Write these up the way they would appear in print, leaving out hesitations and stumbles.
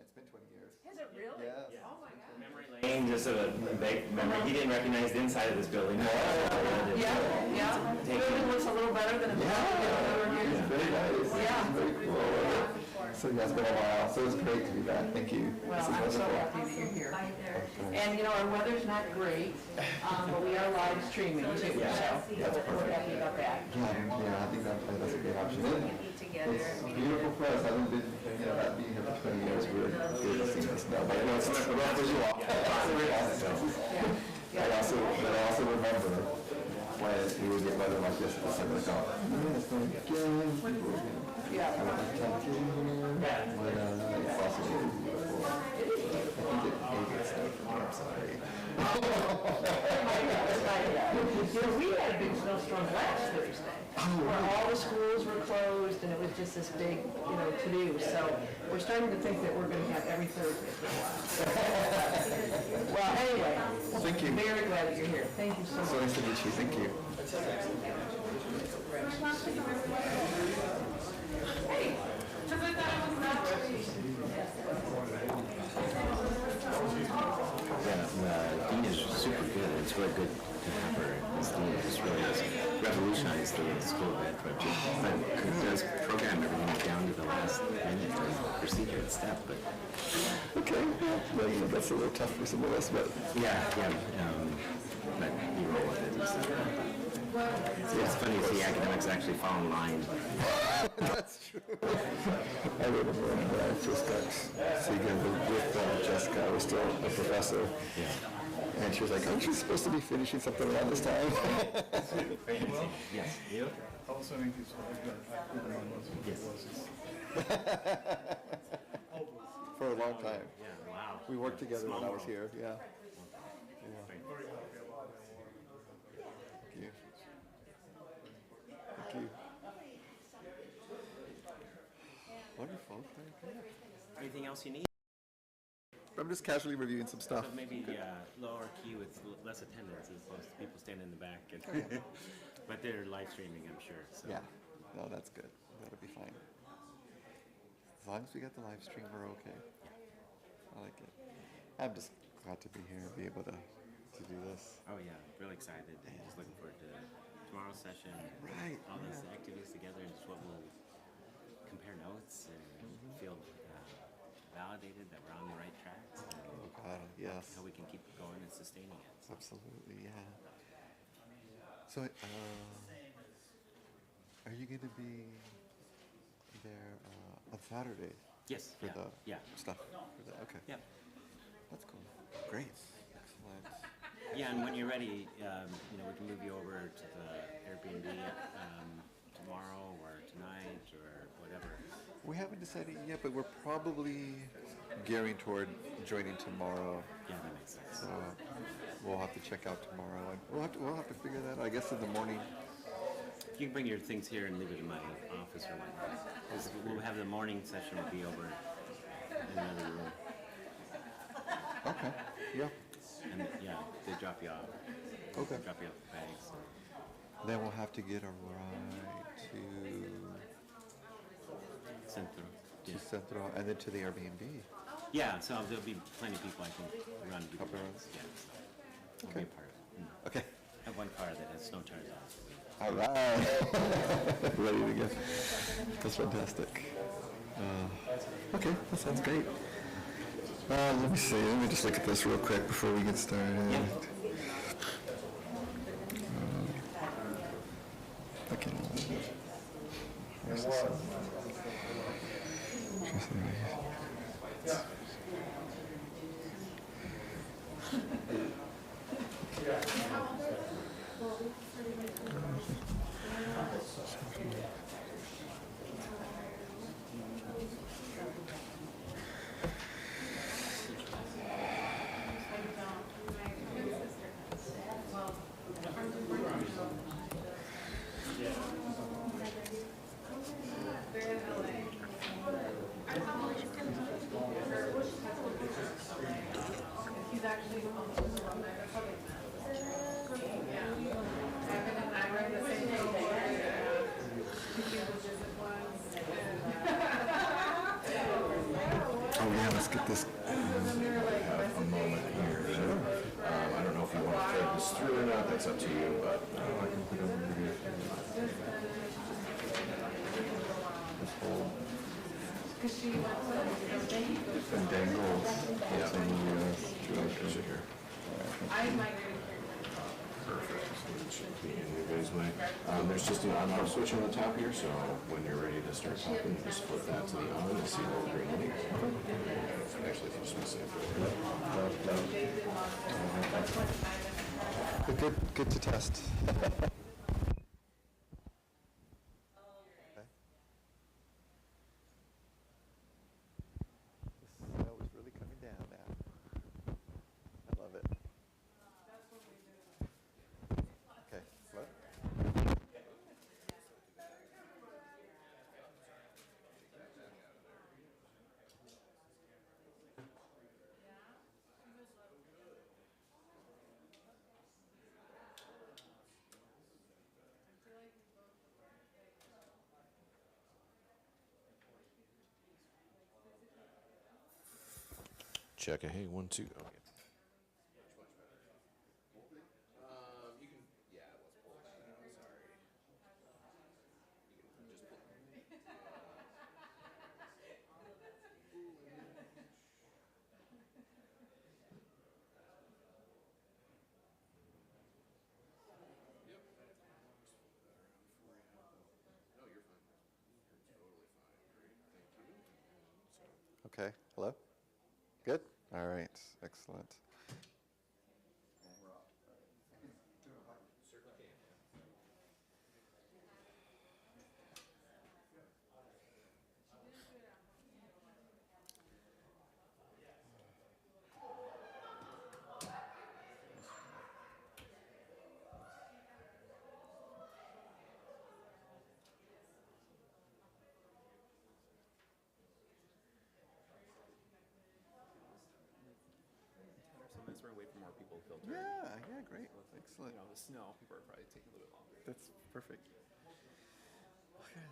It's been 20 years. Has it really? Yes. Yeah. Oh my God. Memory lane, just a big memory. He didn't recognize the inside of this building. Yeah. Building looks a little better than it was. It's very nice. Yeah. It's very cool. So yeah, it's been a while. So it's great to be back. Thank you. Well, This is I'm so wonderful. happy that you're here. And you know, our weather's not great, but we are live streaming too, so we're happy about that. Yeah, I think that's a great option. It's beautiful for us. I haven't been, not being here for 20 years. We're here to see this now. But I know it's not rough as you walk. I also remember when we would get weather like this, it's like, oh, it's going again. Yeah. I went back to when it's also beautiful. I think it maybe it's not for me. I'm sorry. You know, we had a big snowstorm last Thursday, where all the schools were closed, and it was just this big, to-do. So we're starting to think that we're going to have every Thursday for a while. Well, anyway, Thank you. Very glad that you're here. Thank you so much. So nice to meet you. Thank you. Hey, because I thought I was not. Yeah, Dean is super good. It's really good to have her as Dean. It's really has revolutionized the School of Ed project. But it does program everything down to the last minute and procedure and step. But Okay. Well, that's a little tough for some of us, but yeah. But you roll with it and stuff. It's funny to see academics actually fall in line. that's true. I remember when I first got Segan with Jessica. I was still a professor. Yeah. And she was like, aren't you supposed to be finishing something around this time? Yes. You? Also, I think it's For a long time. Yeah. Wow. We worked together when I was here. Yeah. Thank you. Thank you. Wonderful. Very good. Anything else you need? I'm just casually reviewing some stuff. So maybe lower key with less attendance as opposed to people standing in the back. But they're live streaming, I'm sure. So. Yeah. No, that's good. That'll be fine. As long as we got the live stream, we're okay. I like it. I'm just glad to be here and be able to do this. Oh yeah, really excited. Just looking forward to tomorrow's session. Right, All those activities together and just what we'll compare notes and feel validated that we're on the right tracks. And Yes. how we can keep going and sustaining it. So. Absolutely, yeah. So, are you going to be there on Saturday Yes. for the yeah. stuff? Okay. Yeah. That's cool. Great. Excellent. Yeah, and when you're ready, we can move you over to the Airbnb tomorrow or tonight or whatever. We haven't decided yet, but we're probably gearing toward joining tomorrow. Yeah, that makes sense. So we'll have to check out tomorrow, and we'll have to figure that out. I guess in the morning. You can bring your things here and leave it in my office or whatnot. 'Cause we'll have the morning session will be over in another room. Okay. Yeah. And yeah, they drop you off. Okay. Drop you off the bags. So. Then we'll have to get a ride Centro. to Yeah. Centro and then to the Airbnb. Yeah, so there'll be plenty of people I can run. Couple runs. Yeah, so I'll Okay. be a part of it. Okay. I have one car that has snow tires on it. All right. Ready to go. That's fantastic. Okay, that sounds great. Let me see. Let me just look at this real quick before we get started. Okay. Where's this? Oh, yeah, let's get this. have a moment here. I don't know if you want to thread this through or not, that's up to you, but I can put it over here. This whole Dangle. yeah. Picture here. Perfect. So it should be in your guys' way. There's just an on-off switch on the top here, so when you're ready to start talking, you just flip that to the on and see the little green light. Actually, if you just want to say it. Good to test. Okay. The snow is really coming down now. I love it. Okay, what? Check it. Hey, 1, 2. Okay. Okay, hello? Good? All right, excellent. Sometimes we're away from more people filter. Yeah, great, excellent. You know, the snow, people are probably taking a little bit longer. That's perfect. Okay.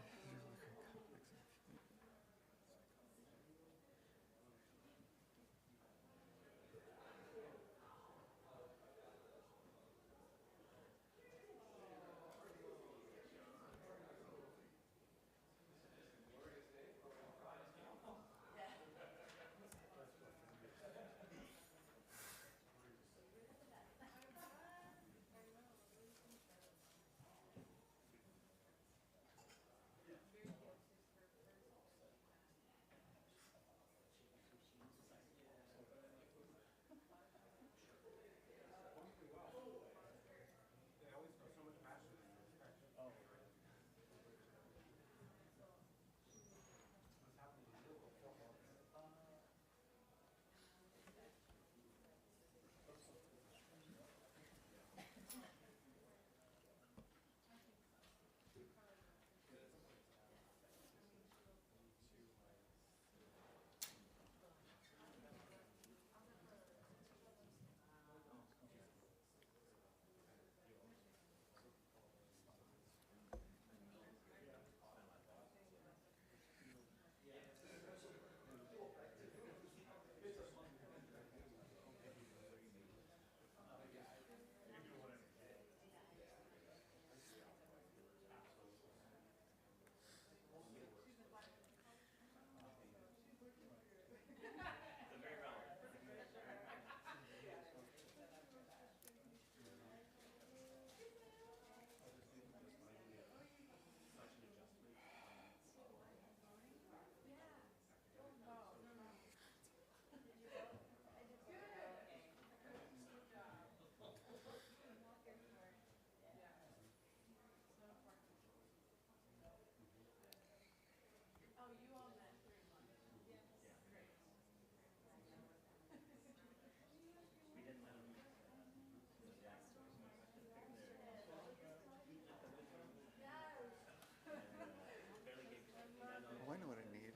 Oh, I know what I need.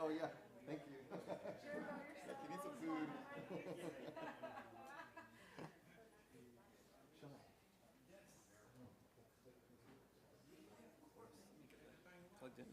Oh, yeah, thank you. Like, you need some food. Shall I? plugged in.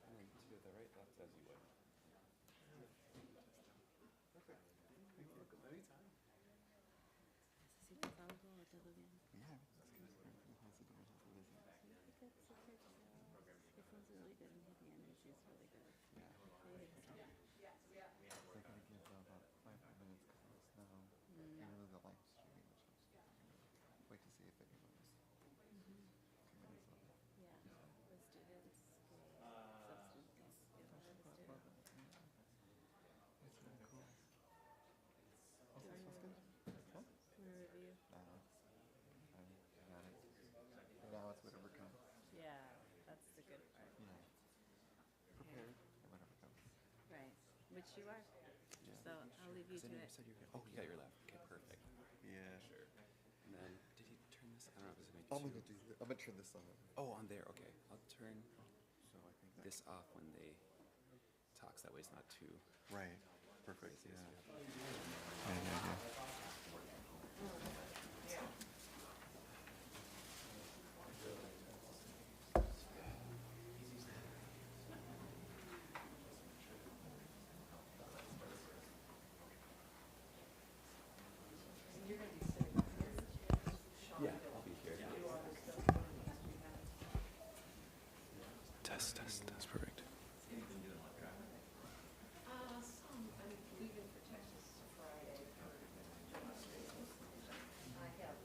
And then to the right, left as you would. Perfect. Thank you. Anytime. Yeah, that's good. How's it going? How's the visit? It feels really good and the energy is really good. Yeah. They're going to give about 5 minutes because of the snow. And then the live streaming, which I'm wait to see if anyone's coming in. Yeah, the students, substance use, the students. It's really cool. Also, this was good? Huh? Want to review? I got it. Now it's whatever comes. Yeah, that's the good part. Yeah. Prepared and whatever comes. Right, which you are. Yeah. So I'll leave you to You it. said you're good. Oh, you got your left. Okay, perfect. Yeah. Sure. And then, did he turn this? I don't know if it's make I'm two. gonna turn this on. Oh, on there. Okay, I'll turn So I think this off when they talk, so that way it's not too. right. Perfect. crazy. Yeah. Yeah. You're going to be sitting up here. Yeah, I'll be here. Test. That's perfect. Some, I'm leaving for Texas Friday for demonstrations. I have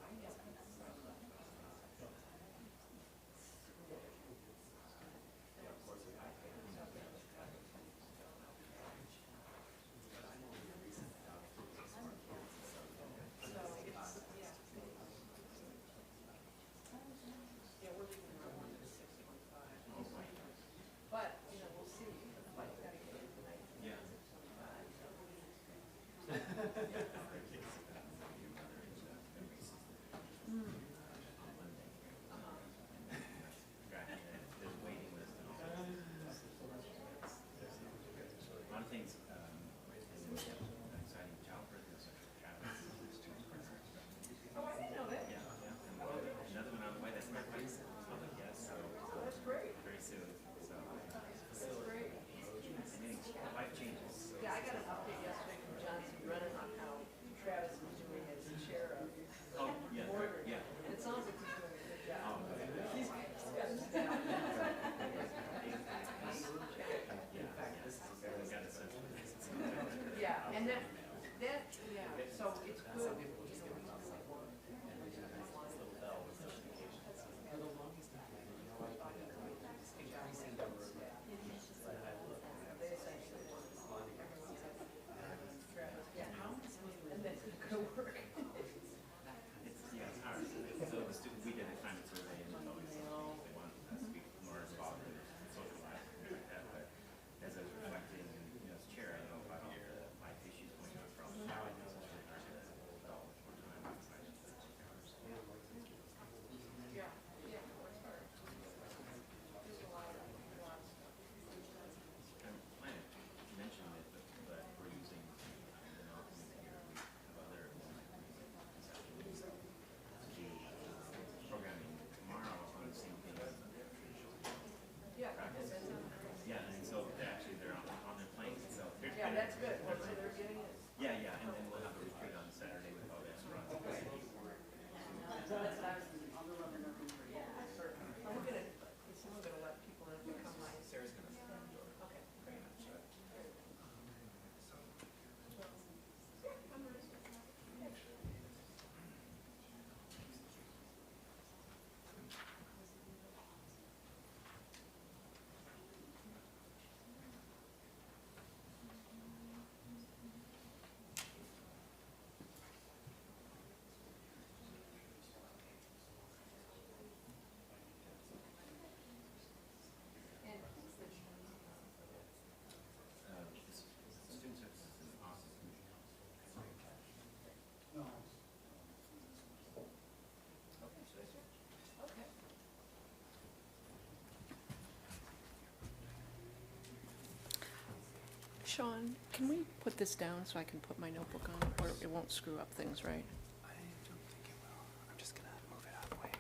Sean, can we put this down so I can put my notebook on, or it won't screw up things, right? I don't think it will. I'm just gonna move it out of the way.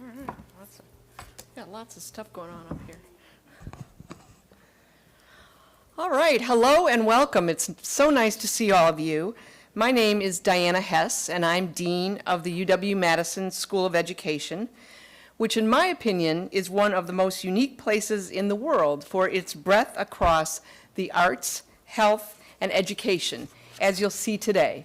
All right, got lots of stuff going on up here. All right, hello and welcome. It's so nice to see all of you. My name is Diana Hess, and I'm Dean of the UW-Madison School of Education, which in my opinion is one of the most unique places in the world for its breadth across the arts, health, and education, as you'll see today.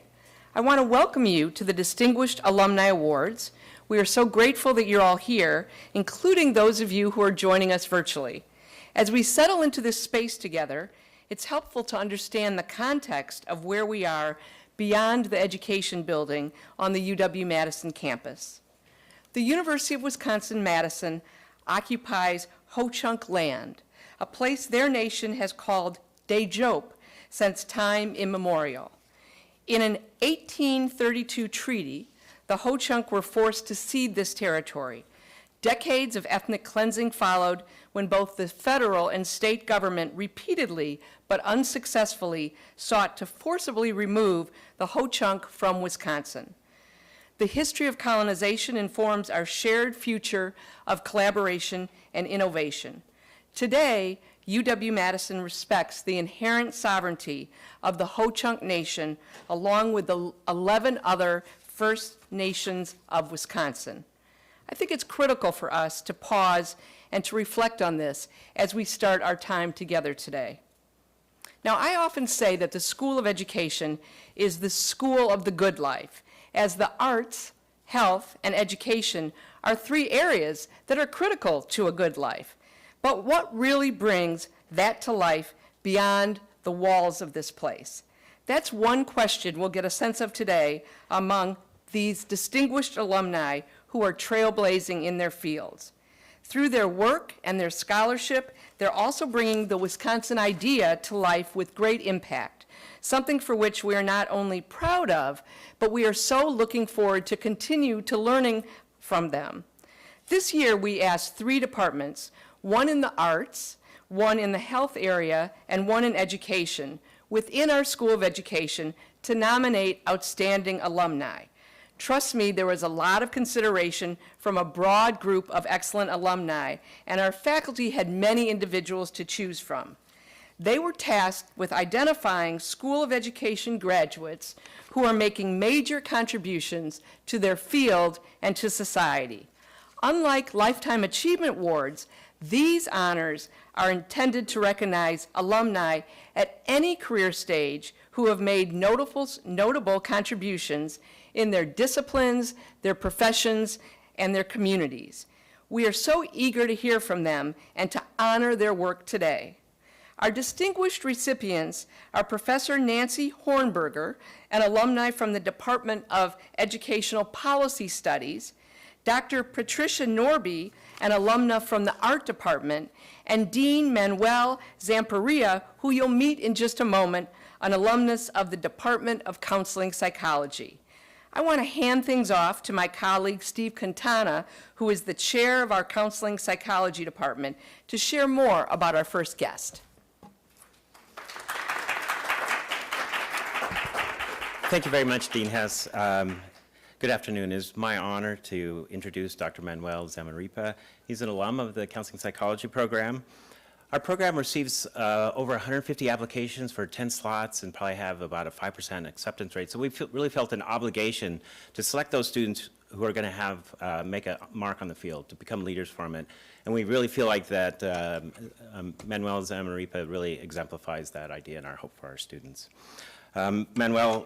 I want to welcome you to the Distinguished Alumni Awards. We are so grateful that you're all here, including those of you who are joining us virtually. As we settle into this space together, it's helpful to understand the context of where we are beyond the education building on the UW-Madison campus. The University of Wisconsin-Madison occupies Ho-Chunk land, a place their nation has called Dejope since time immemorial. In an 1832 treaty, the Ho-Chunk were forced to cede this territory. Decades of ethnic cleansing followed when both the federal and state government repeatedly but unsuccessfully sought to forcibly remove the Ho-Chunk from Wisconsin. The history of colonization informs our shared future of collaboration and innovation. Today, UW-Madison respects the inherent sovereignty of the Ho-Chunk Nation along with the 11 other First Nations of Wisconsin. I think it's critical for us to pause and to reflect on this as we start our time together today. Now, I often say that the School of Education is the school of the good life, as the arts, health, and education are three areas that are critical to a good life. But what really brings that to life beyond the walls of this place? That's one question we'll get a sense of today among these distinguished alumni who are trailblazing in their fields. Through their work and their scholarship, they're also bringing the Wisconsin idea to life with great impact, something for which we are not only proud of, but we are so looking forward to continue to learning from them. This year, we asked 3 departments, one in the arts, one in the health area, and one in education, within our School of Education, to nominate outstanding alumni. Trust me, there was a lot of consideration from a broad group of excellent alumni, and our faculty had many individuals to choose from. They were tasked with identifying School of Education graduates who are making major contributions to their field and to society. Unlike Lifetime Achievement Awards, these honors are intended to recognize alumni at any career stage who have made notable contributions in their disciplines, their professions, and their communities. We are so eager to hear from them and to honor their work today. Our distinguished recipients are Professor Nancy Hornberger, an alumni from the Department of Educational Policy Studies, Dr. Patricia Norby, an alumna from the Art Department, and Dean Manuel Zamparia, who you'll meet in just a moment, an alumnus of the Department of Counseling Psychology. I want to hand things off to my colleague, Steve Quintana, who is the chair of our Counseling Psychology Department, to share more about our first guest. Thank you very much, Dean Hess. Good afternoon. It is my honor to introduce Dr. Manuel Zamarripa. He's an alum of the Counseling Psychology program. Our program receives over 150 applications for 10 slots and probably have about a 5% acceptance rate. So we really felt an obligation to select those students who are going to have make a mark on the field, to become leaders from it. And we really feel like that Manuel Zamarripa really exemplifies that idea and our hope for our students. Manuel,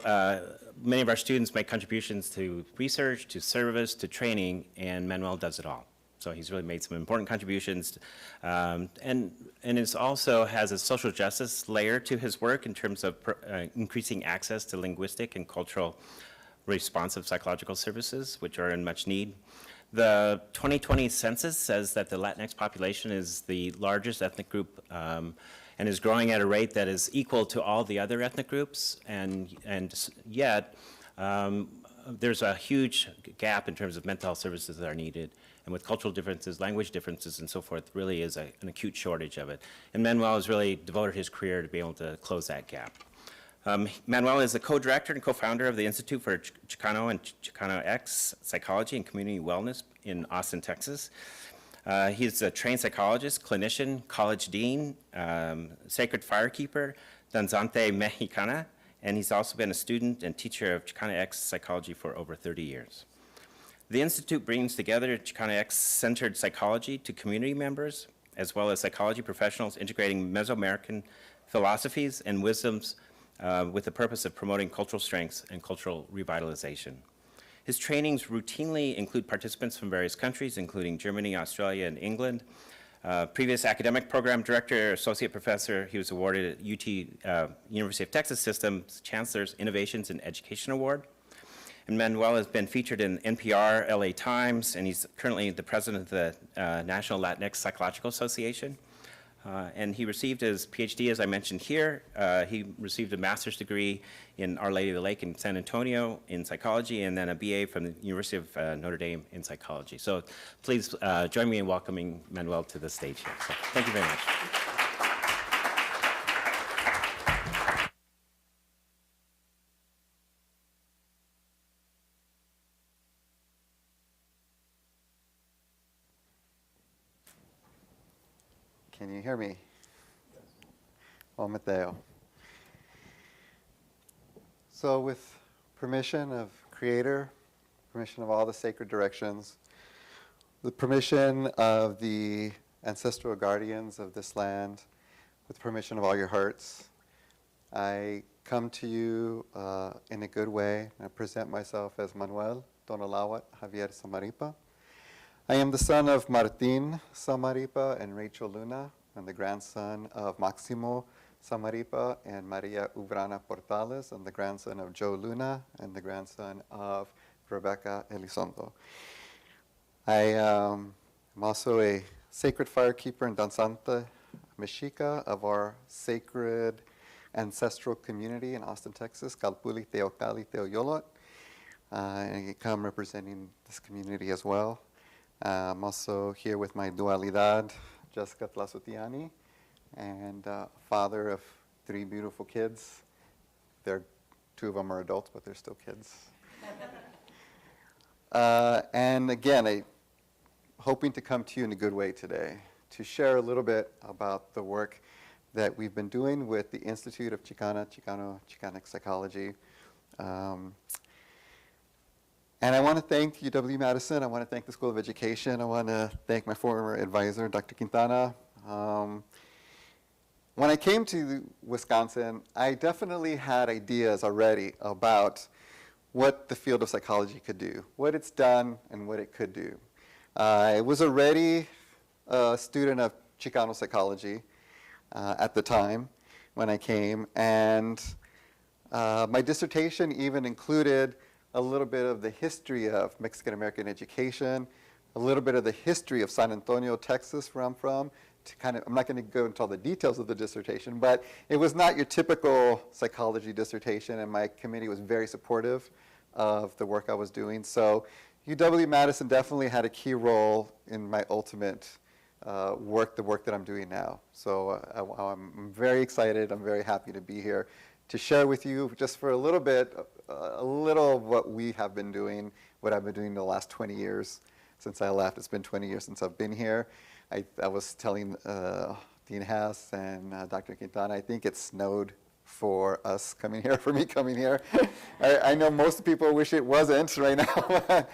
many of our students make contributions to research, to service, to training, and Manuel does it all. So he's really made some important contributions, and it also has a social justice layer to his work in terms of increasing access to linguistic and cultural responsive psychological services, which are in much need. The 2020 census says that the Latinx population is the largest ethnic group and is growing at a rate that is equal to all the other ethnic groups, and yet there's a huge gap in terms of mental health services that are needed, and with cultural differences, language differences, and so forth, really is an acute shortage of it. And Manuel has really devoted his career to be able to close that gap. Manuel is the co-director and co-founder of the Institute for Chicano and Chicano X Psychology and Community Wellness in Austin, Texas. He's a trained psychologist, clinician, college dean, sacred firekeeper, danzante mexicana, and he's also been a student and teacher of Chicano X psychology for over 30 years. The Institute brings together Chicano X-centered psychology to community members, as well as psychology professionals integrating Mesoamerican philosophies and wisdoms with the purpose of promoting cultural strengths and cultural revitalization. His trainings routinely include participants from various countries, including Germany, Australia, and England. Previous academic program director, associate professor, he was awarded UT, University of Texas System's Chancellor's Innovations in Education Award. And Manuel has been featured in NPR, LA Times, and he's currently the president of the National Latinx Psychological Association. And he received his PhD, as I mentioned here. He received a master's degree in Our Lady of the Lake in San Antonio in psychology, and then a BA from the University of Notre Dame in psychology. So please join me in welcoming Manuel to the stage here. So thank you very much. Can you hear me? Oh, Mateo. So with permission of Creator, permission of all the sacred directions, the permission of the ancestral guardians of this land, with permission of all your hearts, I come to you in a good way. I present myself as Manuel Donalawat Javier Samaripa. I am the son of Martin Samaripa and Rachel Luna, and the grandson of Maximo Samaripa and Maria Ubrana Portales, and the grandson of Joe Luna, and the grandson of Rebecca Elizondo. I am also a sacred firekeeper and danzante mexica of our sacred ancestral community in Austin, Texas, Calpuli Teocali Teoyolot. And I come representing this community as well. I'm also here with my dualidad, Jessica Tlasutiani, and father of 3 beautiful kids. Two of them are adults, but they're still kids. And again, I'm hoping to come to you in a good way today to share a little bit about the work that we've been doing with the Institute of Chicanic Psychology. And I want to thank UW-Madison. I want to thank the School of Education. I want to thank my former advisor, Dr. Quintana. When I came to Wisconsin, I definitely had ideas already about what the field of psychology could do, what it's done and what it could do. I was already a student of Chicano psychology at the time when I came, and my dissertation even included a little bit of the history of Mexican-American education, a little bit of the history of San Antonio, Texas, where I'm from. I'm not going to go into all the details of the dissertation, but it was not your typical psychology dissertation, and my committee was very supportive of the work I was doing. So UW-Madison definitely had a key role in my ultimate work, the work that I'm doing now. So I'm very excited. I'm very happy to be here to share with you just for a little bit, a little of what we have been doing, what I've been doing the last 20 years since I left. It's been 20 years since I've been here. I was telling Dean Hess and Dr. Quintana, I think it snowed for us coming here, for me coming here. I know most people wish it wasn't right now.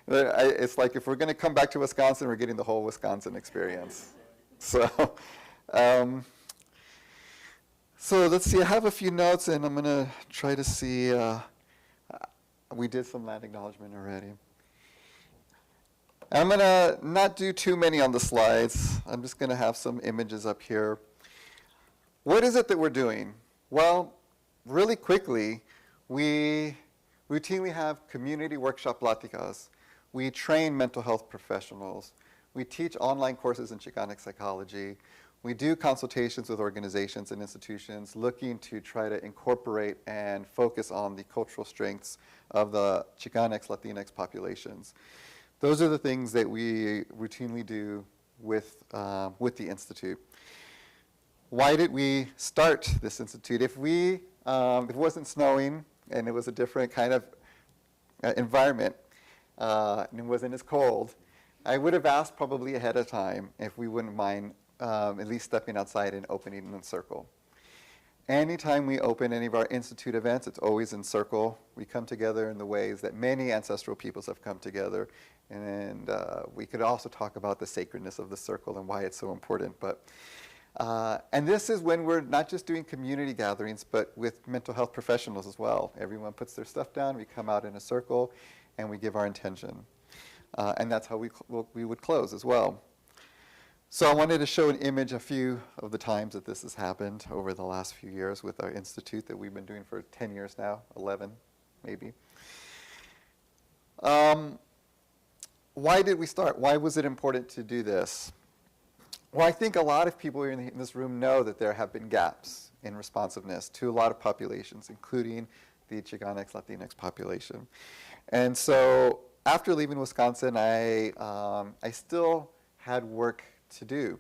It's like if we're going to come back to Wisconsin, we're getting the whole Wisconsin experience. So let's see, I have a few notes, and I'm going to try to see, we did some land acknowledgement already. I'm going to not do too many on the slides. I'm just going to have some images up here. What is it that we're doing? Well, really quickly, we routinely have community workshop pláticas. We train mental health professionals. We teach online courses in Chicanic psychology. we do consultations with organizations and institutions looking to try to incorporate and focus on the cultural strengths of the Chicanx, Latinx populations. Those are the things that we routinely do with the Institute. Why did we start this Institute? If it wasn't snowing and it was a different kind of environment and it wasn't as cold, I would have asked probably ahead of time if we wouldn't mind at least stepping outside and opening in circle. Anytime we open any of our Institute events, it's always in circle. We come together in the ways that many ancestral peoples have come together. And we could also talk about the sacredness of the circle and why it's so important. And this is when we're not just doing community gatherings, but with mental health professionals as well. Everyone puts their stuff down, we come out in a circle, and we give our intention. And that's how we would close as well. So I wanted to show an image a few of the times that this has happened over the last few years with our Institute that we've been doing for 10 years now, 11 maybe. Why did we start? Why was it important to do this? Well, I think a lot of people here in this room know that there have been gaps in responsiveness to a lot of populations, including the Chicanx, Latinx population. And so after leaving Wisconsin, I still had work to do.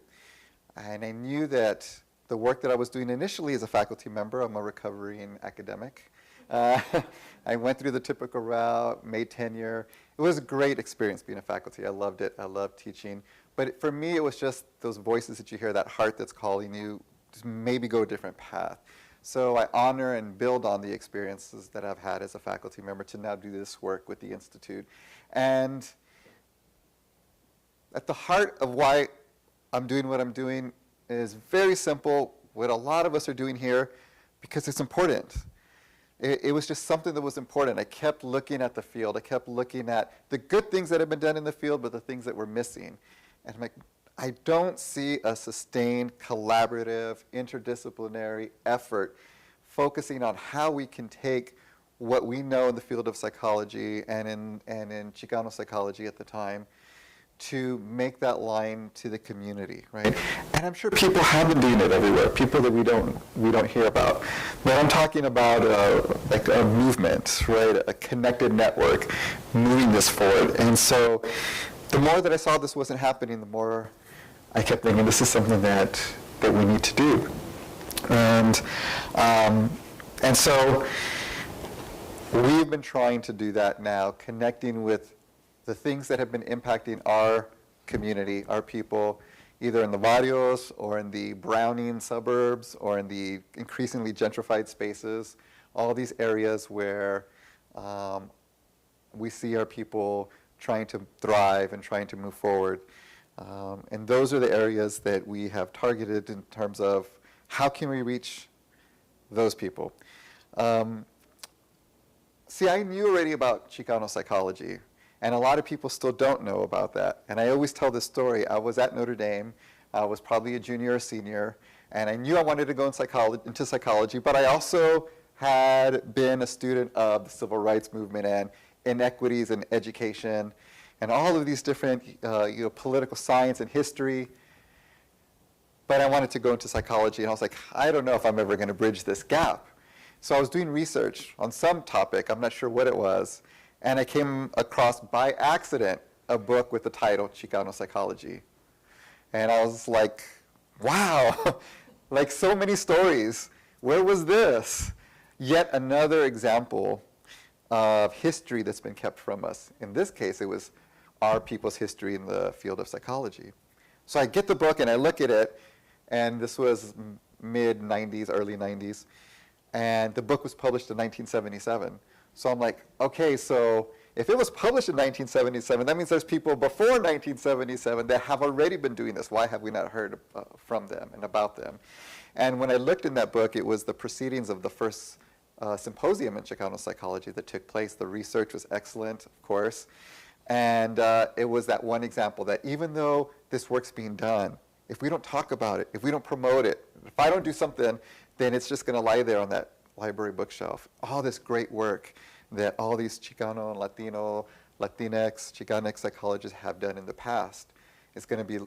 And I knew that the work that I was doing initially as a faculty member, I'm a recovering academic. I went through the typical route, made tenure. It was a great experience being a faculty. I loved it. I loved teaching. But for me, it was just those voices that you hear, that heart that's calling you to maybe go a different path. So I honor and build on the experiences that I've had as a faculty member to now do this work with the Institute. And at the heart of why I'm doing what I'm doing is very simple, what a lot of us are doing here, because it's important. It was just something that was important. I kept looking at the field. I kept looking at the good things that have been done in the field, but the things that were missing. And I'm like, I don't see a sustained, collaborative, interdisciplinary effort focusing on how we can take what we know in the field of psychology and in Chicano psychology at the time to make that line to the community, right? And I'm sure people have been doing it everywhere, people that we don't hear about. But I'm talking about like a movement, right? A connected network moving this forward. And so the more that I saw this wasn't happening, the more I kept thinking this is something that we need to do. And so we've been trying to do that now, connecting with the things that have been impacting our community, our people, either in the barrios or in the Browning suburbs or in the increasingly gentrified spaces, all these areas where we see our people trying to thrive and trying to move forward. And those are the areas that we have targeted in terms of how can we reach those people. See, I knew already about Chicano psychology, and a lot of people still don't know about that. And I always tell this story. I was at Notre Dame. I was probably a junior or senior, and I knew I wanted to go into psychology, but I also had been a student of the civil rights movement and inequities in education and all of these different political science and history. But I wanted to go into psychology, and I was like, I don't know if I'm ever going to bridge this gap. So I was doing research on some topic, I'm not sure what it was, and I came across by accident a book with the title Chicano Psychology. And I was like, wow, like so many stories. Where was this? Yet another example of history that's been kept from us. In this case, it was our people's history in the field of psychology. So I get the book and I look at it, and this was mid-90s, early 90s, and the book was published in 1977. So I'm like, okay, so if it was published in 1977, that means there's people before 1977 that have already been doing this. Why have we not heard from them and about them? And when I looked in that book, it was the proceedings of the first symposium in Chicano psychology that took place. The research was excellent, of course. And it was that one example that even though this work's being done, if we don't talk about it, if we don't promote it, if I don't do something, then it's just going to lie there on that library bookshelf. All this great work that all these Chicano, Latino, Latinx, Chicanx psychologists have done in the past is going to be,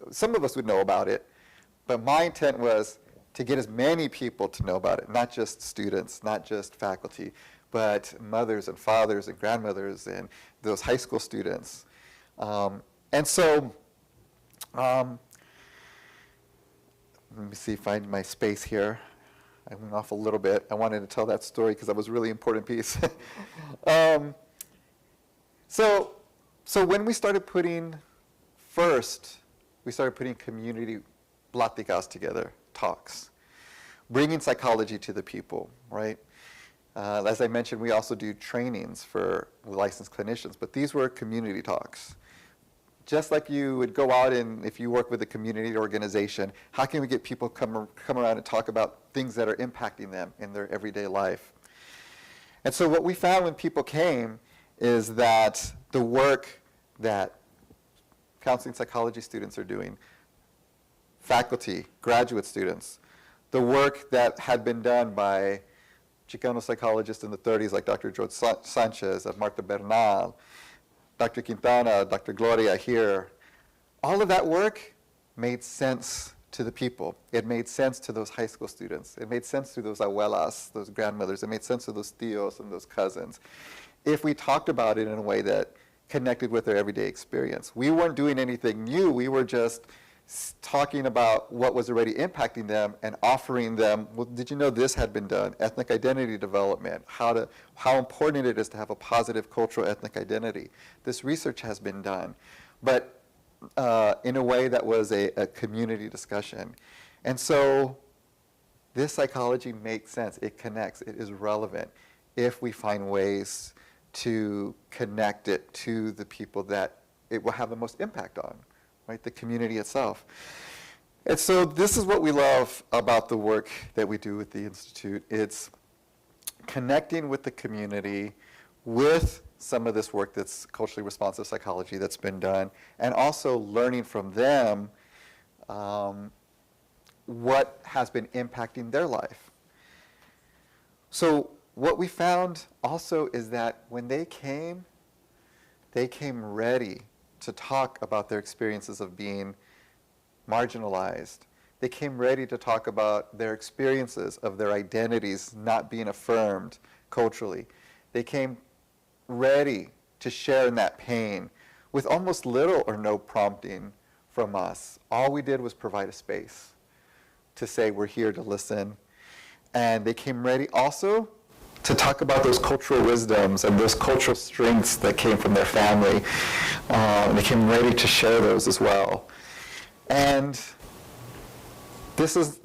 some of us would know about it, But my intent was to get as many people to know about it, not just students, not just faculty, but mothers and fathers and grandmothers and those high school students. And so, let me see, find my space here. I went off a little bit. I wanted to tell that story because that was a really important piece. So when we started putting community pláticas together, talks, bringing psychology to the people, right? As I mentioned, we also do trainings for licensed clinicians, but these were community talks. Just like you would go out and if you work with a community organization, how can we get people come around and talk about things that are impacting them in their everyday life? And so what we found when people came is that the work that counseling psychology students are doing, faculty, graduate students, the work that had been done by Chicano psychologists in the 30s like Dr. George Sanchez, Marta Bernal, Dr. Quintana, Dr. Gloria here, all of that work made sense to the people. It made sense to those high school students. It made sense to those abuelas, those grandmothers. It made sense to those tios and those cousins. If we talked about it in a way that connected with their everyday experience. We weren't doing anything new. We were just talking about what was already impacting them and offering them, well, did you know this had been done? Ethnic identity development, how important it is to have a positive cultural ethnic identity. This research has been done, but in a way that was a community discussion. And so this psychology makes sense. It connects. It is relevant if we find ways to connect it to the people that it will have the most impact on, right? The community itself. And so this is what we love about the work that we do with the Institute. It's connecting with the community with some of this work that's culturally responsive psychology that's been done, and also learning from them what has been impacting their life. So what we found also is that when they came ready to talk about their experiences of being marginalized. They came ready to talk about their experiences of their identities not being affirmed culturally. They came ready to share in that pain with almost little or no prompting from us. All we did was provide a space to say we're here to listen. And they came ready also to talk about those cultural wisdoms and those cultural strengths that came from their family. They came ready to share those as well. And this is,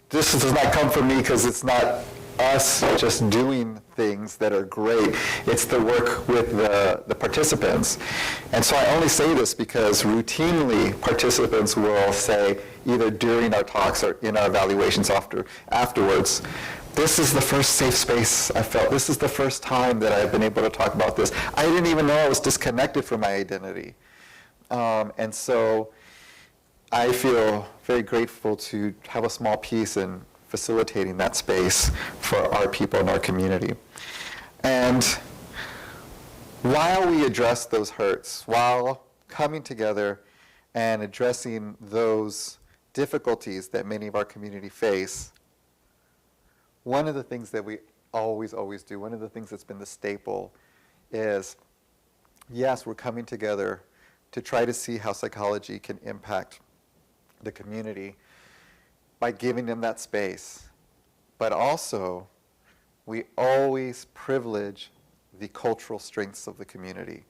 this does not come from me because it's not us just doing things that are great. It's the work with the participants. And so I only say this because routinely participants will say, either during our talks or in our evaluations afterwards, this is the first safe space I felt. This is the first time that I've been able to talk about this. I didn't even know I was disconnected from my identity. And so I feel very grateful to have a small piece in facilitating that space for our people in our community. And while we address those hurts, while coming together and addressing those difficulties that many of our community face, one of the things that we always do, one of the things that's been the staple is, yes, we're coming together to try to see how psychology can impact the community by giving them that space. But also, we always privilege the cultural strengths of the community.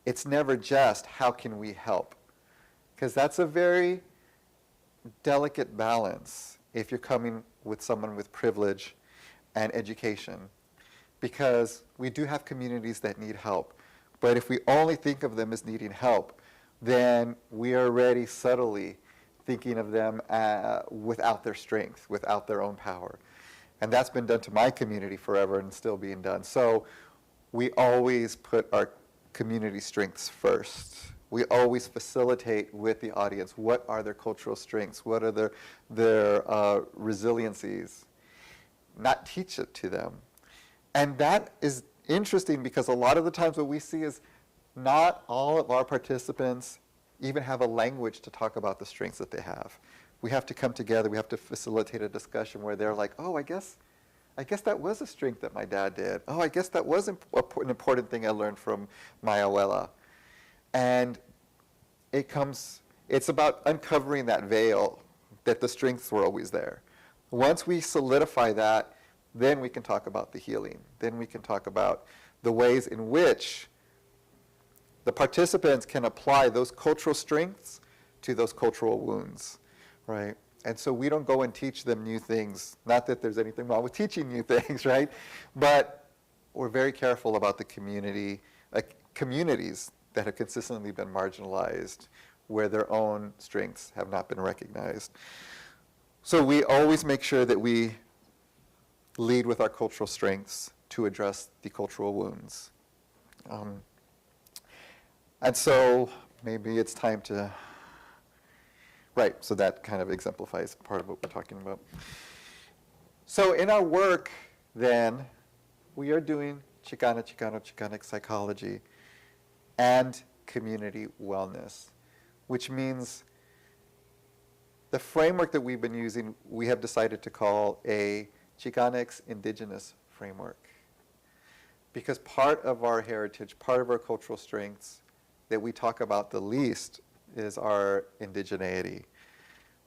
It's never just, how can we help? Because that's a very delicate balance if you're coming with someone with privilege and education. Because we do have communities that need help. But if we only think of them as needing help, then we are already subtly thinking of them without their strength, without their own power. And that's been done to my community forever and still being done. So we always put our community strengths first. We always facilitate with the audience, what are their cultural strengths? What are their resiliencies? Not teach it to them. And that is interesting because a lot of the times what we see is not all of our participants even have a language to talk about the strengths that they have. We have to come together. We have to facilitate a discussion where they're like, oh, I guess that was a strength that my dad did. Oh, I guess that was an important thing I learned from my abuela. And it's about uncovering that veil that the strengths were always there. Once we solidify that, then we can talk about the healing. Then we can talk about the ways in which the participants can apply those cultural strengths to those cultural wounds, right? And so we don't go and teach them new things. Not that there's anything wrong with teaching new things, right? But we're very careful about the communities that have consistently been marginalized, where their own strengths have not been recognized. So we always make sure that we lead with our cultural strengths to address the cultural wounds. And so maybe it's time to, right, so that kind of exemplifies part of what we're talking about. So in our work, then, we are doing Chicanic psychology and community wellness, which means the framework that we've been using, we have decided to call a Chicanx indigenous framework. Because part of our heritage, part of our cultural strengths that we talk about the least is our indigeneity,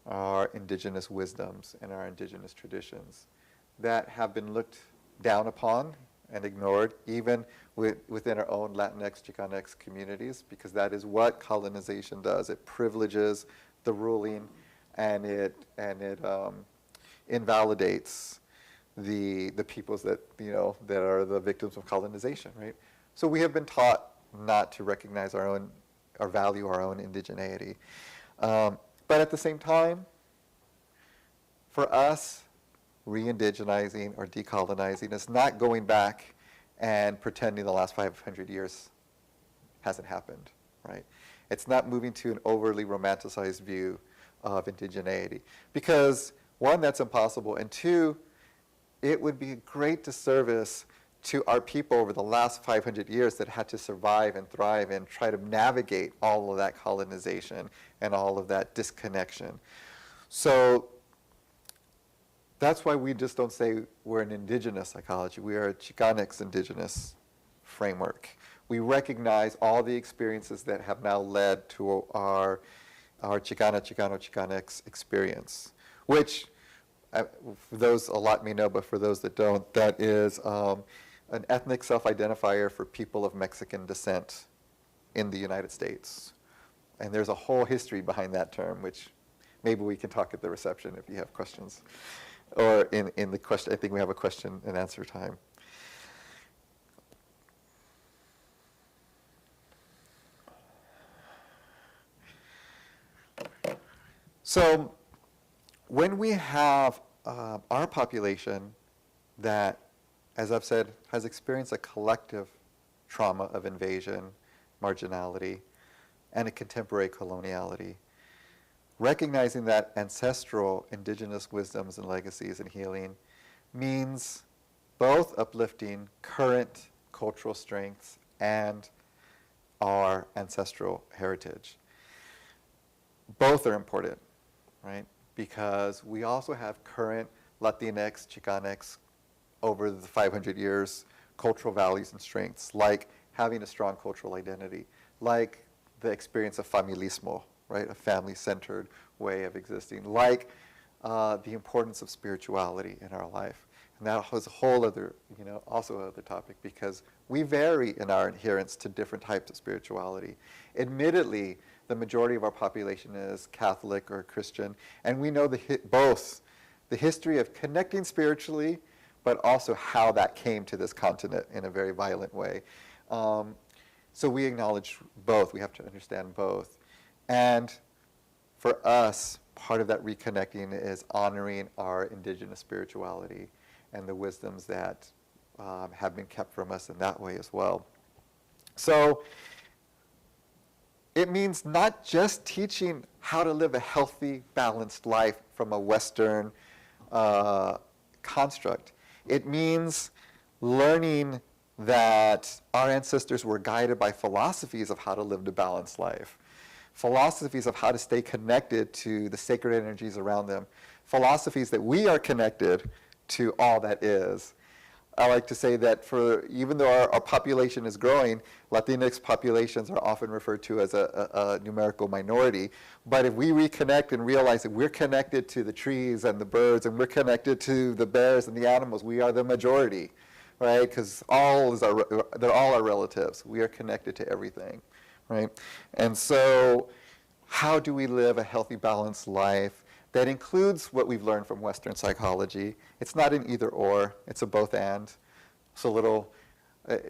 our indigenous wisdoms, and our indigenous traditions that have been looked down upon and ignored, even within our own Latinx, Chicanx communities, because that is what colonization does. It privileges the ruling, and it invalidates the peoples that are the victims of colonization, right? So we have been taught not to recognize our own, or value our own indigeneity. But at the same time, for us, re-indigenizing or decolonizing is not going back and pretending the last 500 years hasn't happened, right? It's not moving to an overly romanticized view of indigeneity. Because one, that's impossible, and two, it would be a great disservice to our people over the last 500 years that had to survive and thrive and try to navigate all of that colonization and all of that disconnection. So that's why we just don't say we're an indigenous psychology. We are a Chicanx indigenous framework. We recognize all the experiences that have now led to our Chicano-Chicanx experience, which for those, a lot may know, but for those that don't, that is an ethnic self-identifier for people of Mexican descent in the United States. And there's a whole history behind that term, which maybe we can talk at the reception if you have questions. Or in the question, I think we have a question and answer time. So when we have our population that, as I've said, has experienced a collective trauma of invasion, marginality, and a contemporary coloniality, recognizing that ancestral indigenous wisdoms and legacies and healing means both uplifting current cultural strengths and our ancestral heritage. Both are important, right? Because we also have current Latinx, Chicanx, over the 500 years, cultural values and strengths, like having a strong cultural identity, like the experience of familismo, right, a family-centered way of existing, like the importance of spirituality in our life. And that was a whole other, also another topic, because we vary in our adherence to different types of spirituality. Admittedly, the majority of our population is Catholic or Christian, and we know both the history of connecting spiritually, but also how that came to this continent in a very violent way. So we acknowledge both. We have to understand both. And for us, part of that reconnecting is honoring our indigenous spirituality and the wisdoms that have been kept from us in that way as well. So it means not just teaching how to live a healthy, balanced life from a Western construct. It means learning that our ancestors were guided by philosophies of how to live a balanced life. philosophies of how to stay connected to the sacred energies around them, philosophies that we are connected to all that is. I like to say that even though our population is growing, Latinx populations are often referred to as a numerical minority. But if we reconnect and realize that we're connected to the trees and the birds, and we're connected to the bears and the animals, we are the majority, right? Because they're all our relatives. We are connected to everything, right? And so how do we live a healthy, balanced life that includes what we've learned from Western psychology? It's not an either or, it's a both and. It's a little,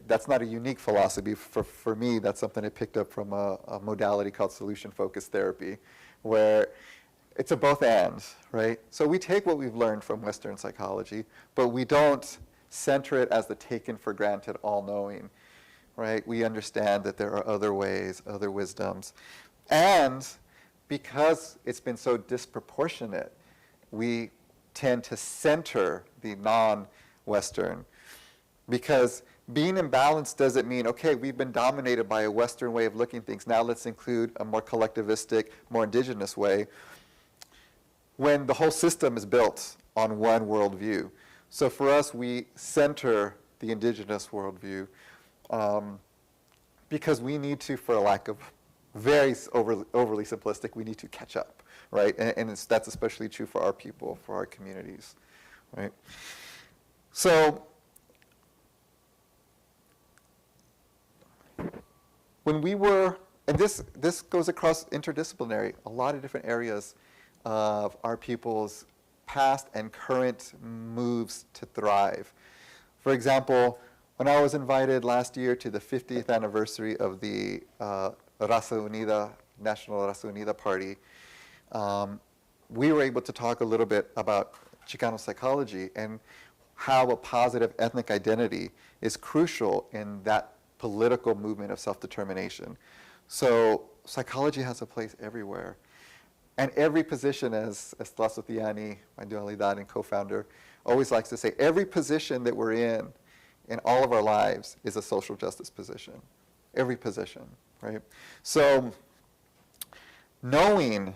that's not a unique philosophy. For me, that's something I picked up from a modality called solution-focused therapy, where it's a both and, right? So we take what we've learned from Western psychology, but we don't center it as the taken for granted all-knowing, right? We understand that there are other ways, other wisdoms. And because it's been so disproportionate, we tend to center the non-Western. Because being imbalanced doesn't mean, okay, we've been dominated by a Western way of looking at things, now let's include a more collectivistic, more indigenous way, when the whole system is built on one worldview. So for us, we center the indigenous worldview because we need to, for a lack of very overly simplistic, we need to catch up, right? And that's especially true for our people, for our communities, right? So when we were, and this goes across interdisciplinary, a lot of different areas of our people's past and current moves to thrive. For example, when I was invited last year to the 50th anniversary of the Raza Unida, National Raza Unida Party, we were able to talk a little bit about Chicano psychology and how a positive ethnic identity is crucial in that political movement of self-determination. So psychology has a place everywhere. And every position, as Lasso Tiani, my dualidad and co-founder, always likes to say, every position that we're in all of our lives is a social justice position. Every position, right? So knowing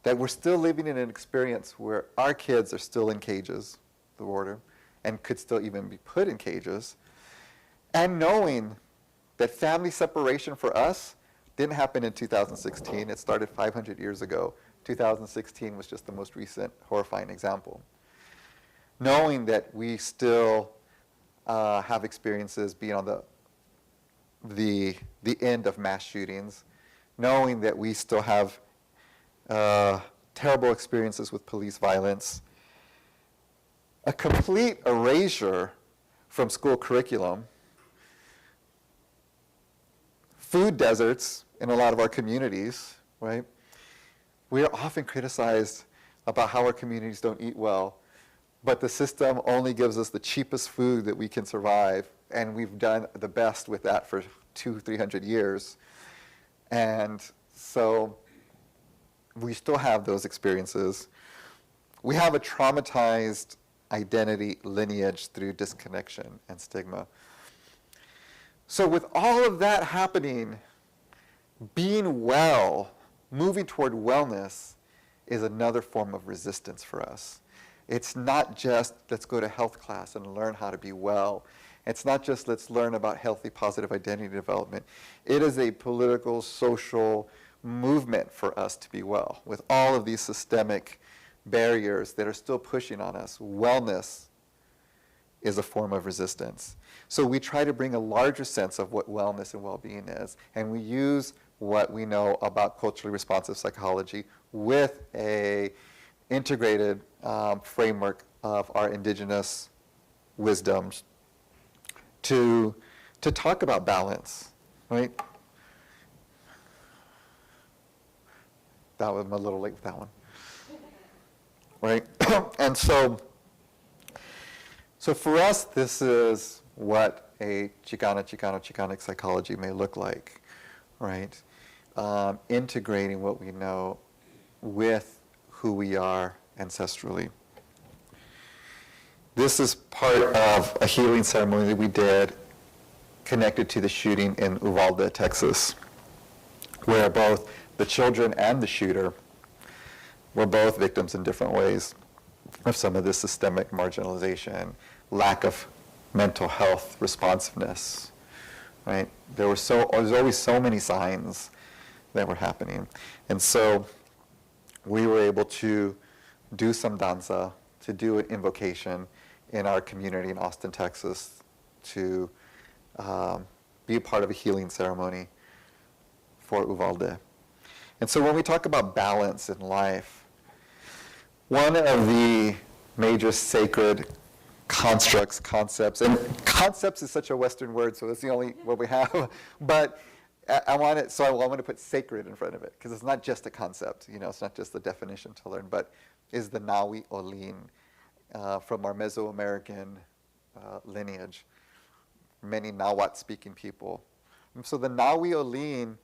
that we're still living in an experience where our kids are still in cages, the border, and could still even be put in cages, and knowing that family separation for us didn't happen in 2016. It started 500 years ago. 2016 was just the most recent horrifying example. Knowing that we still have experiences beyond the end of mass shootings, knowing that we still have terrible experiences with police violence, a complete erasure from school curriculum, food deserts in a lot of our communities, right? We are often criticized about how our communities don't eat well, but the system only gives us the cheapest food that we can survive, and we've done the best with that for 200-300 years. And so we still have those experiences. We have a traumatized identity lineage through disconnection and stigma. So with all of that happening, being well, moving toward wellness is another form of resistance for us. It's not just let's go to health class and learn how to be well. It's not just let's learn about healthy, positive identity development. It is a political, social movement for us to be well with all of these systemic barriers that are still pushing on us. Wellness is a form of resistance. So we try to bring a larger sense of what wellness and well-being is, and we use what we know about culturally responsive psychology with a integrated framework of our indigenous wisdoms to talk about balance, right? That was, I'm a little late with that one, right? And so for us, this is what a Chicanic psychology may look like, right? Integrating what we know with who we are ancestrally. This is part of a healing ceremony that we did connected to the shooting in Uvalde, Texas. where both the children and the shooter were both victims in different ways of some of this systemic marginalization, lack of mental health responsiveness, right? There was always so many signs that were happening. And so we were able to do some danza, to do an invocation in our community in Austin, Texas, to be a part of a healing ceremony for Uvalde. And so when we talk about balance in life, one of the major sacred constructs, concepts, and concepts is such a Western word, so it's the only word we have, but I want to put sacred in front of it, because it's not just a concept, it's not just the definition to learn, but is the Nawi Olin from our Mesoamerican lineage, many Nahuatl-speaking people. And so the Nawi Olin,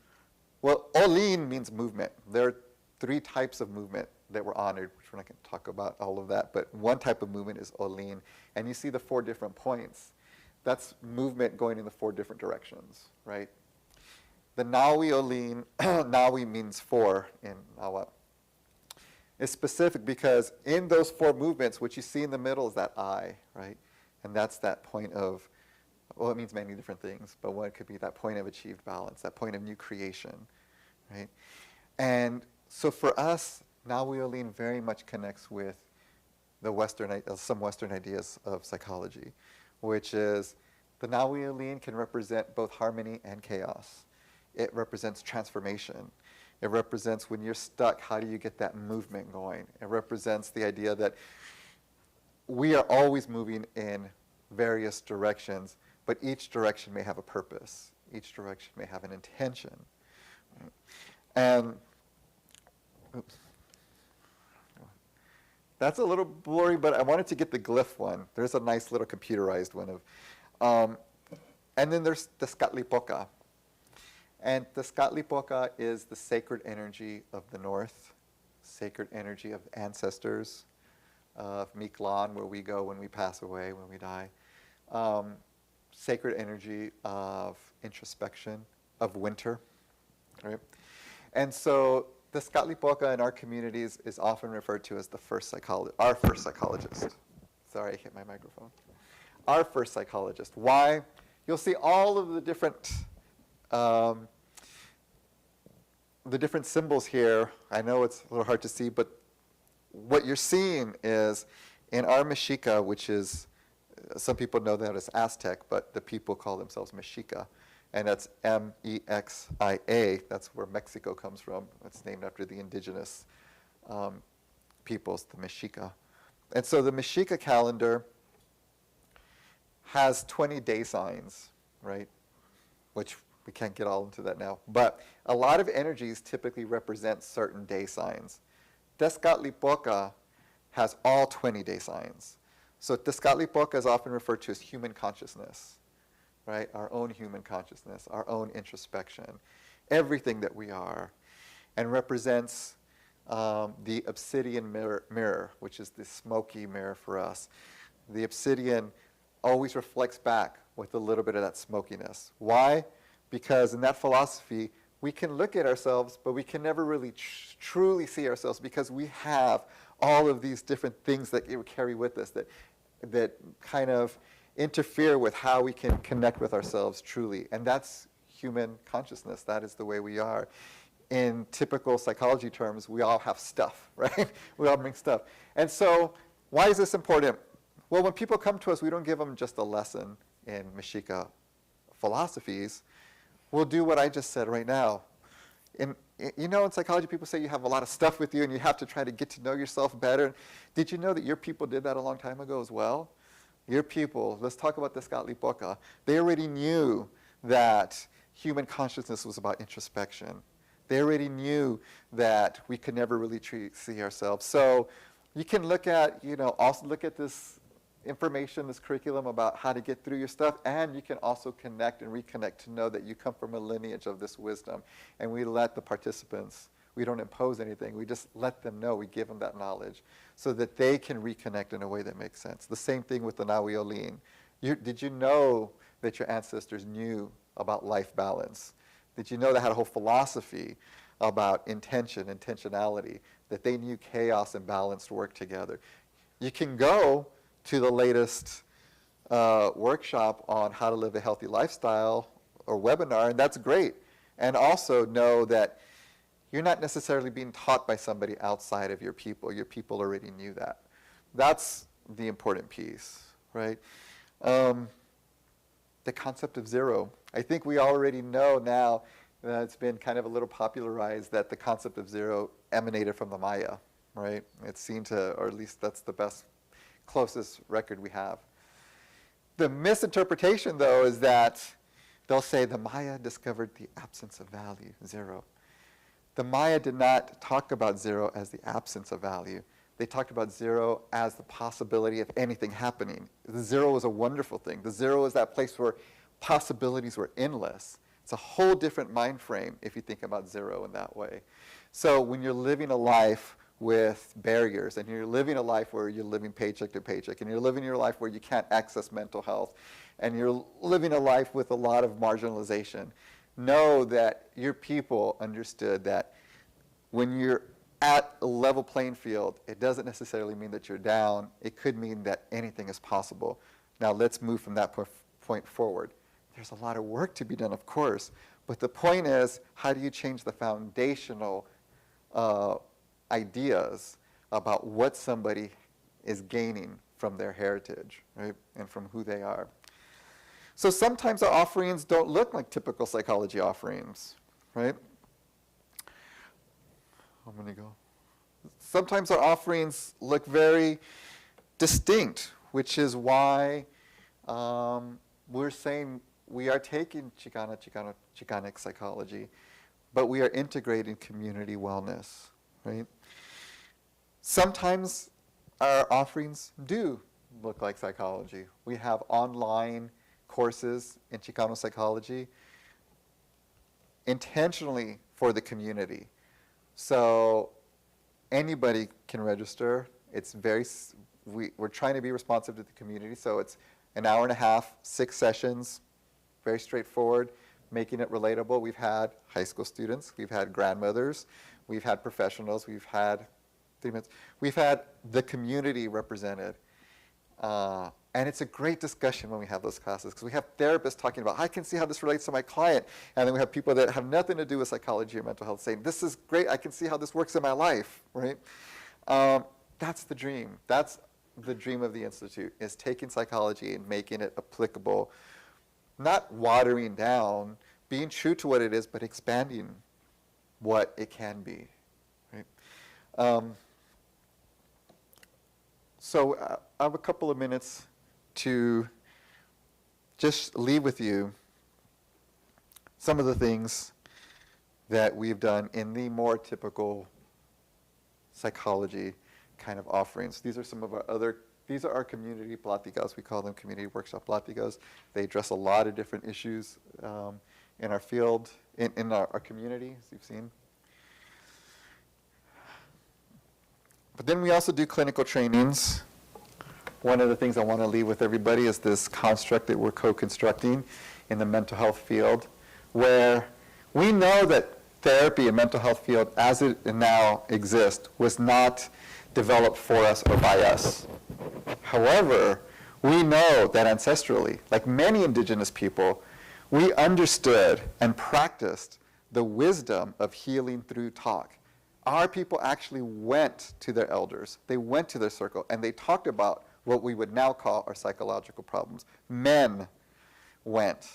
well, Olin means movement. There are 3 types of movement that were honored, which we're not going to talk about all of that, but one type of movement is Olin, and you see the 4 different points. That's movement going in the 4 different directions, right? The Nawi Olin, Nawi means 4 in Nahuatl. It's specific because in those 4 movements, what you see in the middle is that eye, right? And that's that point of, well, it means many different things, but one could be that point of achieved balance, that point of new creation, right? And so for us, Nawi Olin very much connects with the some Western ideas of psychology, which is the Nawi Olin can represent both harmony and chaos. It represents transformation. It represents when you're stuck, how do you get that movement going? It represents the idea that we are always moving in various directions, but each direction may have a purpose. Each direction may have an intention. And oops. That's a little blurry, but I wanted to get the glyph one. There's a nice little computerized one of, and then there's Tezcatlipoca. And Tezcatlipoca is the sacred energy of the North, sacred energy of ancestors, of Mictlan, where we go when we pass away, when we die. Sacred energy of introspection, of winter, right? And so Tezcatlipoca in our communities is often referred to as our first psychologist. Sorry, I hit my microphone. Our first psychologist. Why? You'll see all of the different symbols here. I know it's a little hard to see, but what you're seeing is in our Mexica, which is, some people know that as Aztec, but the people call themselves Mexica. And that's M-E-X-I-A. That's where Mexico comes from. It's named after the indigenous peoples, the Mexica. And so the Mexica calendar has 20 day signs, right? Which we can't get all into that now. But a lot of energies typically represent certain day signs. Tezcatlipoca has all 20 day signs. So Tezcatlipoca is often referred to as human consciousness, right? Our own human consciousness, our own introspection, everything that we are, and represents the obsidian mirror, which is the smoky mirror for us. The obsidian always reflects back with a little bit of that smokiness. Why? Because in that philosophy, we can look at ourselves, but we can never really truly see ourselves because we have all of these different things that we carry with us that kind of interfere with how we can connect with ourselves truly. And that's human consciousness. That is the way we are. In typical psychology terms, we all have stuff, right? We all bring stuff. And so why is this important? Well, when people come to us, we don't give them just a lesson in Mexica philosophies. We'll do what I just said right now. In psychology, people say you have a lot of stuff with you and you have to try to get to know yourself better. Did you know that your people did that a long time ago as well? Your people, let's talk about Tezcatlipoca. They already knew that human consciousness was about introspection. They already knew that we could never really see ourselves. So you can look at, also look at this information, this curriculum about how to get through your stuff, and you can also connect and reconnect to know that you come from a lineage of this wisdom. And we let the participants, we don't impose anything, we just let them know, we give them that knowledge so that they can reconnect in a way that makes sense. The same thing with the Nawi Olin. Did you know that your ancestors knew about life balance? Did you know they had a whole philosophy about intentionality, that they knew chaos and balance work together? You can go to the latest workshop on how to live a healthy lifestyle or webinar, and that's great. And also know that you're not necessarily being taught by somebody outside of your people. Your people already knew that. That's the important piece, right? The concept of zero. I think we already know now that it's been kind of a little popularized that the concept of zero emanated from the Maya, right? It's seen to, or at least that's the best, closest record we have. The misinterpretation, though, is that they'll say the Maya discovered the absence of value, zero. The Maya did not talk about zero as the absence of value. They talked about zero as the possibility of anything happening. The zero is a wonderful thing. The zero is that place where possibilities were endless. It's a whole different mind frame if you think about zero in that way. So when you're living a life with barriers, and you're living a life where you're living paycheck to paycheck, and you're living your life where you can't access mental health, and you're living a life with a lot of marginalization, know that your people understood that when you're at a level playing field, it doesn't necessarily mean that you're down. It could mean that anything is possible. Now let's move from that point forward. There's a lot of work to be done, of course, but the point is, how do you change the foundational ideas about what somebody is gaining from their heritage, right, and from who they are? So sometimes our offerings don't look like typical psychology offerings, right? I'm going to go. Sometimes our offerings look very distinct, which is why we're saying we are taking Chicanic psychology, but we are integrating community wellness, right? Sometimes our offerings do look like psychology. We have online courses in Chicano psychology intentionally for the community. So anybody can register. It's we're trying to be responsive to the community, so it's an hour and a half, 6 sessions, very straightforward, making it relatable. We've had high school students, we've had grandmothers, we've had professionals, we've had we've had the community represented. And it's a great discussion when we have those classes, because we have therapists talking about, I can see how this relates to my client. And then we have people that have nothing to do with psychology or mental health saying, this is great, I can see how this works in my life, right? That's the dream. That's the dream of the Institute, is taking psychology and making it applicable, not watering down, being true to what it is, but expanding what it can be, right? So I have a couple of minutes to just leave with you some of the things that we've done in the more typical psychology kind of offerings. These are some of these are our community platicas. We call them community workshop platicas. They address a lot of different issues in our field, in our community, as you've seen. But then we also do clinical trainings. One of the things I want to leave with everybody is this construct that we're co-constructing in the mental health field, where we know that therapy and mental health field as it now exists was not developed for us or by us. However, we know that ancestrally, like many indigenous people, we understood and practiced the wisdom of healing through talk. Our people actually went to their elders, they went to their circle, and they talked about what we would now call our psychological problems. Men went,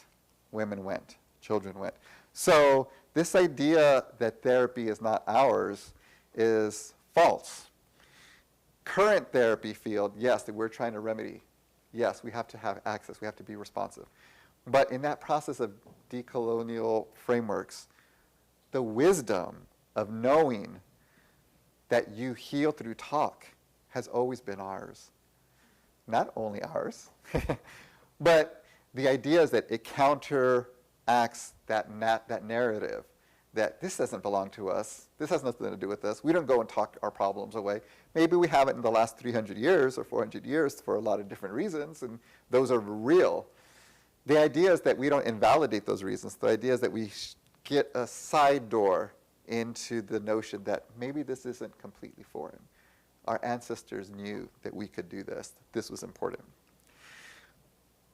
women went, children went. So this idea that therapy is not ours is false. Current therapy field, yes, that we're trying to remedy. Yes, we have to have access, we have to be responsive. But in that process of decolonial frameworks, the wisdom of knowing that you heal through talk has always been ours. Not only ours, but the idea is that it counteracts that narrative that this doesn't belong to us, this has nothing to do with us, we don't go and talk our problems away. Maybe we haven't in the last 300 years or 400 years for a lot of different reasons, and those are real. The idea is that we don't invalidate those reasons. The idea is that we get a side door into the notion that maybe this isn't completely foreign. Our ancestors knew that we could do this. This was important.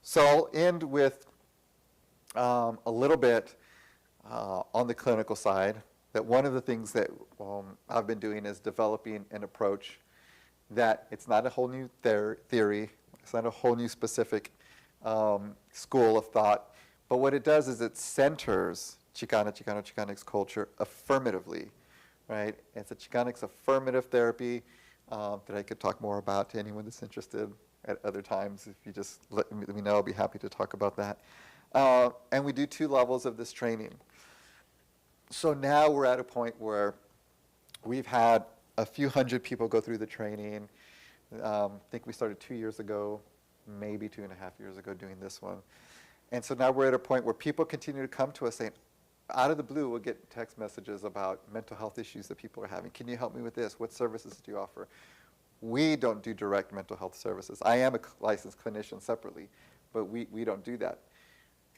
So I'll end with a little bit on the clinical side, that one of the things that I've been doing is developing an approach that it's not a whole new theory, it's not a whole new specific school of thought, but what it does is it centers Chicanics culture affirmatively, right? It's a Chicanics affirmative therapy that I could talk more about to anyone that's interested at other times. If you just let me know, I'll be happy to talk about that. And we do 2 levels of this training. So now we're at a point where we've had a few hundred people go through the training. I think we started 2 years ago, maybe 2.5 years ago doing this one. And so now we're at a point where people continue to come to us saying, out of the blue, we'll get text messages about mental health issues that people are having. Can you help me with this? What services do you offer? We don't do direct mental health services. I am a licensed clinician separately, but we don't do that.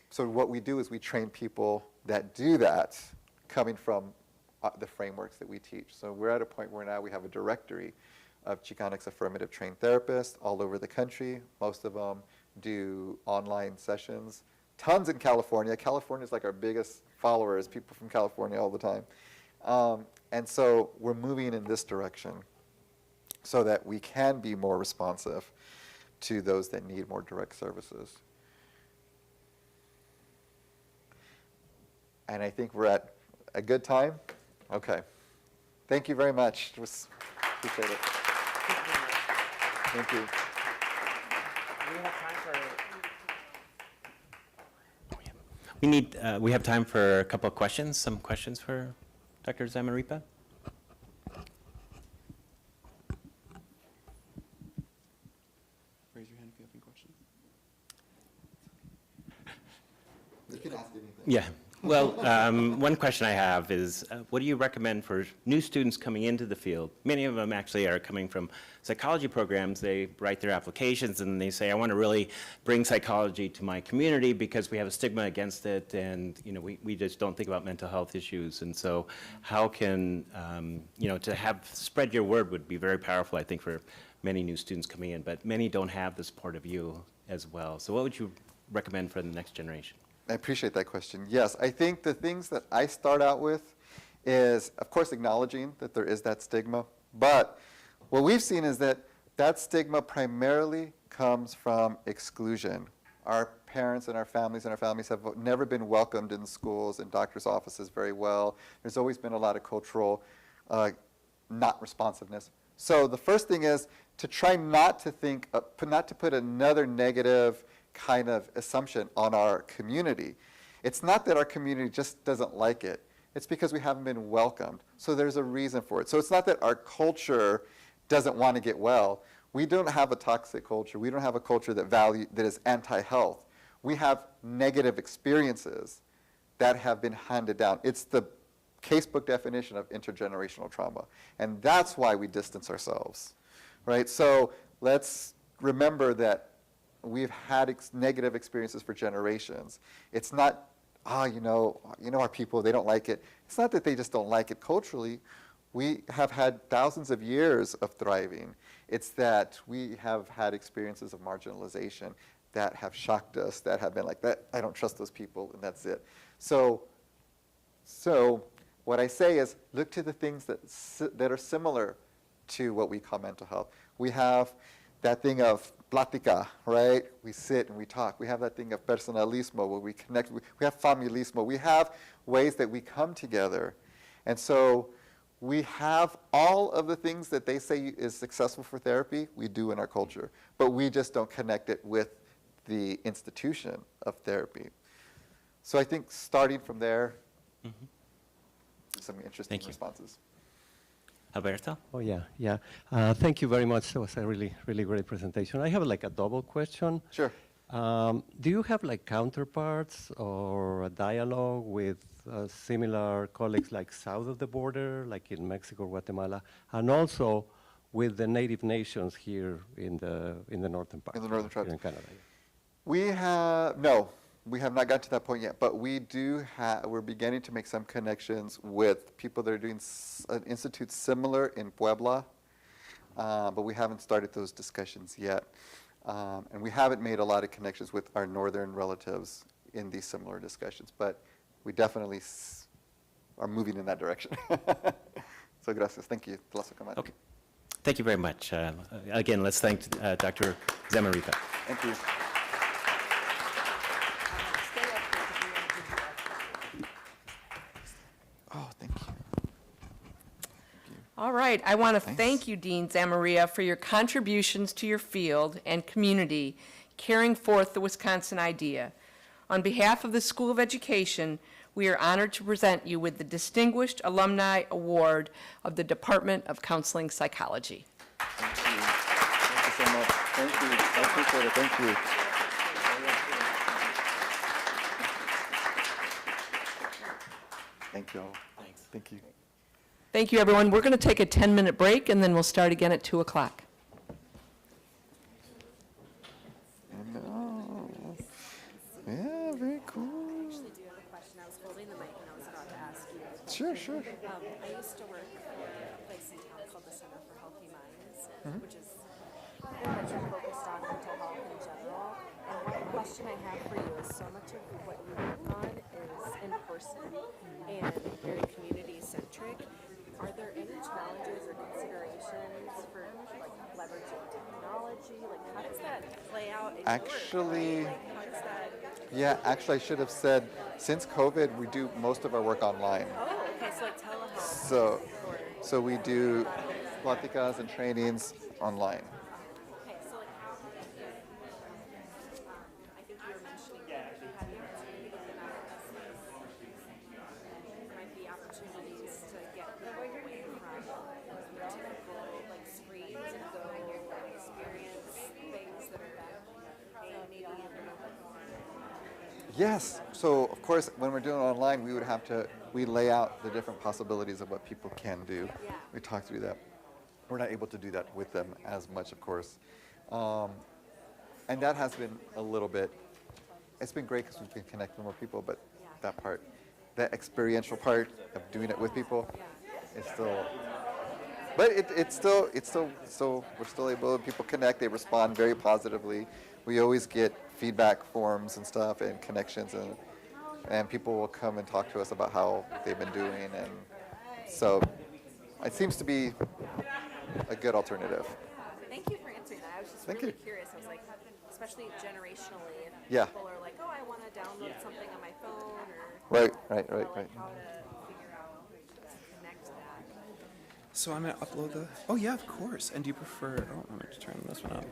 So what we do is we train people that do that coming from the frameworks that we teach. So we're at a point where now we have a directory of Chicanics affirmative trained therapists all over the country. Most of them do online sessions. Tons in California. California is like our biggest followers, people from California all the time. And so we're moving in this direction so that we can be more responsive to those that need more direct services. And I think we're at a good time. Okay. Thank you very much. Appreciate it. Thank you. We have time for... We have time for a couple of questions. Some questions for Dr. Zamarripa? Raise your hand if you have any questions. You can ask anything. Yeah. Well, one question I have is, what do you recommend for new students coming into the field? Many of them actually are coming from psychology programs. They write their applications and they say, I want to really bring psychology to my community because we have a stigma against it, and we just don't think about mental health issues. And so how can, to have spread your word would be very powerful, I think, for many new students coming in, but many don't have the support of you as well. So what would you recommend for the next generation? I appreciate that question. Yes, I think the things that I start out with is, of course, acknowledging that there is that stigma. But what we've seen is that that stigma primarily comes from exclusion. Our parents and our families have never been welcomed in schools and doctors' offices very well. There's always been a lot of cultural not responsiveness. So the first thing is to try not to think, not to put another negative kind of assumption on our community. It's not that our community just doesn't like it. It's because we haven't been welcomed. So there's a reason for it. So it's not that our culture doesn't want to get well. We don't have a toxic culture. We don't have a culture that is anti-health. We have negative experiences that have been handed down. It's the casebook definition of intergenerational trauma. And that's why we distance ourselves, right? So let's remember that we've had negative experiences for generations. It's not, our people, they don't like it. It's not that they just don't like it culturally. We have had thousands of years of thriving. It's that we have had experiences of marginalization that have shocked us, that have been like, that I don't trust those people, and that's it. So what I say is, look to the things that are similar to what we call mental health. We have that thing of plática, right? We sit and we talk. We have that thing of personalismo where we connect. We have familismo. We have ways that we come together. And so we have all of the things that they say is successful for therapy, we do in our culture. But we just don't connect it with the institution of therapy. So I think starting from there, some interesting responses. Alberto? Oh, yeah. Thank you very much. That was a really, really great presentation. I have like a double question. Sure. Do you have like counterparts or a dialogue with similar colleagues like south of the border, like in Mexico or Guatemala, and also with the native nations here in the northern part? In the northern tribes. Here in Canada. We have, no, We have not gotten to that point yet, but we're beginning to make some connections with people that are doing an institute similar in Puebla, but we haven't started those discussions yet. And we haven't made a lot of connections with our northern relatives in these similar discussions, but we definitely are moving in that direction. So gracias. Thank you. Okay. Thank you very much. Again, let's thank Dr. Zamarripa. Thank you. Oh, thank you. All right, I want to thank you, Dean Zamaria, for your contributions to your field and community, carrying forth the Wisconsin idea. On behalf of the School of Education, we are honored to present you with the Distinguished Alumni Award of the Department of Counseling Psychology. Thank you. Thank you so much. Thank you. I appreciate it. Thank you. Thank you all. Thanks. Thank you. Thank you, everyone. We're going to take a 10-minute break, and then we'll start again at 2 o'clock. Yeah, very cool. I actually do have a question. I was holding the mic and I was about to ask you. Sure, sure. I used to work for a place in town called the Center for Healthy Minds, which is very much focused on mental health in general. And one question I have for you is so much of what you work on is in person and very community-centric. Are there any challenges or considerations for like leveraging technology? Like how does that play out in Actually, your work, right? Like, how does that... Yeah, actually, I should have said, since COVID, we do most of our work online. Oh, okay, so like telehealth. So we do pláticas and trainings online. Okay, so like how, I think you were mentioning that you had the opportunity to get out of business. There might be opportunities to get people away from the typical like screens and go and experience things that are maybe in the Yes. So, of course, when we're doing it online, we lay out the different possibilities of what people can do. Yeah. We talk through that. We're not able to do that with them as much, of course. And that has been a little bit, it's been great because we can connect with more people, but that part, that experiential part of doing it with people is still, but we're still able, people connect, they respond very positively. We always get feedback forms and stuff and connections, and people will come and talk to us about how they've been doing, and so it seems to be a good alternative. Thank you for answering that. I was just really curious. I was like, especially generationally, if people are like, oh, I want to download something on my phone, or Right. how to figure out to connect that. So I'm going to upload the... Oh, yeah, of course. And do you prefer... Oh, I'm going to turn this one up.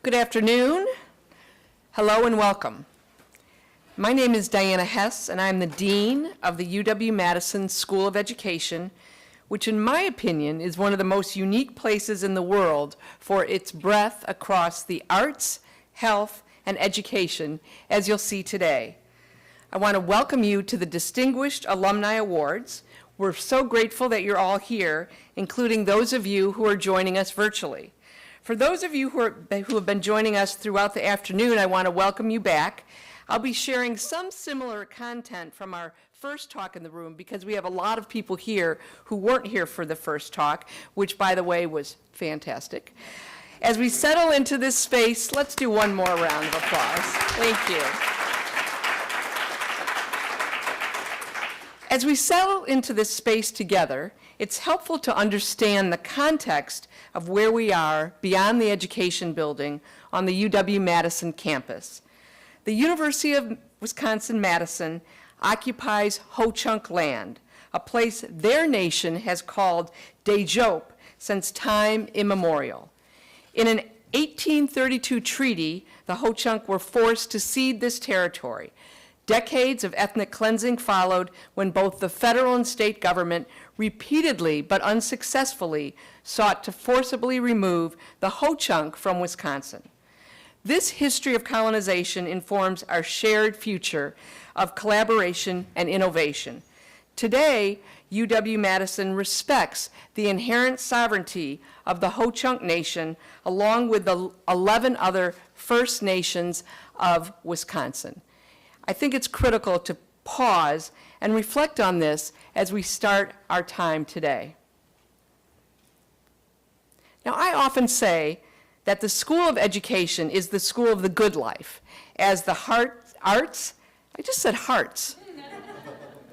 Good afternoon. Hello and welcome. My name is Diana Hess, and I'm the Dean of the UW-Madison School of Education, which in my opinion is one of the most unique places in the world for its breadth across the arts, health, and education, as you'll see today. I want to welcome you to the Distinguished Alumni Awards. We're so grateful that you're all here, including those of you who are joining us virtually. For those of you who have been joining us throughout the afternoon, I want to welcome you back. I'll be sharing some similar content from our first talk in the room because we have a lot of people here who weren't here for the first talk, which, by the way, was fantastic. As we settle into this space, let's do one more round of applause. Thank you. As we settle into this space together, it's helpful to understand the context of where we are beyond the education building on the UW-Madison campus. The University of Wisconsin-Madison occupies Ho-Chunk land, a place their nation has called Dejope since time immemorial. In an 1832 treaty, the Ho-Chunk were forced to cede this territory. Decades of ethnic cleansing followed when both the federal and state government repeatedly but unsuccessfully sought to forcibly remove the Ho-Chunk from Wisconsin. This history of colonization informs our shared future of collaboration and innovation. Today, UW-Madison respects the inherent sovereignty of the Ho-Chunk Nation along with the 11 other First Nations of Wisconsin. I think it's critical to pause and reflect on this as we start our time today. Now, I often say that the School of Education is the school of the good life, as the arts, I just said hearts,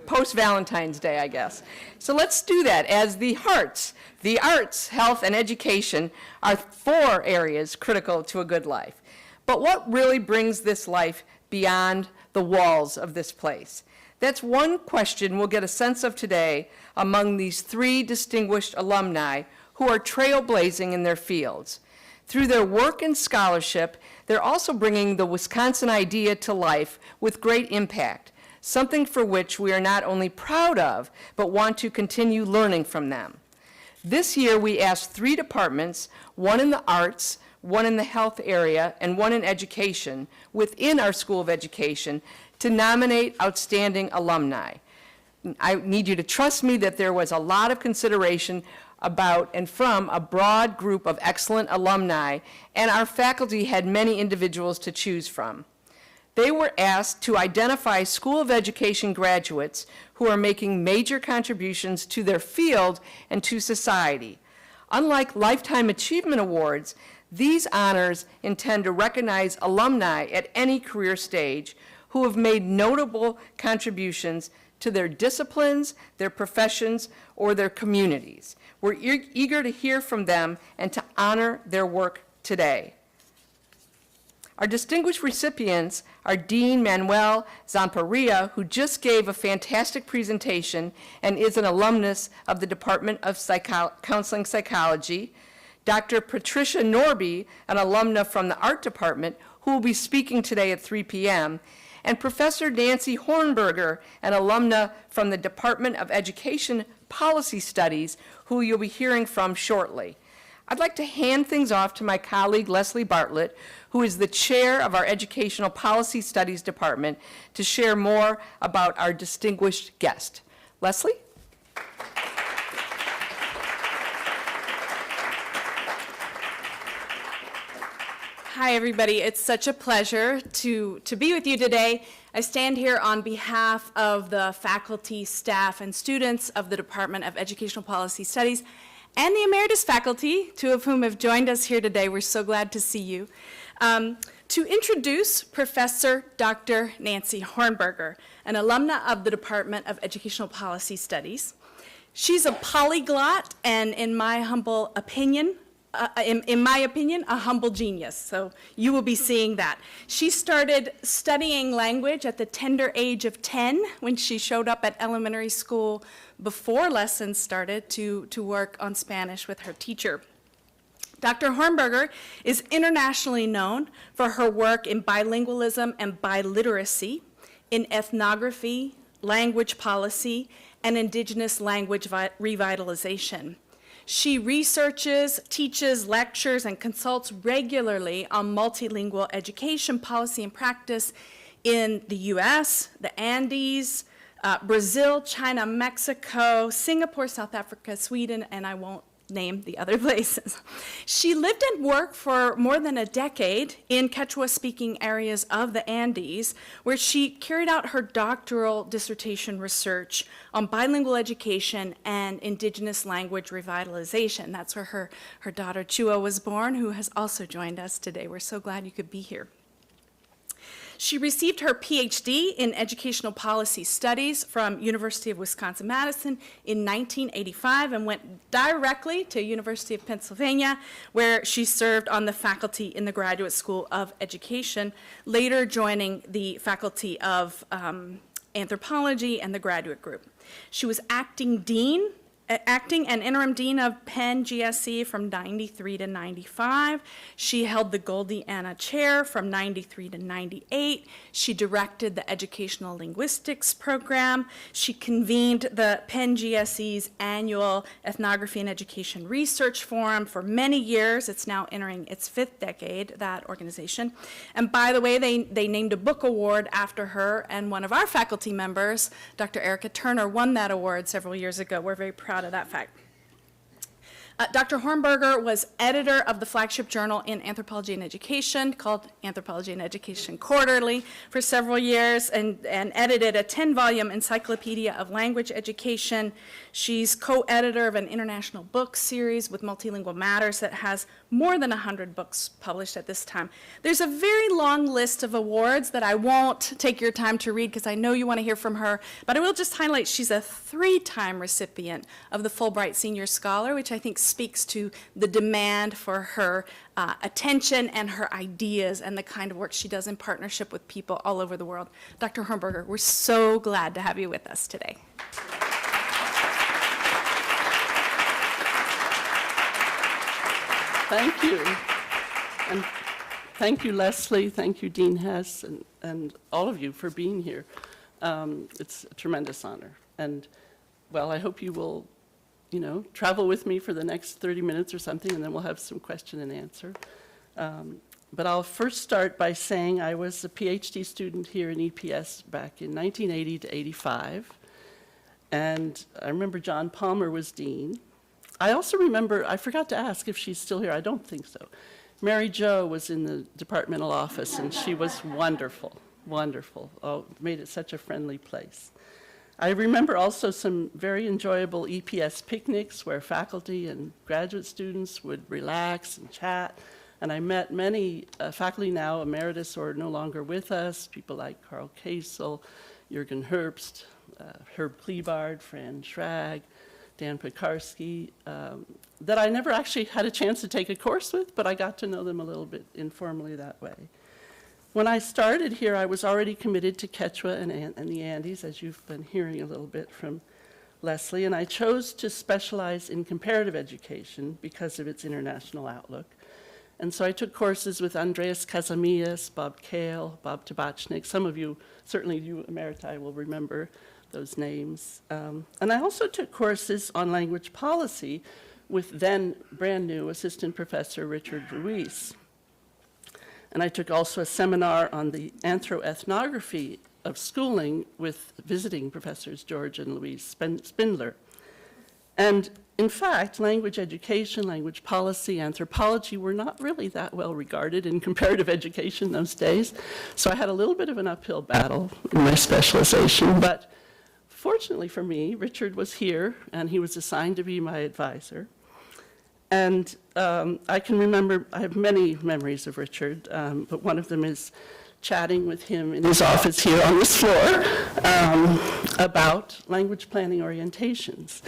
post-Valentine's Day, I guess. So let's do that, as the hearts, the arts, health, and education are 4 areas critical to a good life. But what really brings this life beyond the walls of this place? That's one question we'll get a sense of today among these 3 distinguished alumni who are trailblazing in their fields. Through their work and scholarship, they're also bringing the Wisconsin idea to life with great impact, something for which we are not only proud of, but want to continue learning from them. This year, we asked 3 departments, one in the arts, one in the health area, and one in education, within our School of Education, to nominate outstanding alumni. I need you to trust me that there was a lot of consideration about and from a broad group of excellent alumni, and our faculty had many individuals to choose from. They were asked to identify School of Education graduates who are making major contributions to their field and to society. Unlike Lifetime Achievement Awards, these honors intend to recognize alumni at any career stage who have made notable contributions to their disciplines, their professions, or their communities. We're eager to hear from them and to honor their work today. Our distinguished recipients are Dean Manuel Zamparia, who just gave a fantastic presentation and is an alumnus of the Department of Counseling Psychology, Dr. Patricia Norby, an alumna from the Art Department, who will be speaking today at 3 p.m., and Professor Nancy Hornberger, an alumna from the Department of Education Policy Studies, who you'll be hearing from shortly. I'd like to hand things off to my colleague, Leslie Bartlett, who is the chair of our Educational Policy Studies Department, to share more about our distinguished guest. Leslie? Hi, everybody. It's such a pleasure to be with you today. I stand here on behalf of the faculty, staff, and students of the Department of Educational Policy Studies and the emeritus faculty, 2 of whom have joined us here today. We're so glad to see you. To introduce Professor Dr. Nancy Hornberger, an alumna of the Department of Educational Policy Studies. She's a polyglot and, in my opinion, a humble genius, so you will be seeing that. She started studying language at the tender age of 10 when she showed up at elementary school before lessons started to work on Spanish with her teacher. Dr. Hornberger is internationally known for her work in bilingualism and biliteracy, in ethnography, language policy, and indigenous language revitalization. She researches, teaches, lectures, and consults regularly on multilingual education policy and practice in the US, the Andes, Brazil, China, Mexico, Singapore, South Africa, Sweden, and I won't name the other places. She lived and worked for more than a decade in Quechua-speaking areas of the Andes, where she carried out her doctoral dissertation research on bilingual education and indigenous language revitalization. That's where her daughter Chua was born, who has also joined us today. We're so glad you could be here. She received her PhD in Educational Policy Studies from University of Wisconsin-Madison in 1985 and went directly to University of Pennsylvania, where she served on the faculty in the Graduate School of Education, later joining the faculty of anthropology and the graduate group. She was acting and interim dean of Penn GSE from 93 to 95. She held the Goldie Anna Chair from 93 to 98. She directed the Educational Linguistics program. She convened the Penn GSE's annual Ethnography and Education Research Forum for many years. It's now entering its 5th decade, that organization. And by the way, they named a book award after her, and one of our faculty members, Dr. Erica Turner, won that award several years ago. We're very proud of that fact. Dr. Hornberger was editor of the flagship journal in Anthropology and Education called Anthropology and Education Quarterly for several years and edited a 10-volume encyclopedia of language education. She's co-editor of an international book series with Multilingual Matters that has more than 100 books published at this time. There's a very long list of awards that I won't take your time to read because I know you want to hear from her, but I will just highlight she's a 3-time recipient of the Fulbright Senior Scholar, which I think speaks to the demand for her attention and her ideas and the kind of work she does in partnership with people all over the world. Dr. Hornberger, we're so glad to have you with us today. Thank you. And thank you, Leslie. Thank you, Dean Hess, and all of you for being here. It's a tremendous honor. And, well, I hope you will, travel with me for the next 30 minutes or something, and then we'll have some question and answer. But I'll first start by saying I was a PhD student here in EPS back in 1980 to 85. And I remember John Palmer was dean. I also remember, I forgot to ask if she's still here. I don't think so. Mary Jo was in the departmental office, and she was wonderful, wonderful. Oh, made it such a friendly place. I remember also some very enjoyable EPS picnics where faculty and graduate students would relax and chat. And I met many faculty now emeritus or no longer with us, people like Carl Kasel, Jürgen Herbst, Herb Klebard, Fran Schrag, Dan Pekarsky, that I never actually had a chance to take a course with, but I got to know them a little bit informally that way. When I started here, I was already committed to Quechua and the Andes, as you've been hearing a little bit from Leslie, and I chose to specialize in comparative education because of its international outlook. And so I took courses with Andreas Casamillas, Bob Kale, Bob Tabachnik. Some of you, certainly you Emeriti, will remember those names. And I also took courses on language policy with then brand new assistant professor Richard Ruiz. And I took also a seminar on the anthroethnography of schooling with visiting professors George and Louise Spindler. And in fact, language education, language policy, anthropology were not really that well regarded in comparative education those days. So I had a little bit of an uphill battle in my specialization, but fortunately for me, Richard was here, and he was assigned to be my advisor. And I can remember, I have many memories of Richard, but one of them is chatting with him in his office here on this floor about language planning orientations.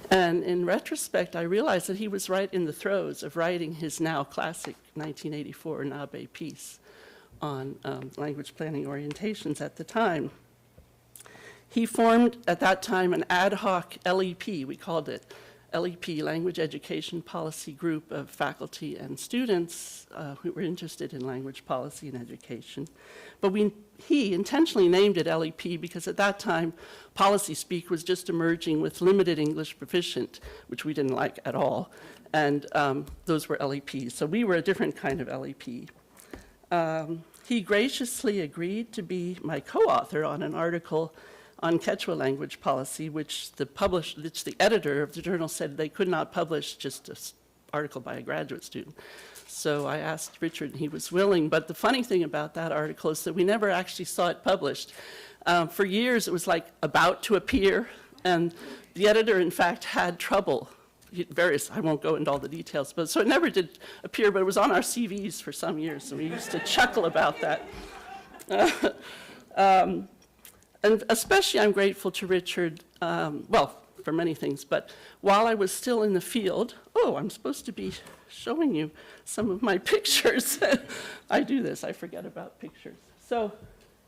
And in retrospect, I realized that he was right in the throes of writing his now classic 1984 Nabe piece on language planning orientations at the time. He formed, at that time, an ad hoc LEP, we called it LEP, Language Education Policy Group of faculty and students who were interested in language policy and education. But he intentionally named it LEP because at that time, policy speak was just emerging with limited English proficient, which we didn't like at all. And those were LEPs. So we were a different kind of LEP. He graciously agreed to be my co-author on an article on Quechua language policy, which the editor of the journal said they could not publish just an article by a graduate student. So I asked Richard, and he was willing. But the funny thing about that article is that we never actually saw it published. For years, it was like about to appear, and the editor, in fact, had trouble. I won't go into all the details, but so it never did appear, but it was on our CVs for some years, so we used to chuckle about that. And especially I'm grateful to Richard, well, for many things, but while I was still in the field, oh, I'm supposed to be showing you some of my pictures. I do this, I forget about pictures. So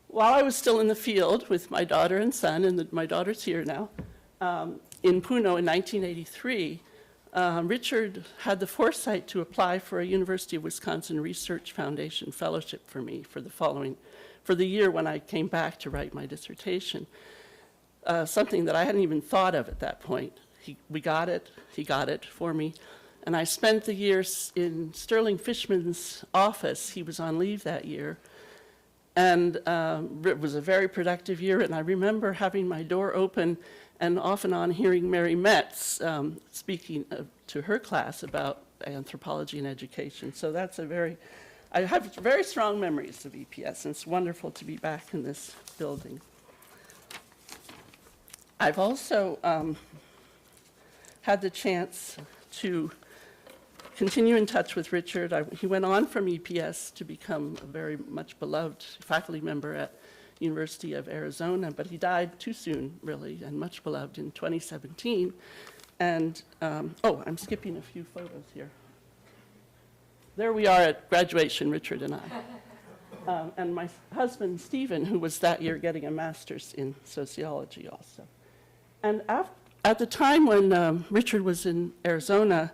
while I was still in the field with my daughter and son, and my daughter's here now, in Puno in 1983, Richard had the foresight to apply for a University of Wisconsin Research Foundation fellowship for me for the year when I came back to write my dissertation. Something that I hadn't even thought of at that point. He got it for me. And I spent the years in Sterling Fishman's office. He was on leave that year. And it was a very productive year, and I remember having my door open and off and on hearing Mary Metz speaking to her class about anthropology and education. So I have very strong memories of EPS, and it's wonderful to be back in this building. I've also had the chance to continue in touch with Richard. He went on from EPS to become a very much beloved faculty member at University of Arizona, but he died too soon, really, and much beloved in 2017. And, oh, I'm skipping a few photos here. There we are at graduation, Richard and I. And my husband, Stephen, who was that year getting a master's in sociology also. And at the time when Richard was in Arizona,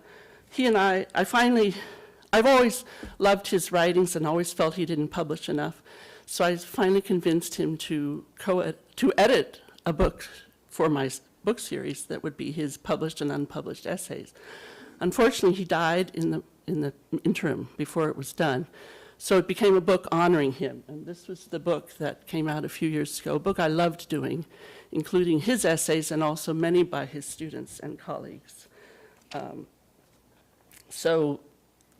he and I've always loved his writings and always felt he didn't publish enough. So I finally convinced him to edit a book for my book series that would be his published and unpublished essays. Unfortunately, he died in the interim before it was done. So it became a book honoring him. And this was the book that came out a few years ago, a book I loved doing, including his essays and also many by his students and colleagues. So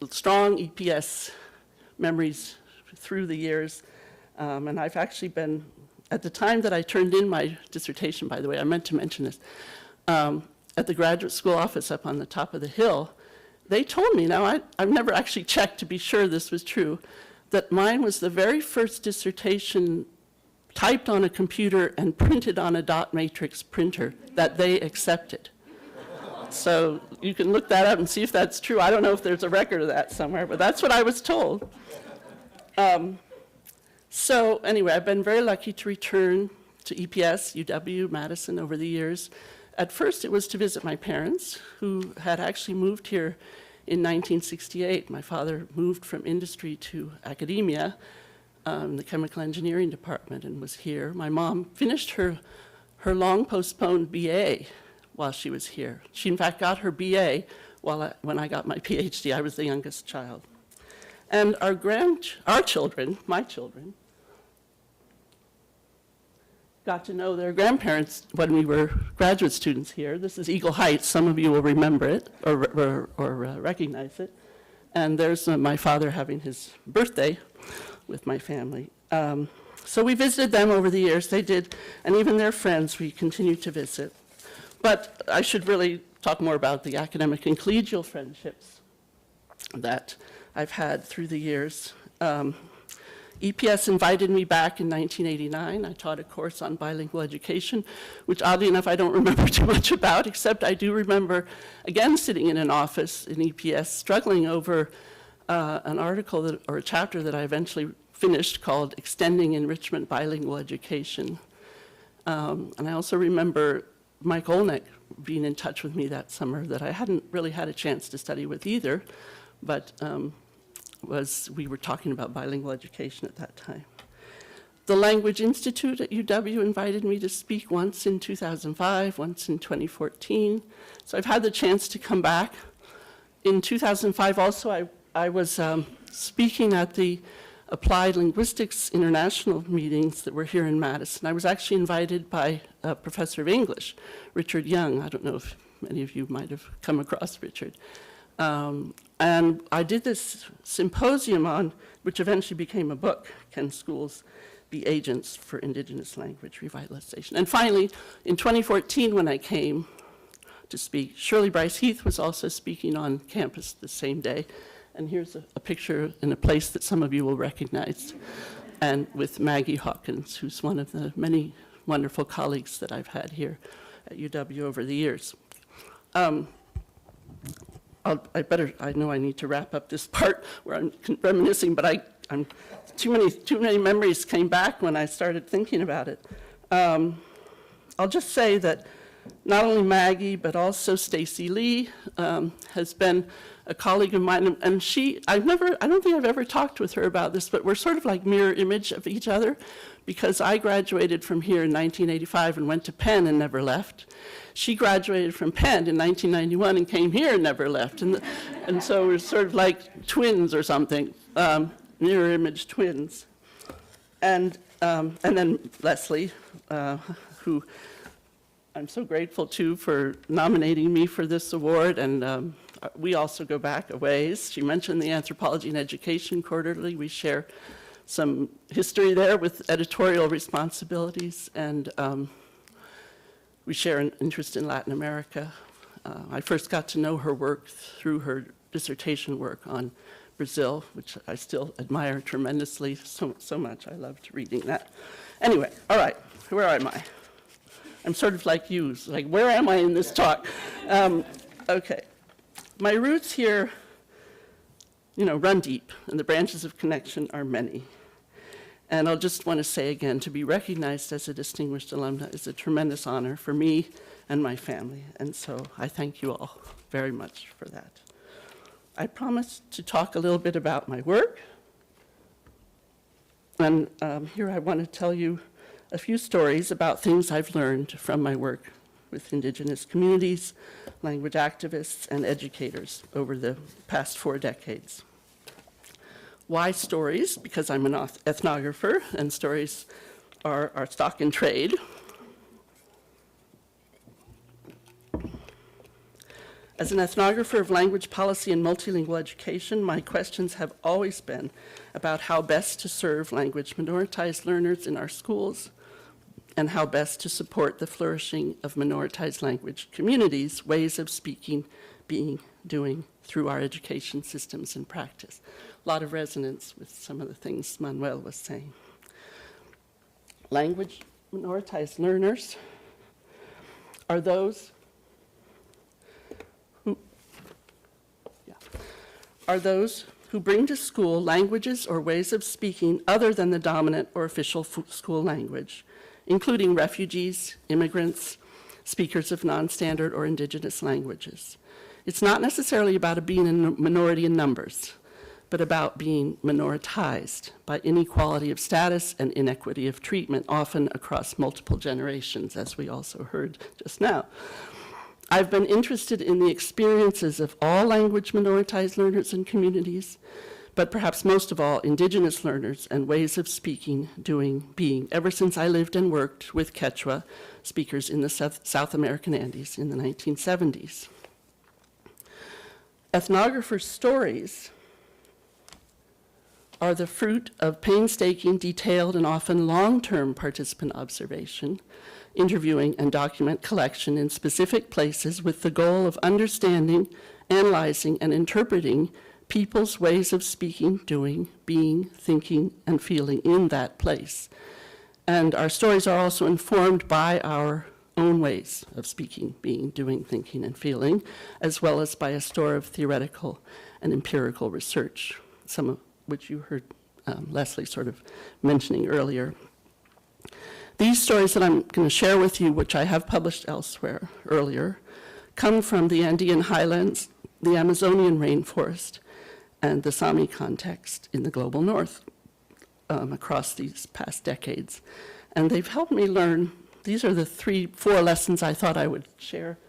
strong EPS memories through the years. And I've actually been, at the time that I turned in my dissertation, by the way, I meant to mention this, at the graduate school office up on the top of the hill, they told me, now I've never actually checked to be sure this was true, that mine was the very first dissertation typed on a computer and printed on a dot matrix printer that they accepted. So you can look that up and see if that's true. I don't know if there's a record of that somewhere, but that's what I was told. So anyway, I've been very lucky to return to EPS, UW-Madison over the years. At first, it was to visit my parents, who had actually moved here in 1968. My father moved from industry to academia, the chemical engineering department, and was here. My mom finished her long postponed BA while she was here. She, in fact, got her BA when I got my PhD. I was the youngest child. And our children, my children, got to know their grandparents when we were graduate students here. This is Eagle Heights. Some of you will remember it or recognize it. And there's my father having his birthday with my family. So we visited them over the years. They did, and even their friends we continued to visit. But I should really talk more about the academic and collegial friendships that I've had through the years. EPS invited me back in 1989. I taught a course on bilingual education, which oddly enough I don't remember too much about, except I do remember, again, sitting in an office in EPS, struggling over an article or a chapter that I eventually finished called Extending Enrichment Bilingual Education. And I also remember Mike Olnick being in touch with me that summer that I hadn't really had a chance to study with either, but we were talking about bilingual education at that time. The Language Institute at UW invited me to speak once in 2005, once in 2014. So I've had the chance to come back. In 2005 also, I was speaking at the Applied Linguistics International meetings that were here in Madison. I was actually invited by a professor of English, Richard Young. I don't know if many of you might have come across Richard. And I did this symposium on, which eventually became a book, Can Schools Be Agents for Indigenous Language Revitalization? And finally, in 2014, when I came to speak, Shirley Bryce Heath was also speaking on campus the same day. And here's a picture in a place that some of you will recognize. and with Maggie Hawkins, who's one of the many wonderful colleagues that I've had here at UW over the years. I know I need to wrap up this part where I'm reminiscing, but too many memories came back when I started thinking about it. I'll just say that not only Maggie, but also Stacy Lee has been a colleague of mine, and I don't think I've ever talked with her about this, but we're sort of like mirror image of each other, because I graduated from here in 1985 and went to Penn and never left. She graduated from Penn in 1991 and came here and never left, and so we're sort of like twins or something, mirror image twins. And then Leslie, who I'm so grateful to for nominating me for this award, and we also go back a ways. She mentioned the Anthropology and Education Quarterly. We share some history there with editorial responsibilities, and we share an interest in Latin America. I first got to know her work through her dissertation work on Brazil, which I still admire tremendously, so much. I loved reading that. Anyway, all right, where am I? I'm sort of like you, like, where am I in this talk? Okay, my roots here, run deep, and the branches of connection are many. And I'll just want to say again, to be recognized as a distinguished alumna is a tremendous honor for me and my family, and so I thank you all very much for that. I promised to talk a little bit about my work, and here I want to tell you a few stories about things I've learned from my work with Indigenous communities, language activists, and educators over the past 4 decades. Why stories? Because I'm an ethnographer, and stories are our stock in trade. As an ethnographer of language policy and multilingual education, my questions have always been about how best to serve language minoritized learners in our schools, and how best to support the flourishing of minoritized language communities, ways of speaking, being, doing, through our education systems and practice. A lot of resonance with some of the things Manuel was saying. Language minoritized learners are those who bring to school languages or ways of speaking other than the dominant or official school language, including refugees, immigrants, speakers of non-standard or indigenous languages. It's not necessarily about being a minority in numbers, but about being minoritized by inequality of status and inequity of treatment, often across multiple generations, as we also heard just now. I've been interested in the experiences of all language minoritized learners and communities, but perhaps most of all, Indigenous learners and ways of speaking, doing, being, ever since I lived and worked with Quechua speakers in the South American Andes in the 1970s. Ethnographers' stories are the fruit of painstaking, detailed, and often long-term participant observation, interviewing, and document collection in specific places with the goal of understanding, analyzing, and interpreting people's ways of speaking, doing, being, thinking, and feeling in that place. And our stories are also informed by our own ways of speaking, being, doing, thinking, and feeling, as well as by a store of theoretical and empirical research, some of which you heard Leslie sort of mentioning earlier. These stories that I'm going to share with you, which I have published elsewhere earlier, come from the Andean highlands, the Amazonian rainforest, and the Sami context in the global north across these past decades. And they've helped me learn, these are the 4 lessons I thought I would share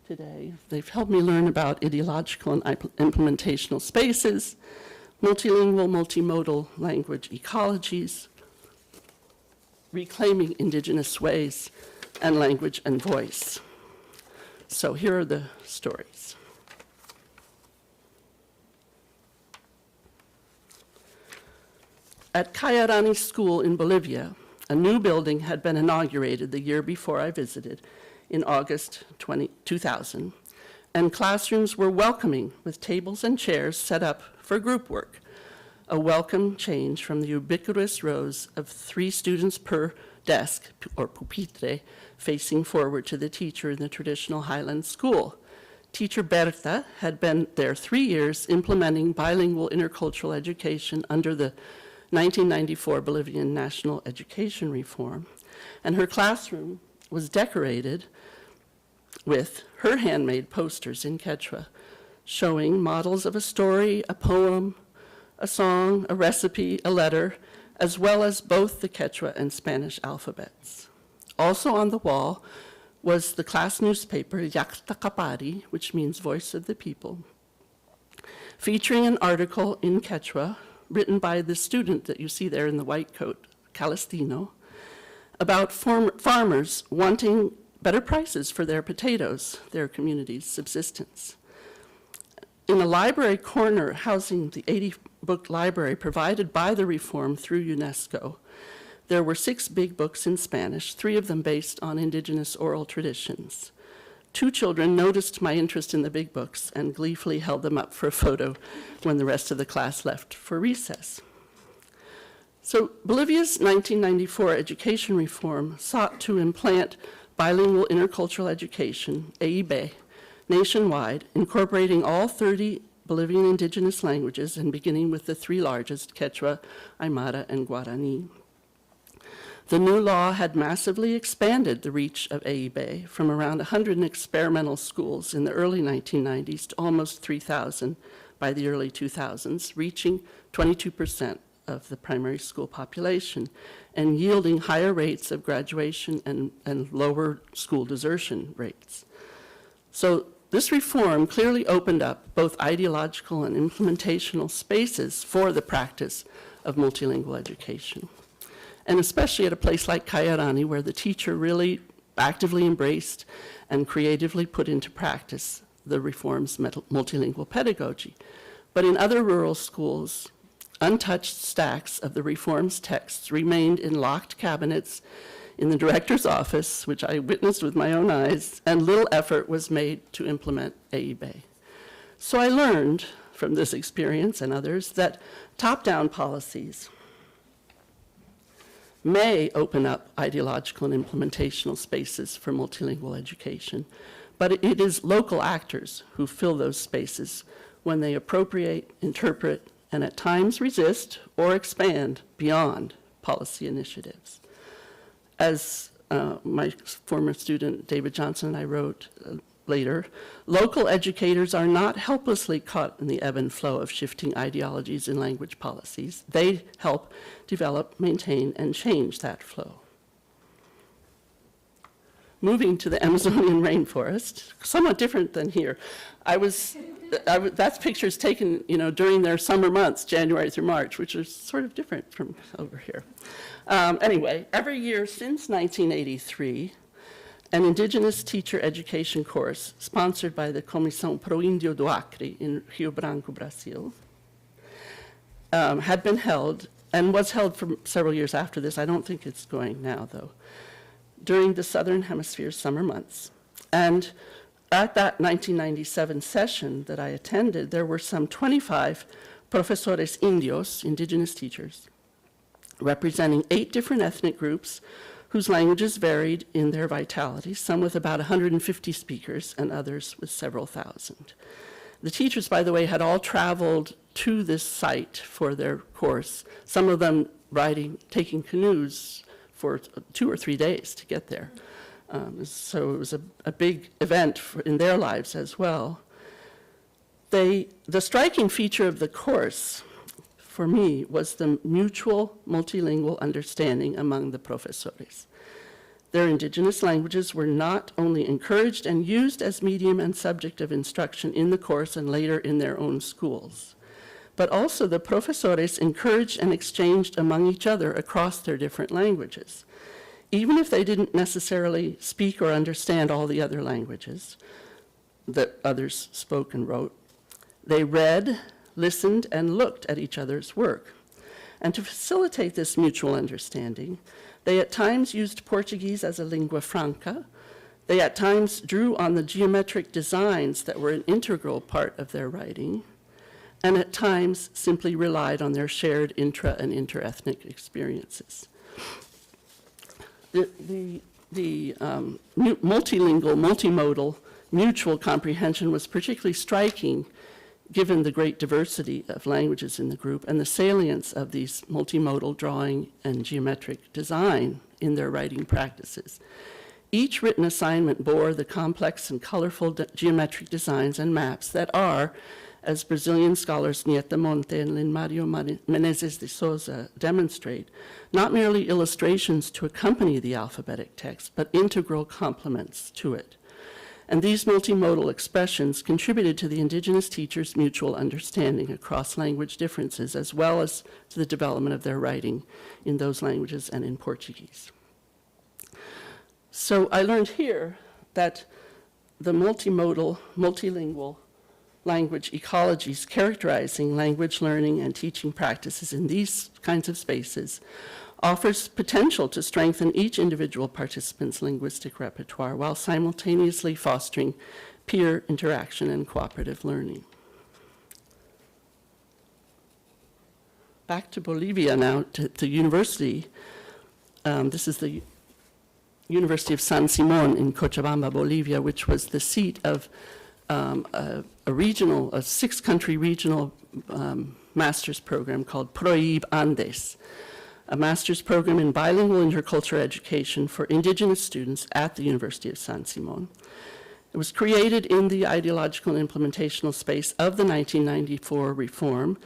today. They've helped me learn about ideological and implementational spaces, multilingual, multimodal language ecologies, reclaiming Indigenous ways, and language and voice. So here are the stories. At Cayarani School in Bolivia, a new building had been inaugurated the year before I visited in August 2000, and classrooms were welcoming with tables and chairs set up for group work. a welcome change from the ubiquitous rows of 3 students per desk, or pupitre, facing forward to the teacher in the traditional Highland school. Teacher Berta had been there 3 years implementing bilingual intercultural education under the 1994 Bolivian National Education Reform, and her classroom was decorated with her handmade posters in Quechua, showing models of a story, a poem, a song, a recipe, a letter, as well as both the Quechua and Spanish alphabets. Also on the wall was the class newspaper, Yactacapari, which means Voice of the People, featuring an article in Quechua written by the student that you see there in the white coat, Calestino, about farmers wanting better prices for their potatoes, their community's subsistence. In a library corner housing the 80-book library provided by the reform through UNESCO, there were 6 big books in Spanish, 3 of them based on indigenous oral traditions. 2 children noticed my interest in the big books and gleefully held them up for a photo when the rest of the class left for recess. So Bolivia's 1994 education reform sought to implant bilingual intercultural education, AIB, nationwide, incorporating all 30 Bolivian indigenous languages and beginning with the 3 largest, Quechua, Aymara, and Guarani. The new law had massively expanded the reach of AIB from around 100 experimental schools in the early 1990s to almost 3,000 by the early 2000s, reaching 22% of the primary school population and yielding higher rates of graduation and lower school desertion rates. So this reform clearly opened up both ideological and implementational spaces for the practice of multilingual education. And especially at a place like Kairani, where the teacher really actively embraced and creatively put into practice the reform's multilingual pedagogy. But in other rural schools, untouched stacks of the reform's texts remained in locked cabinets in the director's office, which I witnessed with my own eyes, and little effort was made to implement AIB. So I learned from this experience and others that top-down policies may open up ideological and implementational spaces for multilingual education, but it is local actors who fill those spaces when they appropriate, interpret, and at times resist or expand beyond policy initiatives. As my former student David Johnson and I wrote later, local educators are not helplessly caught in the ebb and flow of shifting ideologies and language policies. They help develop, maintain, and change that flow. Moving to the Amazonian rainforest, somewhat different than here. That's pictures taken, during their summer months, January through March, which is sort of different from over here. Anyway, every year since 1983, an indigenous teacher education course sponsored by the Comissão Pro Índio do Acre in Rio Branco, Brazil, had been held and was held for several years after this. I don't think it's going now, though, during the Southern Hemisphere's summer months. And at that 1997 session that I attended, there were some 25 profesores indios, indigenous teachers, representing 8 different ethnic groups whose languages varied in their vitality, some with about 150 speakers and others with several thousand. The teachers, by the way, had all traveled to this site for their course, some of them taking canoes for 2 or 3 days to get there. So it was a big event in their lives as well. The striking feature of the course, for me, was the mutual multilingual understanding among the profesores. Their indigenous languages were not only encouraged and used as medium and subject of instruction in the course and later in their own schools, but also the profesores encouraged and exchanged among each other across their different languages. Even if they didn't necessarily speak or understand all the other languages that others spoke and wrote, they read, listened, and looked at each other's work. And to facilitate this mutual understanding, they at times used Portuguese as a lingua franca. They at times drew on the geometric designs that were an integral part of their writing. and at times simply relied on their shared intra- and interethnic experiences. The multilingual, multimodal, mutual comprehension was particularly striking given the great diversity of languages in the group and the salience of these multimodal drawing and geometric design in their writing practices. Each written assignment bore the complex and colorful geometric designs and maps that are, as Brazilian scholars Nieta Monte and Lin Mario Menezes de Souza demonstrate, not merely illustrations to accompany the alphabetic text, but integral complements to it. And these multimodal expressions contributed to the indigenous teachers' mutual understanding across language differences, as well as to the development of their writing in those languages and in Portuguese. So I learned here that the multimodal, multilingual language ecologies characterizing language learning and teaching practices in these kinds of spaces offers potential to strengthen each individual participant's linguistic repertoire while simultaneously fostering peer interaction and cooperative learning. Back to Bolivia now, to the university. This is the University of San Simón in Cochabamba, Bolivia, which was the seat of a six-country regional master's program called Proib Andes, a master's program in bilingual intercultural education for indigenous students at the University of San Simón. It was created in the ideological and implementational space of the 1994 reform,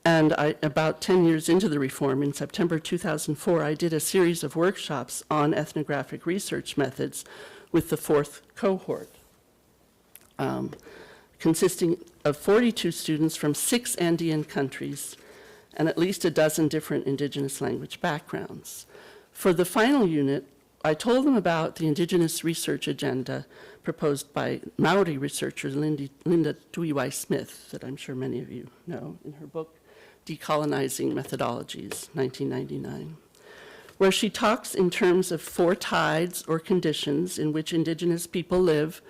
and about 10 years into the reform, in September 2004, I did a series of workshops on ethnographic research methods with the fourth cohort, consisting of 42 students from 6 Andean countries and at least a dozen different indigenous language backgrounds. For the final unit, I told them about the indigenous research agenda proposed by Maori researcher Linda Tuiwai Smith, that I'm sure many of you know, in her book, Decolonizing Methodologies, 1999, where she talks in terms of 4 tides or conditions in which indigenous people live: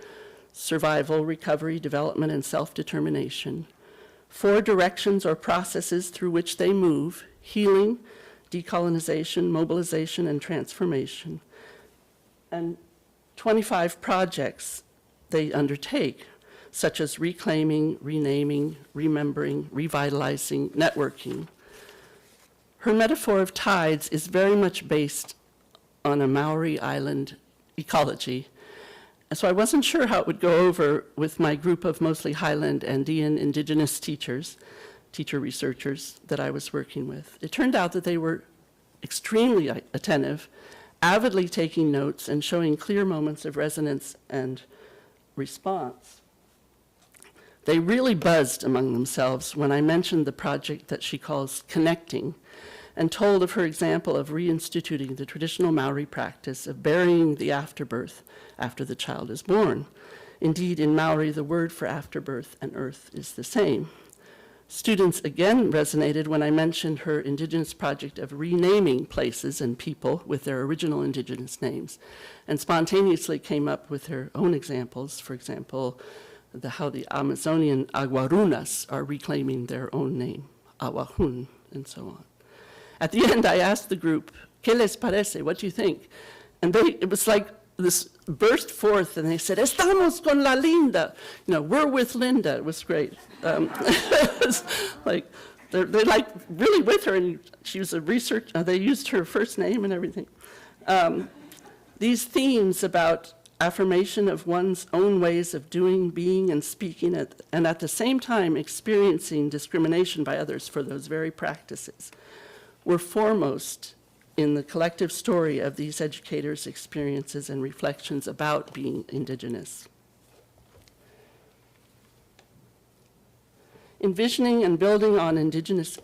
survival, recovery, development, and self-determination; 4 directions or processes through which they move: healing, decolonization, mobilization, and transformation; and 25 projects they undertake, such as reclaiming, renaming, remembering, revitalizing, networking. Her metaphor of tides is very much based on a Maori island ecology. So I wasn't sure how it would go over with my group of mostly Highland Andean indigenous teacher researchers that I was working with. It turned out that they were extremely attentive, avidly taking notes, and showing clear moments of resonance and response. They really buzzed among themselves when I mentioned the project that she calls Connecting, and told of her example of reinstituting the traditional Maori practice of burying the afterbirth after the child is born. Indeed, in Maori, the word for afterbirth and earth is the same. Students again resonated when I mentioned her indigenous project of renaming places and people with their original indigenous names, and spontaneously came up with their own examples. For example, how the Amazonian Aguarunas are reclaiming their own name, Awahun, and so on. At the end, I asked the group, ¿Qué les parece? What do you think? And it was like this burst forth, and they said, Estamos con la Linda. You know, we're with Linda. It was great. It was like, they're like really with her, and she was a researcher. They used her first name and everything. These themes about affirmation of one's own ways of doing, being, and speaking, and at the same time experiencing discrimination by others for those very practices, were foremost in the collective story of these educators' experiences and reflections about being indigenous. Envisioning and building an indigenous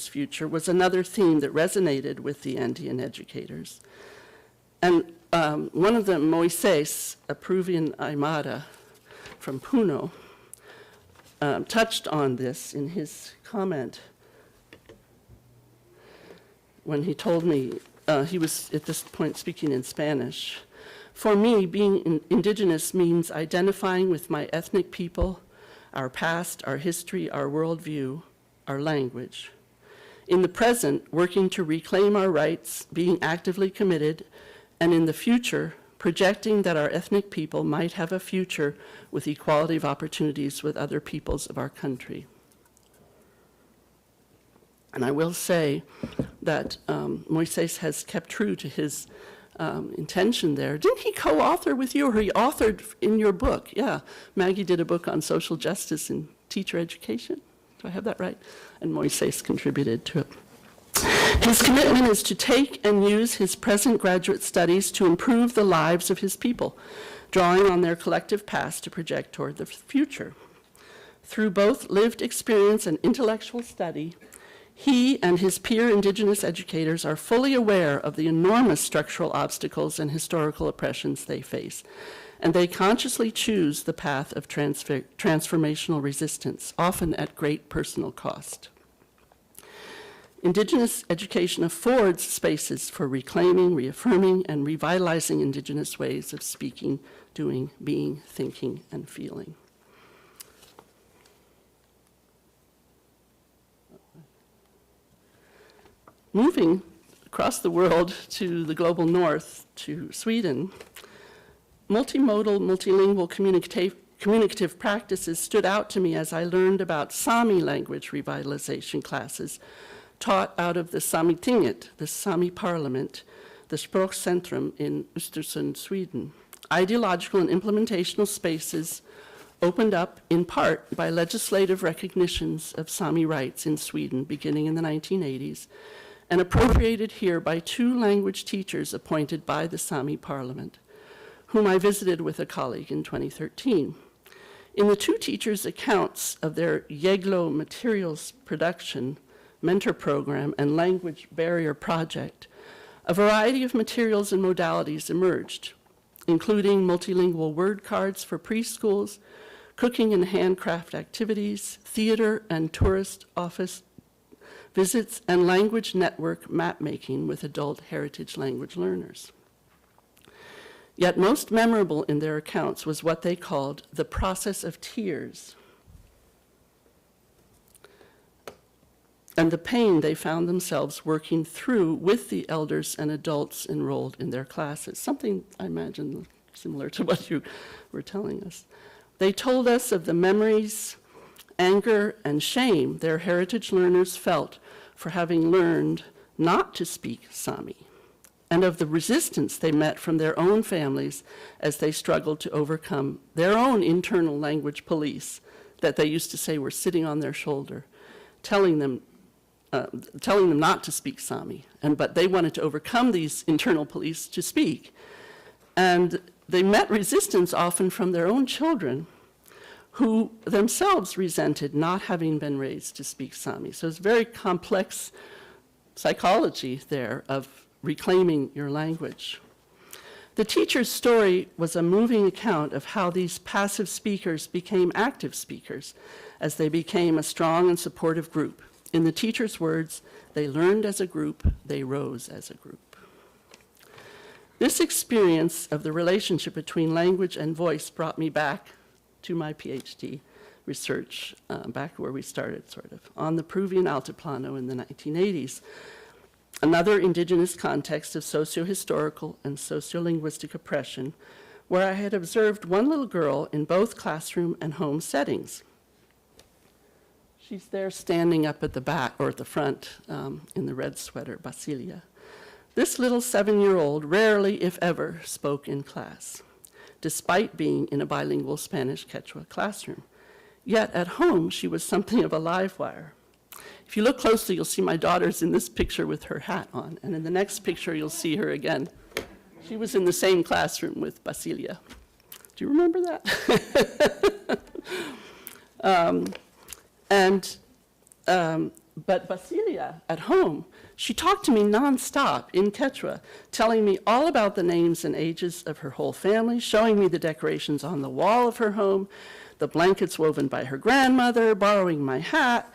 future was another theme that resonated with the Andean educators. And one of them, Moises, a Peruvian Aymara from Puno, touched on this in his comment when he told me, he was at this point speaking in Spanish. For me, being indigenous means identifying with my ethnic people, our past, our history, our worldview, our language. In the present, working to reclaim our rights, being actively committed, and in the future, projecting that our ethnic people might have a future with equality of opportunities with other peoples of our country. And I will say that Moises has kept true to his intention there. Didn't he co-author with you, or he authored in your book? Yeah, Maggie did a book on social justice in teacher education. Do I have that right? And Moises contributed to it. His commitment is to take and use his present graduate studies to improve the lives of his people, drawing on their collective past to project toward the future. Through both lived experience and intellectual study, he and his peer Indigenous educators are fully aware of the enormous structural obstacles and historical oppressions they face, and they consciously choose the path of transformational resistance, often at great personal cost. Indigenous education affords spaces for reclaiming, reaffirming, and revitalizing Indigenous ways of speaking, doing, being, thinking, and feeling. Moving across the world to the global north, to Sweden, multimodal, multilingual communicative practices stood out to me as I learned about Sami language revitalization classes taught out of the Sametinget, the Sami Parliament, the Språkcentrum in Östersund, Sweden. Ideological and implementational spaces opened up in part by legislative recognitions of Sami rights in Sweden beginning in the 1980s, and appropriated here by 2 language teachers appointed by the Sami Parliament, whom I visited with a colleague in 2013. In the 2 teachers' accounts of their Yeglo materials production, mentor program, and language barrier project, a variety of materials and modalities emerged, including multilingual word cards for preschools, cooking and handcraft activities, theater and tourist office visits, and language network map-making with adult heritage language learners. Yet most memorable in their accounts was what they called the process of tears, and the pain they found themselves working through with the elders and adults enrolled in their classes, something I imagine similar to what you were telling us. They told us of the memories, anger, and shame their heritage learners felt for having learned not to speak Sami, and of the resistance they met from their own families as they struggled to overcome their own internal language police that they used to say were sitting on their shoulder, telling them not to speak Sami, but they wanted to overcome these internal police to speak. And they met resistance often from their own children, who themselves resented not having been raised to speak Sami. So it's very complex psychology there of reclaiming your language. The teacher's story was a moving account of how these passive speakers became active speakers as they became a strong and supportive group. In the teacher's words, they learned as a group, they rose as a group. This experience of the relationship between language and voice brought me back to my PhD research, back where we started, sort of, on the Peruvian Altiplano in the 1980s, another indigenous context of socio-historical and sociolinguistic oppression, where I had observed one little girl in both classroom and home settings. She's there standing up at the back, or at the front, in the red sweater, Basilia. This little 7-year-old rarely, if ever, spoke in class, despite being in a bilingual Spanish-Quechua classroom. Yet at home, she was something of a live wire. If you look closely, you'll see my daughter's in this picture with her hat on, and in the next picture, you'll see her again. She was in the same classroom with Basilia. Do you remember that? But Basilia, at home, she talked to me nonstop in Quechua, telling me all about the names and ages of her whole family, showing me the decorations on the wall of her home, the blankets woven by her grandmother, borrowing my hat,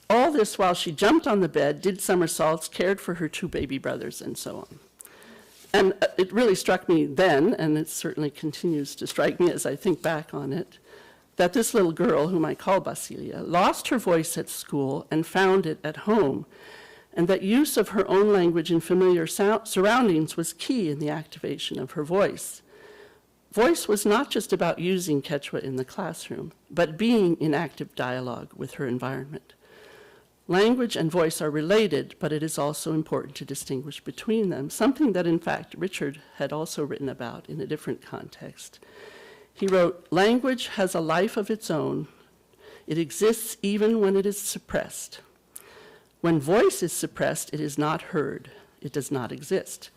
all this while she jumped on the bed, did somersaults, cared for her 2 baby brothers, and so on. And it really struck me then, and it certainly continues to strike me as I think back on it, that this little girl, whom I call Basilia, lost her voice at school and found it at home, and that use of her own language in familiar surroundings was key in the activation of her voice. Voice was not just about using Quechua in the classroom, but being in active dialogue with her environment. Language and voice are related, but it is also important to distinguish between them, something that, in fact, Richard had also written about in a different context. He wrote, "Language has a life of its own. It exists even when it is suppressed. When voice is suppressed, it is not heard. It does not exist.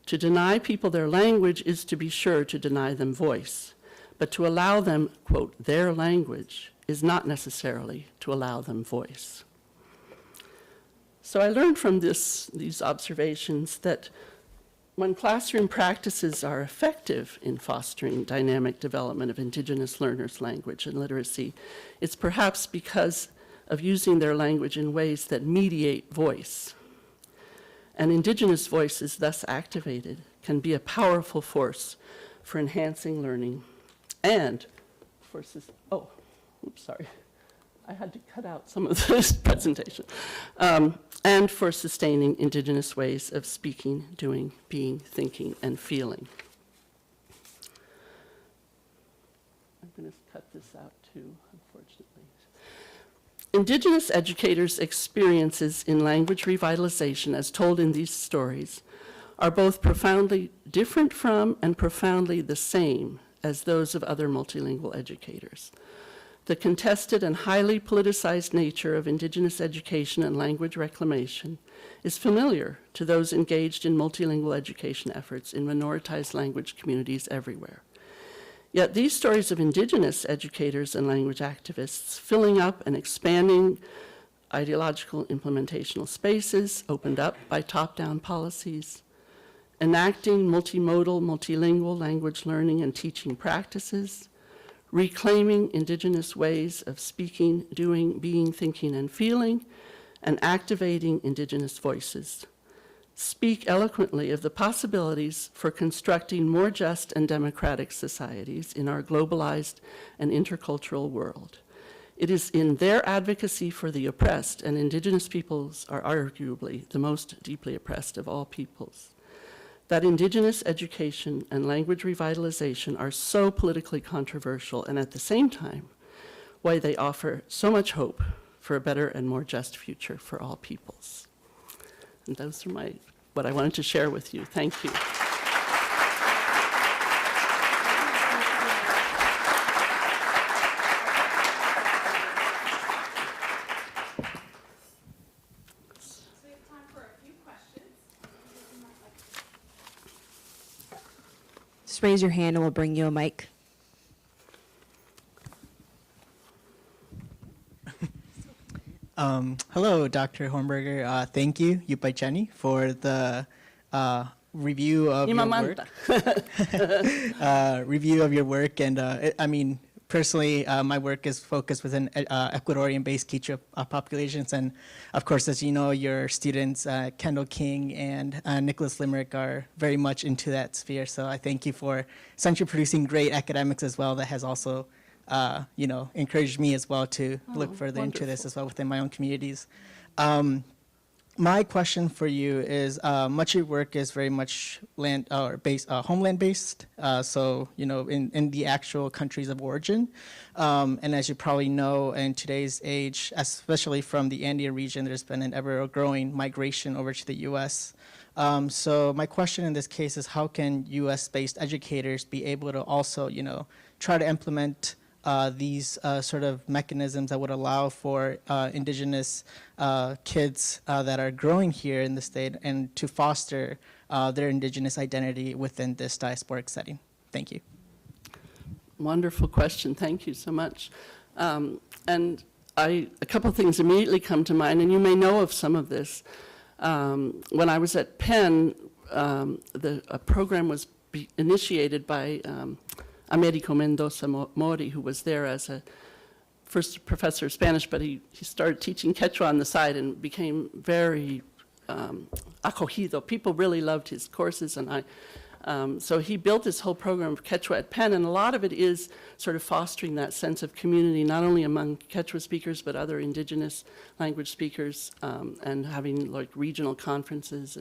To deny people their language is to be sure to deny them voice, but to allow them, quote, their language is not necessarily to allow them voice." So I learned from these observations that when classroom practices are effective in fostering dynamic development of Indigenous learners' language and literacy, it's perhaps because of using their language in ways that mediate voice. And Indigenous voices thus activated can be a powerful force for enhancing learning and for, I had to cut out some of this presentation, and for sustaining Indigenous ways of speaking, doing, being, thinking, and feeling. I'm going to cut this out too, unfortunately. Indigenous educators' experiences in language revitalization, as told in these stories, are both profoundly different from and profoundly the same as those of other multilingual educators. The contested and highly politicized nature of Indigenous education and language reclamation is familiar to those engaged in multilingual education efforts in minoritized language communities everywhere. Yet these stories of Indigenous educators and language activists filling up and expanding ideological implementational spaces opened up by top-down policies, enacting multimodal, multilingual language learning and teaching practices, reclaiming Indigenous ways of speaking, doing, being, thinking, and feeling, and activating Indigenous voices, speak eloquently of the possibilities for constructing more just and democratic societies in our globalized and intercultural world. It is in their advocacy for the oppressed, and Indigenous peoples are arguably the most deeply oppressed of all peoples, that Indigenous education and language revitalization are so politically controversial, and at the same time, why they offer so much hope for a better and more just future for all peoples. And those are what I wanted to share with you. Thank you. Just raise your hand and we'll bring you a mic. Hello, Dr. Hornberger. Thank you, Yupai Chani, for the review of your work. Review of your work, and I mean, personally, my work is focused within Ecuadorian-based Quechua populations, and of course, as you know, your students, Kendall King and Nicholas Limerick, are very much into that sphere. So I thank you for essentially producing great academics as well. That has also encouraged me as well to look further into this as well within my own communities. My question for you is, much of your work is very much homeland based, so in the actual countries of origin. And as you probably know, in today's age, especially from the Andean region, there's been an ever-growing migration over to the U.S. So my question in this case is, how can U.S.-based educators be able to also, try to implement these sort of mechanisms that would allow for Indigenous kids that are growing here in the state and to foster their Indigenous identity within this diasporic setting? Thank you. Wonderful question. Thank you so much. And a couple of things immediately come to mind, and you may know of some of this. When I was at Penn, a program was initiated by Americo Mendoza Mori, who was there as a first professor of Spanish, but he started teaching Quechua on the side and became very acogido. People really loved his courses, and So he built this whole program of Quechua at Penn, and a lot of it is sort of fostering that sense of community, not only among Quechua speakers, but other indigenous language speakers, and having like regional conferences.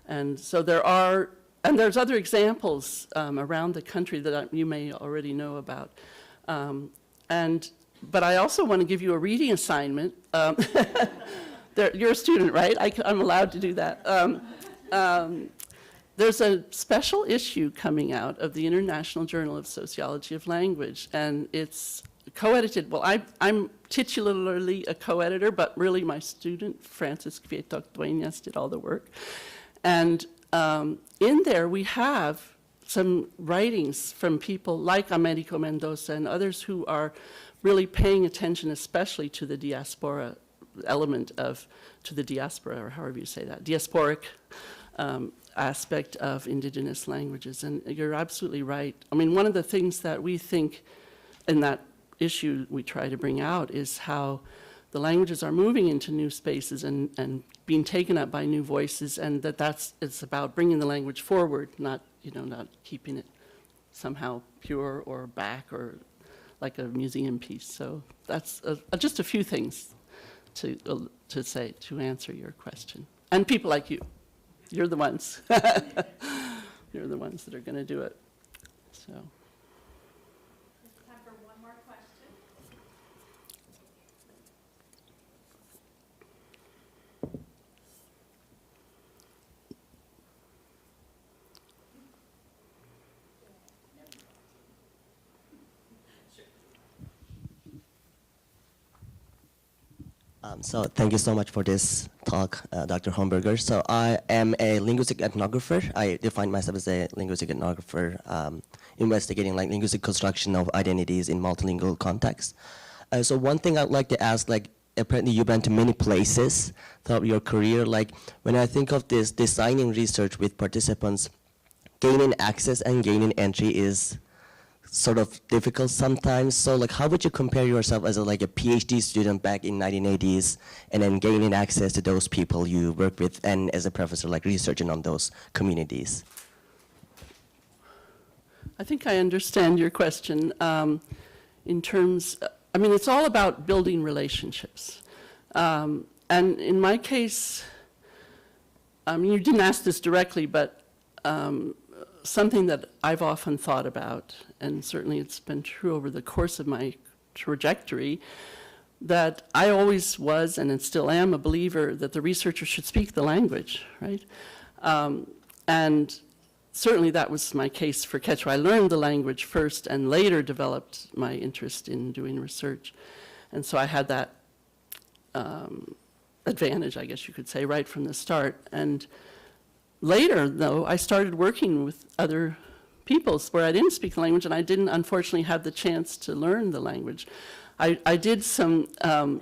And so there's other examples around the country that you may already know about. But I also want to give you a reading assignment. You're a student, right? I'm allowed to do that. There's a special issue coming out of the International Journal of Sociology of Language, and it's co-edited. Well, I'm titularly a co-editor, but really my student, Francis Kvietok Dueñas, did all the work. And in there we have some writings from people like Americo Mendoza and others who are really paying attention especially to the diaspora element to the diaspora, or however you say that, diasporic aspect of indigenous languages. And you're absolutely right. I mean, one of the things that we think in that issue we try to bring out is how the languages are moving into new spaces and being taken up by new voices, and it's about bringing the language forward, not keeping it somehow pure or back or like a museum piece. So that's just a few things to say to answer your question. And people like you, you're the ones. You're the ones that are going to do it. So. Time for one more question. So thank you so much for this talk, Dr. Homberger. So I am a linguistic ethnographer. I define myself as a linguistic ethnographer, investigating like linguistic construction of identities in multilingual contexts. So one thing I'd like to ask, like apparently you've been to many places throughout your career. Like when I think of this designing research with participants, gaining access and gaining entry is sort of difficult sometimes. So like how would you compare yourself as a PhD student back in 1980s and then gaining access to those people you work with, and as a professor like researching on those communities? I think I understand your question in terms, I mean, it's all about building relationships. And in my case, I mean, you didn't ask this directly, but something that I've often thought about, and certainly it's been true over the course of my trajectory, that I always was and still am a believer that the researcher should speak the language, right? And certainly that was my case for Quechua. I learned the language first and later developed my interest in doing research. And so I had that advantage, I guess you could say, right from the start. And later, though, I started working with other peoples where I didn't speak the language, and I didn't, unfortunately, have the chance to learn the language. I did some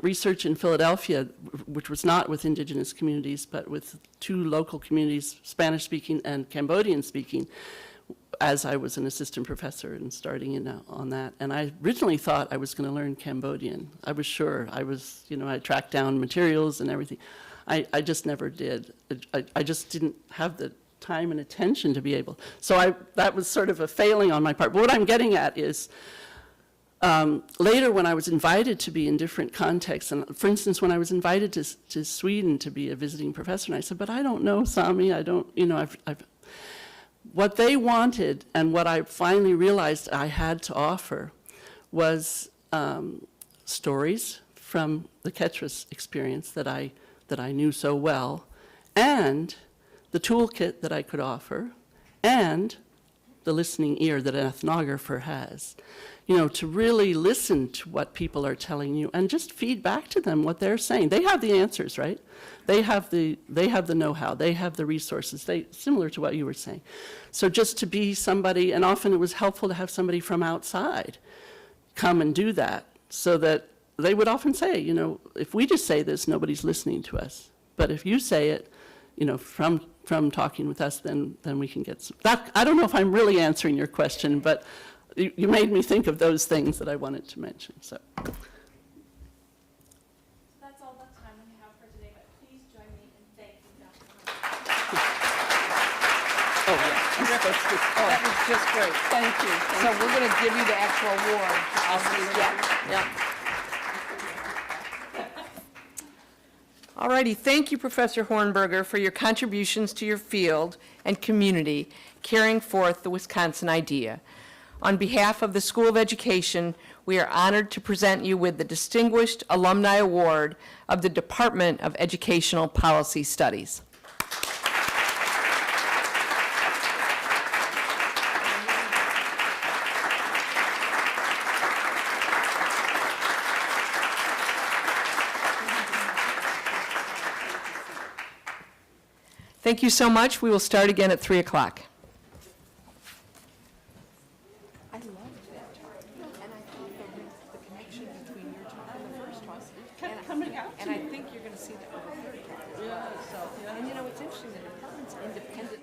research in Philadelphia, which was not with indigenous communities, but with two local communities, Spanish-speaking and Cambodian-speaking, as I was an assistant professor and starting in on that. And I originally thought I was going to learn Cambodian. I was sure. I tracked down materials and everything. I just never did. I just didn't have the time and attention to be able. So that was sort of a failing on my part. But what I'm getting at is later when I was invited to be in different contexts, and for instance, when I was invited to Sweden to be a visiting professor, and I said, but I don't know Sami, I don't, what they wanted and what I finally realized I had to offer was stories from the Quechua experience that I knew so well, and the toolkit that I could offer, and the listening ear that an ethnographer has. To really listen to what people are telling you and just feed back to them what they're saying. They have the answers, right? They have the know-how, they have the resources, similar to what you were saying. So just to be somebody, and often it was helpful to have somebody from outside come and do that, so that they would often say, if we just say this, nobody's listening to us. But if you say it, from talking with us, then we can get that. I don't know if I'm really answering your question, but you made me think of those things that I wanted to mention. So That's all the time we have for today, but please join me in thanking Dr. Oh, yeah. That was just great. Thank you. So we're going to give you the actual award. Yeah. All righty, thank you, Professor Hornberger, for your contributions to your field and community, carrying forth the Wisconsin idea. On behalf of the School of Education, we are honored to present you with the Distinguished Alumni Award of the Department of Educational Policy Studies. Thank you so much. We will start again at 3 o'clock. I loved that talk, and I thought the connection between your talk and the first talk Kept coming out and to I me. think you're going to see that with the third talk as well. So, and you know, it's interesting, the department's independent.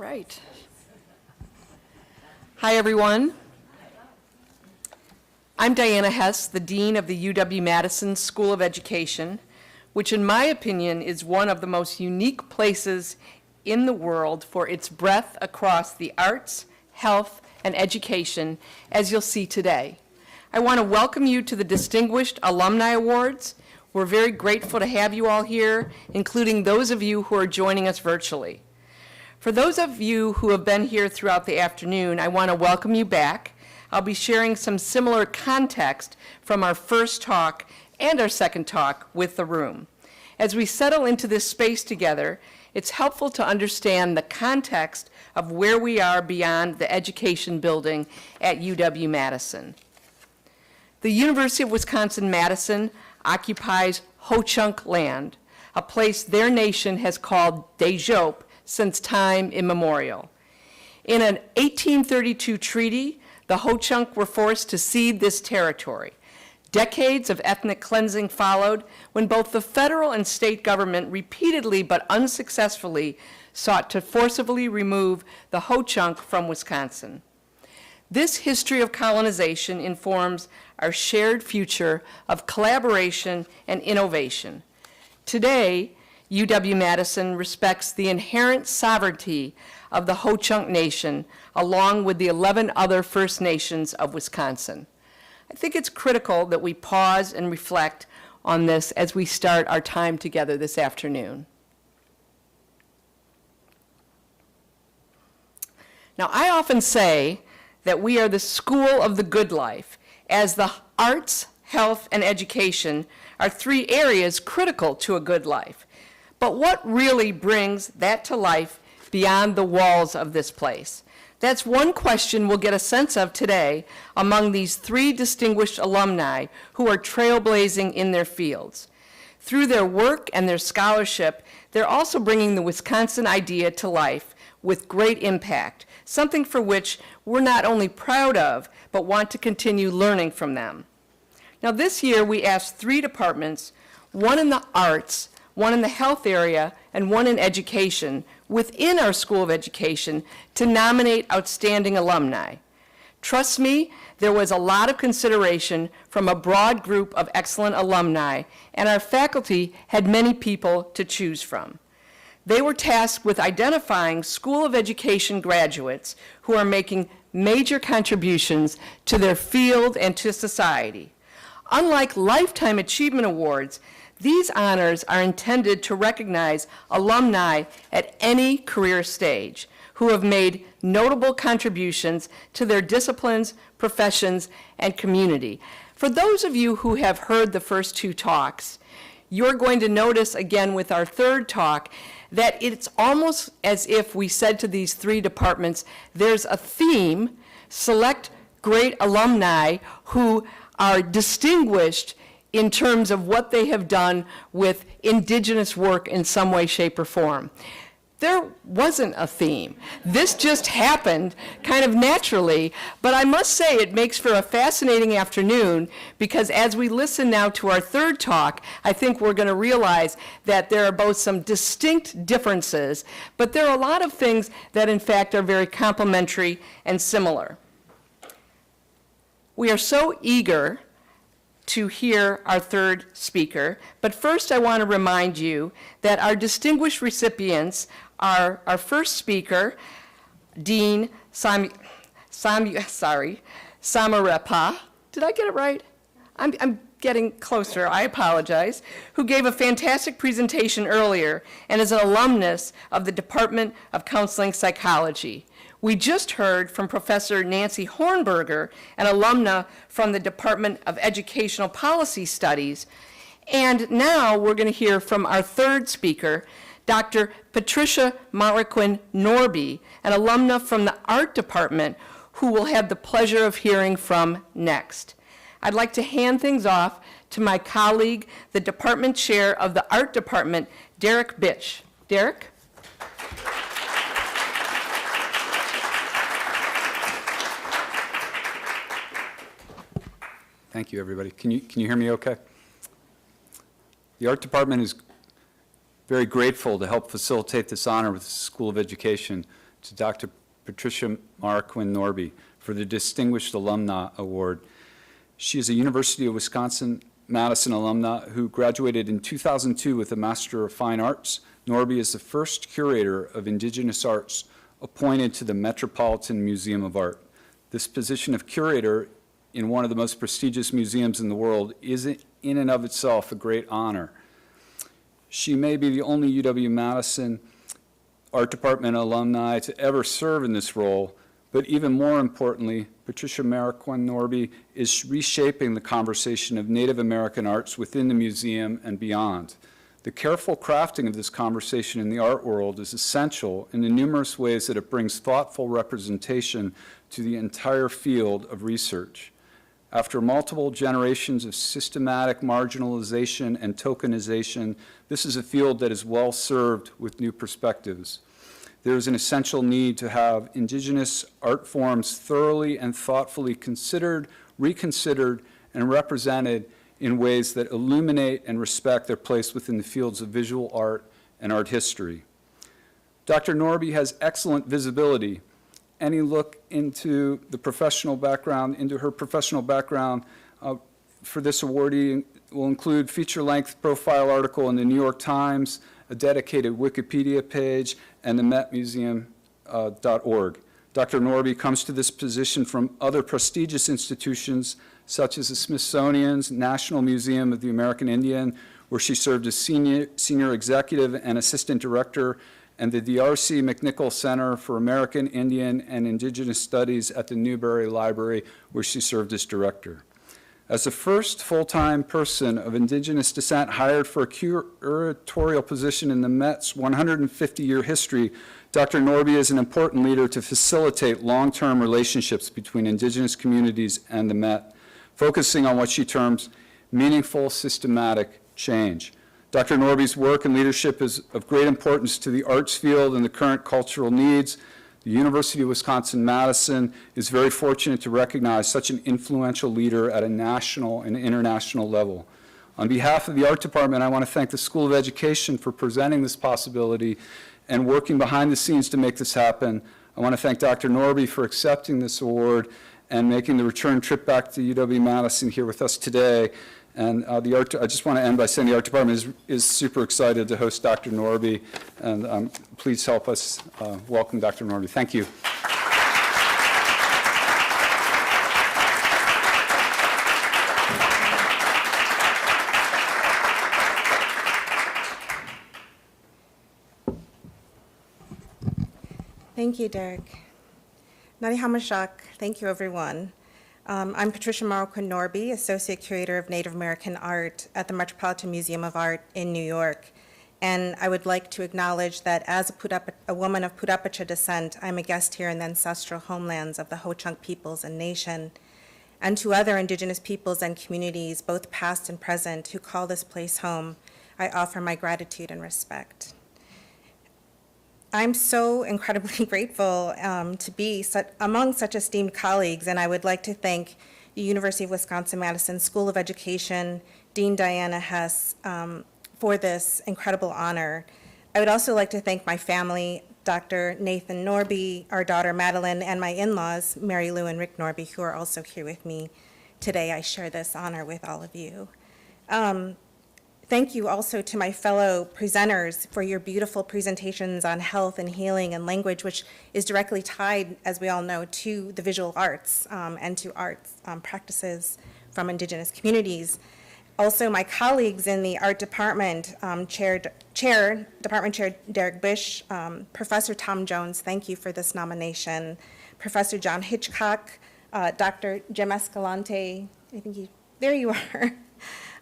right. Hi, everyone. I'm Diana Hess, the Dean of the UW-Madison School of Education, which in my opinion is one of the most unique places in the world for its breadth across the arts, health, and education, as you'll see today. I want to welcome you to the Distinguished Alumni Awards. We're very grateful to have you all here, including those of you who are joining us virtually. For those of you who have been here throughout the afternoon, I want to welcome you back. I'll be sharing some similar context from our first talk and our second talk with the room. As we settle into this space together, it's helpful to understand the context of where we are beyond the education building at UW-Madison. The University of Wisconsin-Madison occupies Ho-Chunk land, a place their nation has called Dejope since time immemorial. In an 1832 treaty, the Ho-Chunk were forced to cede this territory. Decades of ethnic cleansing followed when both the federal and state government repeatedly but unsuccessfully sought to forcibly remove the Ho-Chunk from Wisconsin. This history of colonization informs our shared future of collaboration and innovation. Today, UW-Madison respects the inherent sovereignty of the Ho-Chunk Nation, along with the 11 other First Nations of Wisconsin. I think it's critical that we pause and reflect on this as we start our time together this afternoon. Now, I often say that we are the school of the good life, as the arts, health, and education are three areas critical to a good life. But what really brings that to life beyond the walls of this place? That's one question we'll get a sense of today among these three distinguished alumni who are trailblazing in their fields. Through their work and their scholarship, they're also bringing the Wisconsin idea to life with great impact, something for which we're not only proud of, but want to continue learning from them. Now, this year we asked three departments, one in the arts, one in the health area, and one in education, within our School of Education, to nominate outstanding alumni. Trust me, there was a lot of consideration from a broad group of excellent alumni, and our faculty had many people to choose from. They were tasked with identifying School of Education graduates who are making major contributions to their field and to society. Unlike Lifetime Achievement Awards, these honors are intended to recognize alumni at any career stage who have made notable contributions to their disciplines, professions, and community. For those of you who have heard the first two talks, you're going to notice again with our third talk that it's almost as if we said to these three departments, there's a theme, select great alumni who are distinguished in terms of what they have done with indigenous work in some way, shape, or form. There wasn't a theme. This just happened kind of naturally, but I must say it makes for a fascinating afternoon, because as we listen now to our third talk, I think we're going to realize that there are both some distinct differences, but there are a lot of things that in fact are very complementary and similar. We are so eager to hear our third speaker, but first I want to remind you that our distinguished recipients are our first speaker, Dean Samarepa. Did I get it right? I'm getting closer, I apologize, who gave a fantastic presentation earlier and is an alumnus of the Department of Counseling Psychology. We just heard from Professor Nancy Hornberger, an alumna from the Department of Educational Policy Studies. And now we're going to hear from our third speaker, Dr. Patricia Marquin Norby, an alumna from the Art Department, who we'll have the pleasure of hearing from next. I'd like to hand things off to my colleague, the Department Chair of the Art Department, Derek Bitch. Derek? Thank you, everybody. Can you hear me okay? The Art Department is very grateful to help facilitate this honor with the School of Education to Dr. Patricia Marquin Norby for the Distinguished Alumni Award. She is a University of Wisconsin-Madison alumna who graduated in 2002 with a Master of Fine Arts. Norby is the first curator of Indigenous arts appointed to the Metropolitan Museum of Art. This position of curator in one of the most prestigious museums in the world is in and of itself a great honor. She may be the only UW-Madison Art Department alumni to ever serve in this role, but even more importantly, Patricia Marquin Norby is reshaping the conversation of Native American arts within the museum and beyond. The careful crafting of this conversation in the art world is essential in the numerous ways that it brings thoughtful representation to the entire field of research. After multiple generations of systematic marginalization and tokenization, this is a field that is well served with new perspectives. There is an essential need to have Indigenous art forms thoroughly and thoughtfully considered, reconsidered, and represented in ways that illuminate and respect their place within the fields of visual art and art history. Dr. Norby has excellent visibility. Any look into the professional background, into her professional background for this awardee will include feature-length profile article in the New York Times, a dedicated Wikipedia page, and the metmuseum.org. Dr. Norby comes to this position from other prestigious institutions such as the Smithsonian's National Museum of the American Indian, where she served as senior executive and assistant director, and the D.R.C. McNichol Center for American Indian and Indigenous Studies at the Newberry Library, where she served as director. As the first full-time person of Indigenous descent hired for a curatorial position in the Met's 150-year history, Dr. Norby is an important leader to facilitate long-term relationships between Indigenous communities and the Met, focusing on what she terms meaningful systematic change. Dr. Norby's work and leadership is of great importance to the arts field and the current cultural needs. The University of Wisconsin-Madison is very fortunate to recognize such an influential leader at a national and international level. On behalf of the Art Department, I want to thank the School of Education for presenting this possibility and working behind the scenes to make this happen. I want to thank Dr. Norby for accepting this award and making the return trip back to UW-Madison here with us today. And I just want to end by saying the Art Department is super excited to host Dr. Norby, and please help us welcome Dr. Norby. Thank you. Thank you, Derek. Nari Hamashak, thank you, everyone. I'm Patricia Marquin Norby, Associate Curator of Native American Art at the Metropolitan Museum of Art in New York. And I would like to acknowledge that as a woman of Pudapacha descent, I'm a guest here in the ancestral homelands of the Ho-Chunk peoples and nation, and to other Indigenous peoples and communities, both past and present, who call this place home, I offer my gratitude and respect. I'm so incredibly grateful to be among such esteemed colleagues, and I would like to thank the University of Wisconsin-Madison School of Education, Dean Diana Hess, for this incredible honor. I would also like to thank my family, Dr. Nathan Norby, our daughter Madeline, and my in-laws, Mary Lou and Rick Norby, who are also here with me today. I share this honor with all of you. Thank you also to my fellow presenters for your beautiful presentations on health and healing and language, which is directly tied, as we all know, to the visual arts and to arts practices from Indigenous communities. Also, my colleagues in the Art Department, Department Chair Derek Bish, Professor Tom Jones, thank you for this nomination, Professor John Hitchcock, Dr. Jim Escalante, there you are.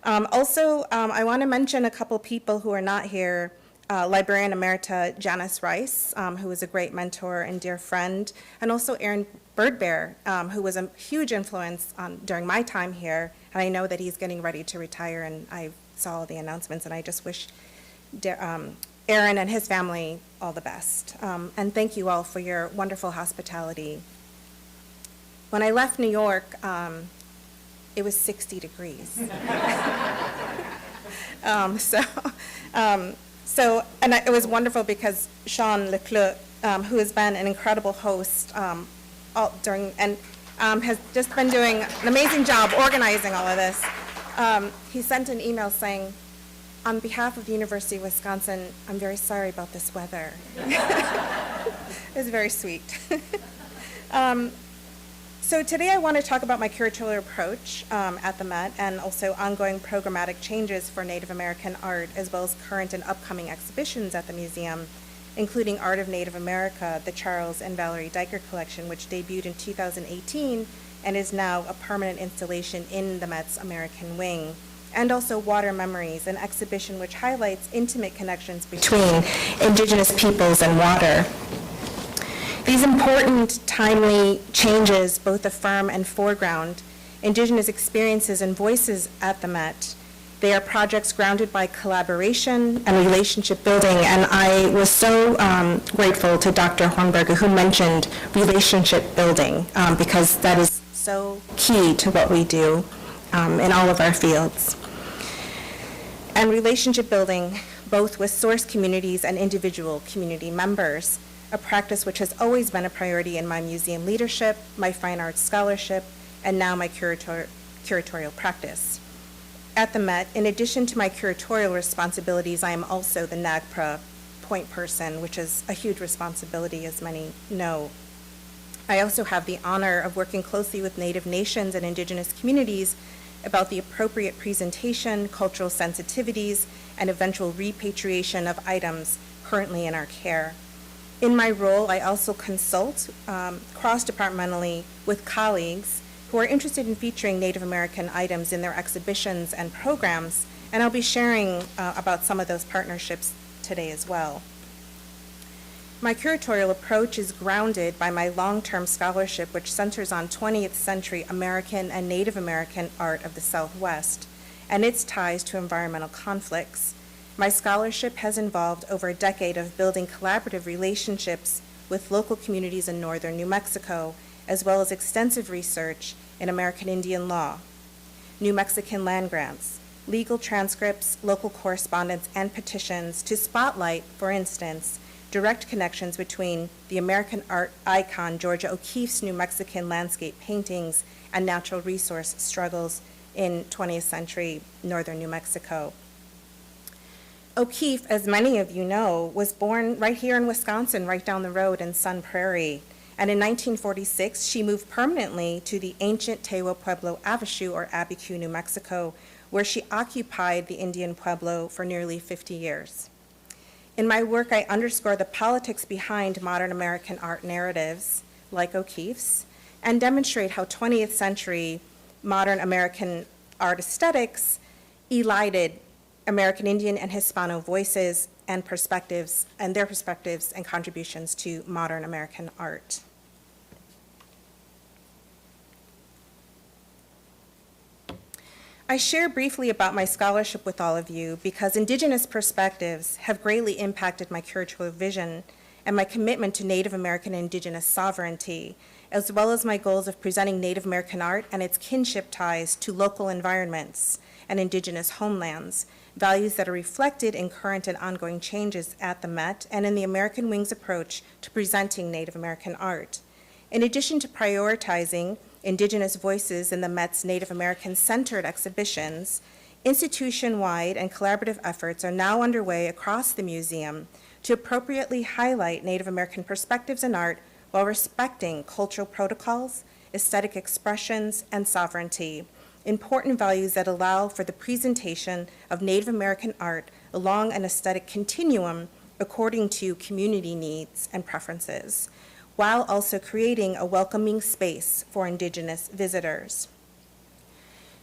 Also, I want to mention a couple people who are not here. Librarian Emerita Janice Rice, who was a great mentor and dear friend, and also Aaron Birdbear, who was a huge influence during my time here, and I know that he's getting ready to retire, and I saw all the announcements, and I just wish Aaron and his family all the best. And thank you all for your wonderful hospitality. When I left New York, it was 60 degrees. And it was wonderful because Sean Leclerc who has been an incredible host has just been doing an amazing job organizing all of this. He sent an email saying, on behalf of the University of Wisconsin, I'm very sorry about this weather. It was very sweet. So today I want to talk about my curatorial approach at the Met and also ongoing programmatic changes for Native American art, as well as current and upcoming exhibitions at the museum, including Art of Native America, the Charles and Valerie Diker collection, which debuted in 2018 and is now a permanent installation in the Met's American Wing. And also Water Memories, an exhibition which highlights intimate connections between Indigenous peoples and water. These important, timely changes both affirm and foreground Indigenous experiences and voices at the Met. They are projects grounded by collaboration and relationship building, and I was so grateful to Dr. Hornberger, who mentioned relationship building, because that is so key to what we do in all of our fields. And relationship building, both with source communities and individual community members, a practice which has always been a priority in my museum leadership, my fine arts scholarship, and now my curatorial practice. At the Met, in addition to my curatorial responsibilities, I am also the NAGPRA point person, which is a huge responsibility, as many know. I also have the honor of working closely with Native nations and Indigenous communities about the appropriate presentation, cultural sensitivities, and eventual repatriation of items currently in our care. In my role, I also consult cross-departmentally with colleagues who are interested in featuring Native American items in their exhibitions and programs, and I'll be sharing about some of those partnerships today as well. My curatorial approach is grounded by my long-term scholarship, which centers on 20th century American and Native American art of the Southwest and its ties to environmental conflicts. My scholarship has involved over a decade of building collaborative relationships with local communities in northern New Mexico, as well as extensive research in American Indian law, New Mexican land grants, legal transcripts, local correspondence, and petitions to spotlight, for instance, direct connections between the American art icon Georgia O'Keeffe's New Mexican landscape paintings and natural resource struggles in 20th century northern New Mexico. O'Keeffe, as many of you know, was born right here in Wisconsin, right down the road in Sun Prairie. And in 1946, she moved permanently to the ancient Tewa Pueblo Avashu, or Abiquiu, New Mexico, where she occupied the Indian Pueblo for nearly 50 years. In my work, I underscore the politics behind modern American art narratives, like O'Keeffe's, and demonstrate how 20th century modern American art aesthetics elided American Indian and Hispano voices and perspectives, and their perspectives and contributions to modern American art. I share briefly about my scholarship with all of you because Indigenous perspectives have greatly impacted my curatorial vision and my commitment to Native American and Indigenous sovereignty, as well as my goals of presenting Native American art and its kinship ties to local environments and Indigenous homelands, values that are reflected in current and ongoing changes at the Met and in the American Wing's approach to presenting Native American art. In addition to prioritizing Indigenous voices in the Met's Native American-centered exhibitions, institution-wide and collaborative efforts are now underway across the museum to appropriately highlight Native American perspectives in art while respecting cultural protocols, aesthetic expressions, and sovereignty, important values that allow for the presentation of Native American art along an aesthetic continuum according to community needs and preferences, while also creating a welcoming space for Indigenous visitors.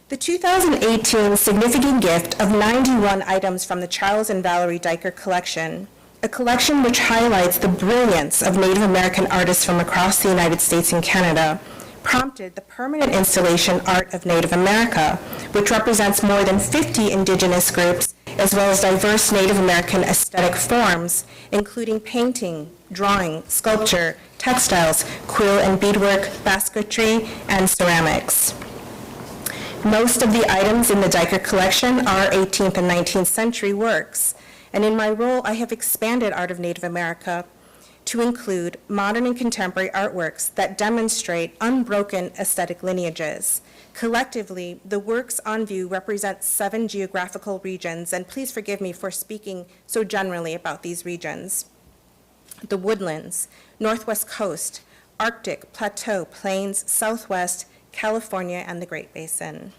The 2018 significant gift of 91 items from the Charles and Valerie Diker collection, a collection which highlights the brilliance of Native American artists from across the United States and Canada, prompted the permanent installation Art of Native America, which represents more than 50 Indigenous groups, as well as diverse Native American aesthetic forms, including painting, drawing, sculpture, textiles, quill and beadwork, basketry, and ceramics. Most of the items in the Diker collection are 18th and 19th century works, and in my role, I have expanded Art of Native America to include modern and contemporary artworks that demonstrate unbroken aesthetic lineages. Collectively, the works on view represent 7 geographical regions, and please forgive me for speaking so generally about these regions. The woodlands, Northwest Coast, Arctic, Plateau, Plains, Southwest, California, and the Great Basin.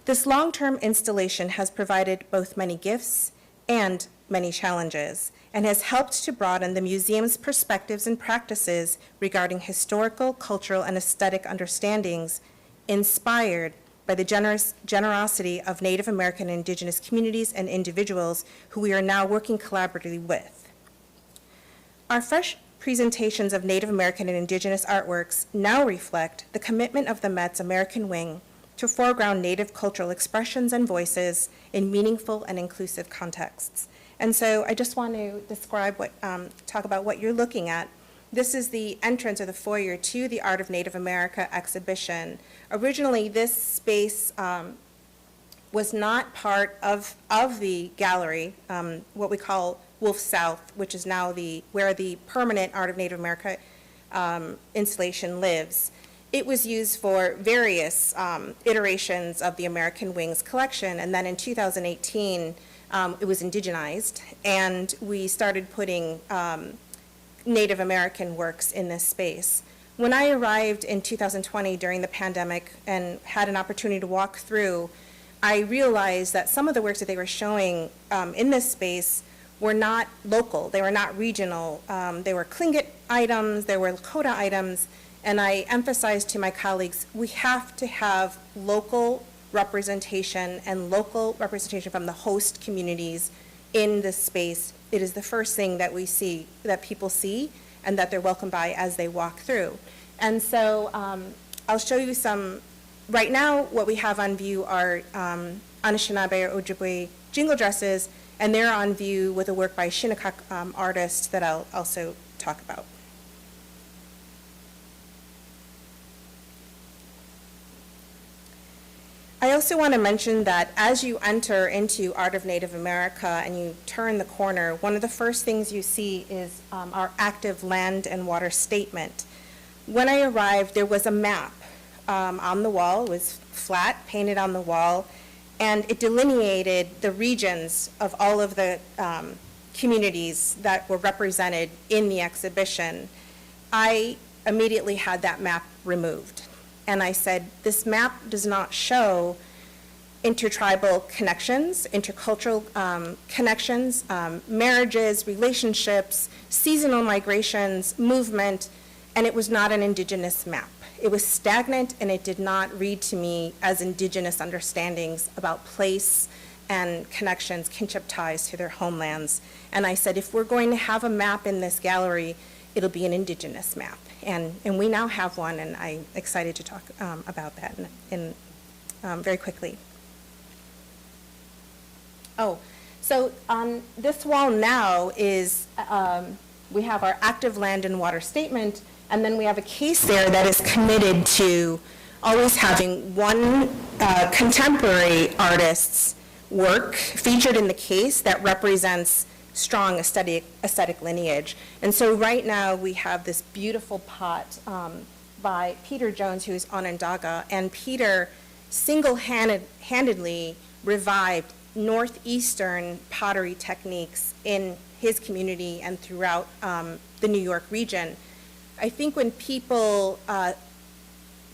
This long-term installation has provided both many gifts and many challenges, and has helped to broaden the museum's perspectives and practices regarding historical, cultural, and aesthetic understandings inspired by the generosity of Native American and Indigenous communities and individuals who we are now working collaboratively with. Our fresh presentations of Native American and Indigenous artworks now reflect the commitment of the Met's American Wing to foreground Native cultural expressions and voices in meaningful and inclusive contexts. And so I just want to describe talk about what you're looking at. This is the entrance or the foyer to the Art of Native America exhibition. Originally, this space was not part of the gallery, what we call Wolf South, which is now where the permanent Art of Native America installation lives. It was used for various iterations of the American Wings collection, and then in 2018, it was indigenized, and we started putting Native American works in this space. When I arrived in 2020 during the pandemic and had an opportunity to walk through, I realized that some of the works that they were showing in this space were not local, they were not regional. They were Tlingit items, they were Lakota items, and I emphasized to my colleagues, we have to have local representation and local representation from the host communities in this space. It is the first thing that we see, that people see, and that they're welcomed by as they walk through. And so I'll show you some, right now what we have on view are Anishinaabe or Ojibwe jingle dresses, and they're on view with a work by Shinnecock artist that I'll also talk about. I also want to mention that as you enter into Art of Native America and you turn the corner, one of the first things you see is our active land and water statement. When I arrived, there was a map on the wall. It was flat, painted on the wall, and it delineated the regions of all of the communities that were represented in the exhibition. I immediately had that map removed. And I said, this map does not show intertribal connections, intercultural connections, marriages, relationships, seasonal migrations, movement, and it was not an indigenous map. It was stagnant, and it did not read to me as indigenous understandings about place and connections, kinship ties to their homelands. And I said, if we're going to have a map in this gallery, it'll be an indigenous map. And we now have one, and I'm excited to talk about that very quickly. Oh, so on this wall now is, we have our active land and water statement, and then we have a case there that is committed to always having one contemporary artist's work featured in the case that represents strong aesthetic lineage. And so right now we have this beautiful pot by Peter Jones, who's Onondaga, and Peter single-handedly revived northeastern pottery techniques in his community and throughout the New York region. I think when people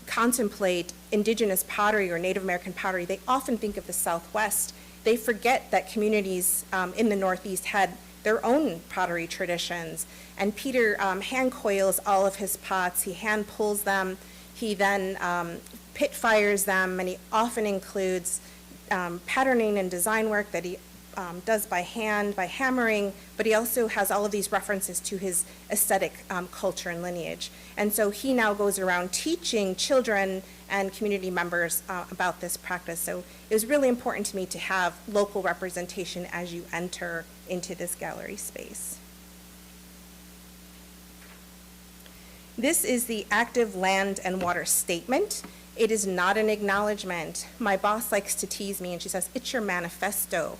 contemplate indigenous pottery or Native American pottery, they often think of the Southwest. They forget that communities in the Northeast had their own pottery traditions. And Peter hand coils all of his pots. He hand pulls them. He then pit fires them, and he often includes patterning and design work that he does by hand, by hammering, but he also has all of these references to his aesthetic culture and lineage. And so he now goes around teaching children and community members about this practice. So it was really important to me to have local representation as you enter into this gallery space. This is the active land and water statement. It is not an acknowledgement. My boss likes to tease me, and she says, it's your manifesto.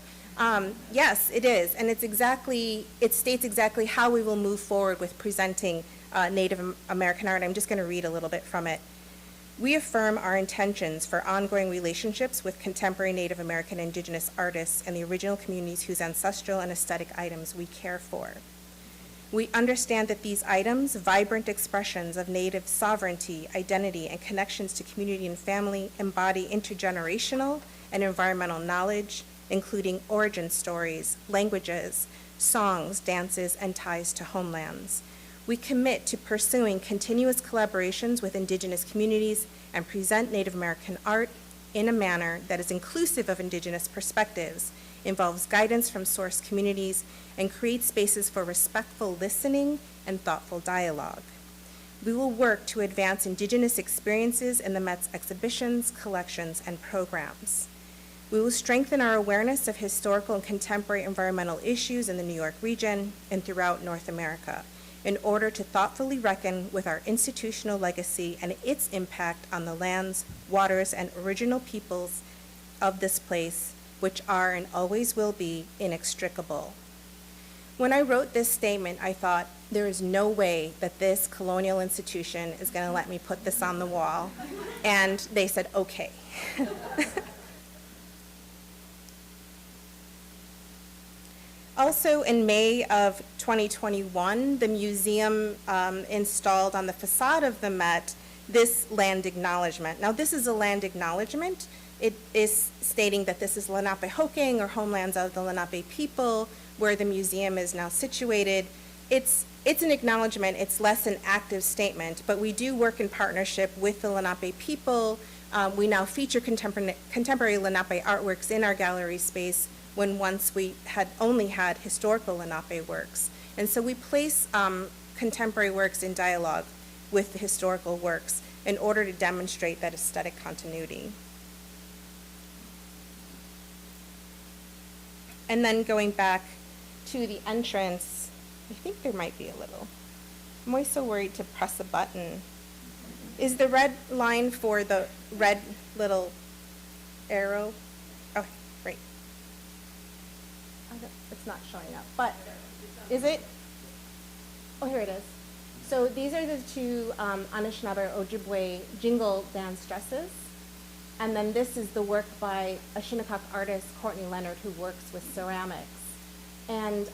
Yes, it is, and it states exactly how we will move forward with presenting Native American art. I'm just going to read a little bit from it. We affirm our intentions for ongoing relationships with contemporary Native American Indigenous artists and the original communities whose ancestral and aesthetic items we care for. We understand that these items, vibrant expressions of Native sovereignty, identity, and connections to community and family, embody intergenerational and environmental knowledge, including origin stories, languages, songs, dances, and ties to homelands. We commit to pursuing continuous collaborations with Indigenous communities and present Native American art in a manner that is inclusive of Indigenous perspectives, involves guidance from source communities, and creates spaces for respectful listening and thoughtful dialogue. We will work to advance Indigenous experiences in the Met's exhibitions, collections, and programs. We will strengthen our awareness of historical and contemporary environmental issues in the New York region and throughout North America in order to thoughtfully reckon with our institutional legacy and its impact on the lands, waters, and original peoples of this place, which are and always will be inextricable. When I wrote this statement, I thought, there is no way that this colonial institution is going to let me put this on the wall. And they said, okay. Also, in May of 2021, the museum installed on the facade of the Met this land acknowledgement. Now, this is a land acknowledgement. It is stating that this is Lenapehoking, or homelands of the Lenape people, where the museum is now situated. It's an acknowledgement. It's less an active statement, but we do work in partnership with the Lenape people. We now feature contemporary Lenape artworks in our gallery space, when once we had only had historical Lenape works. And so we place contemporary works in dialogue with the historical works in order to demonstrate that aesthetic continuity. And then going back to the entrance, I think there might be a little. I'm always so worried to press a button. Is the red line for the red little arrow? Oh, great. It's not showing up, but is it? Oh, here it is. So these are the two Anishinaabe Ojibwe jingle dance dresses. And then this is the work by a Shinnecock artist, Courtney Leonard, who works with ceramics. And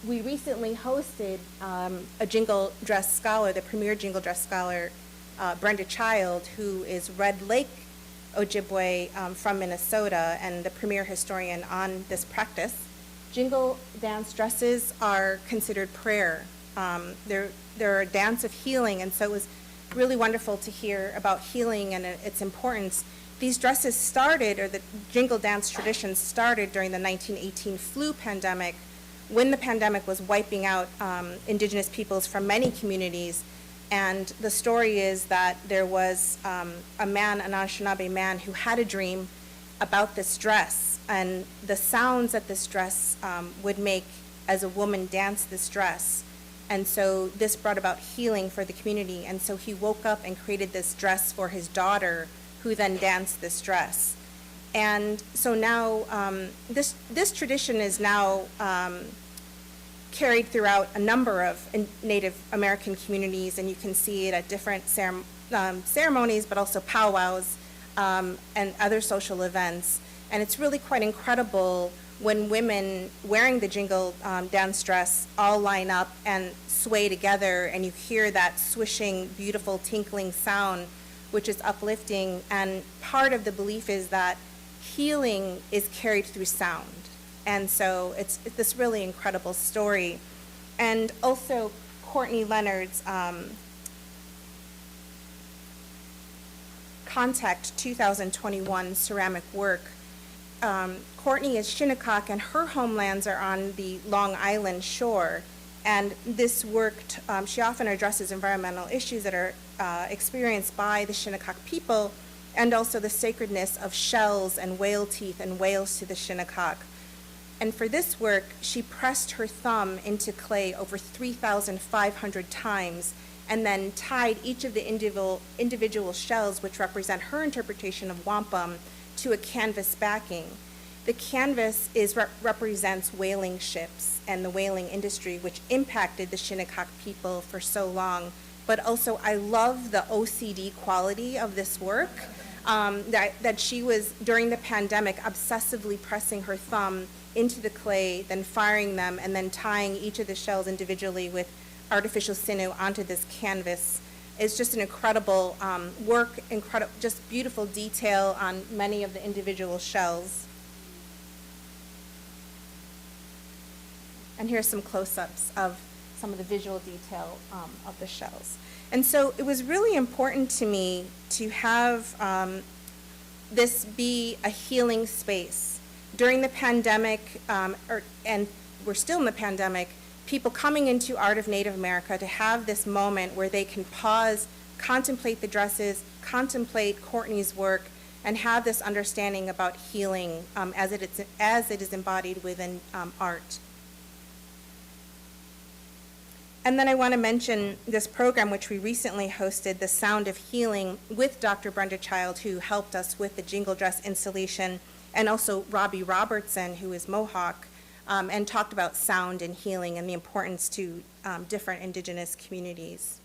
we recently hosted a jingle dress scholar, the premier jingle dress scholar, Brenda Child, who is Red Lake Ojibwe from Minnesota and the premier historian on this practice. Jingle dance dresses are considered prayer. They're a dance of healing, and so it was really wonderful to hear about healing and its importance. These dresses started, or the jingle dance tradition started during the 1918 flu pandemic, when the pandemic was wiping out Indigenous peoples from many communities. And the story is that there was a man, an Anishinaabe man, who had a dream about this dress, and the sounds that this dress would make as a woman dance this dress. And so this brought about healing for the community. And so he woke up and created this dress for his daughter, who then danced this dress. And so now this tradition is now carried throughout a number of Native American communities, and you can see it at different ceremonies, but also powwows and other social events. And it's really quite incredible when women wearing the jingle dance dress all line up and sway together, and you hear that swishing, beautiful, tinkling sound, which is uplifting. And part of the belief is that healing is carried through sound. And so it's this really incredible story. And also Courtney Leonard's Contact 2021 ceramic work. Courtney is Shinnecock, and her homelands are on the Long Island shore. And this work, she often addresses environmental issues that are experienced by the Shinnecock people, and also the sacredness of shells and whale teeth and whales to the Shinnecock. And for this work, she pressed her thumb into clay over 3,500 times, and then tied each of the individual shells, which represent her interpretation of wampum, to a canvas backing. The canvas represents whaling ships and the whaling industry, which impacted the Shinnecock people for so long. But also, I love the OCD quality of this work, that she was, during the pandemic, obsessively pressing her thumb into the clay, then firing them, and then tying each of the shells individually with artificial sinew onto this canvas. It's just an incredible work, just beautiful detail on many of the individual shells. And here's some close-ups of some of the visual detail of the shells. And so it was really important to me to have this be a healing space. During the pandemic, and we're still in the pandemic, people coming into Art of Native America to have this moment where they can pause, contemplate the dresses, contemplate Courtney's work, and have this understanding about healing as it is embodied within art. And then I want to mention this program which we recently hosted, The Sound of Healing, with Dr. Brenda Child, who helped us with the jingle dress installation, and also Robbie Robertson, who is Mohawk, and talked about sound and healing and the importance to different indigenous communities.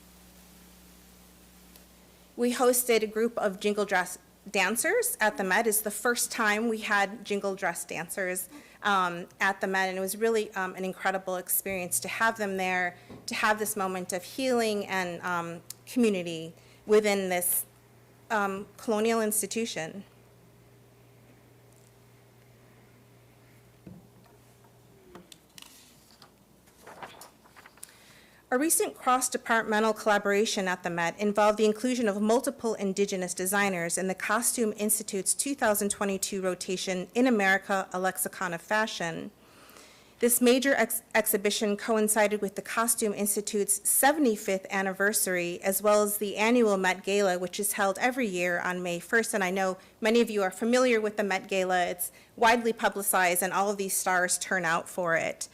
We hosted a group of jingle dress dancers at the Met. It's the first time we had jingle dress dancers at the Met, and it was really an incredible experience to have them there, to have this moment of healing and community within this colonial institution. A recent cross-departmental collaboration at the Met involved the inclusion of multiple Indigenous designers in the Costume Institute's 2022 rotation, In America, A Lexicon of Fashion. This major exhibition coincided with the Costume Institute's 75th anniversary, as well as the annual Met Gala, which is held every year on May 1st. And I know many of you are familiar with the Met Gala. It's widely publicized, and all of these stars turn out for it.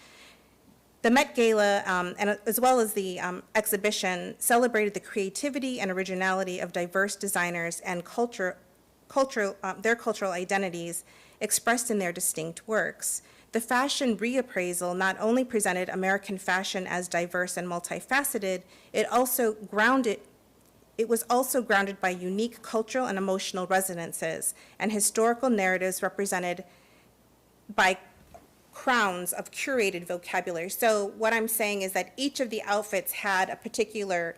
The Met Gala, and as well as the exhibition, celebrated the creativity and originality of diverse designers and their cultural identities expressed in their distinct works. The fashion reappraisal not only presented American fashion as diverse and multifaceted, it was also grounded by unique cultural and emotional resonances and historical narratives represented by crowns of curated vocabulary. So what I'm saying is that each of the outfits had a particular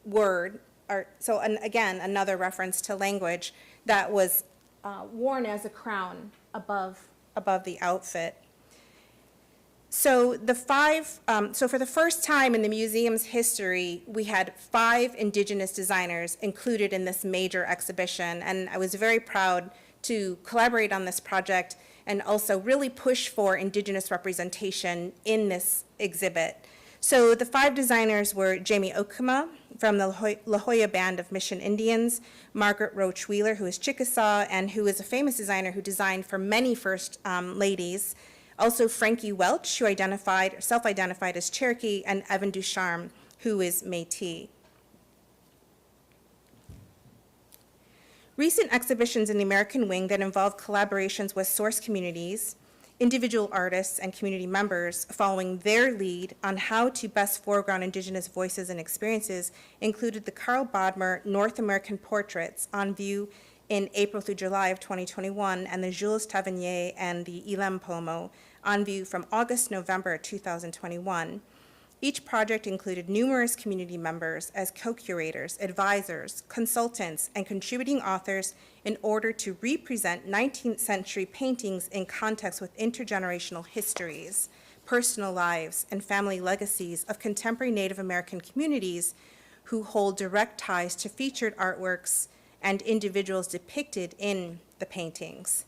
word, again, another reference to language that was worn as a crown above the outfit. So for the first time in the museum's history, we had 5 Indigenous designers included in this major exhibition, and I was very proud to collaborate on this project and also really push for Indigenous representation in this exhibit. So the 5 designers were Jamie Okuma from the La Jolla Band of Mission Indians, Margaret Roach Wheeler, who is Chickasaw and who is a famous designer who designed for many First Ladies, also Frankie Welch, who self-identified as Cherokee, and Evan Ducharme, who is Métis. Recent exhibitions in the American Wing that involve collaborations with source communities, individual artists, and community members following their lead on how to best foreground Indigenous voices and experiences included the Carl Bodmer North American Portraits on view in April through July of 2021, and the Jules Tavernier and the Ilem Pomo on view from August-November 2021. Each project included numerous community members as co-curators, advisors, consultants, and contributing authors in order to represent 19th century paintings in context with intergenerational histories, personal lives, and family legacies of contemporary Native American communities who hold direct ties to featured artworks and individuals depicted in the paintings.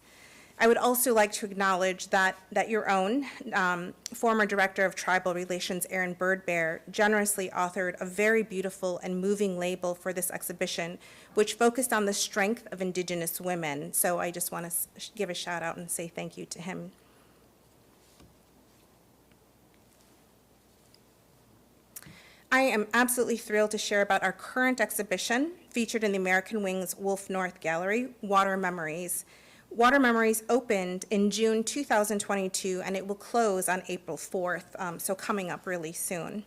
I would also like to acknowledge that your own former Director of Tribal Relations, Erin Birdbear, generously authored a very beautiful and moving label for this exhibition, which focused on the strength of Indigenous women. So I just want to give a shout out and say thank you to him. I am absolutely thrilled to share about our current exhibition featured in the American Wing's Wolf North Gallery, Water Memories, Water Memories opened in June 2022, and it will close on April 4th, so coming up really soon.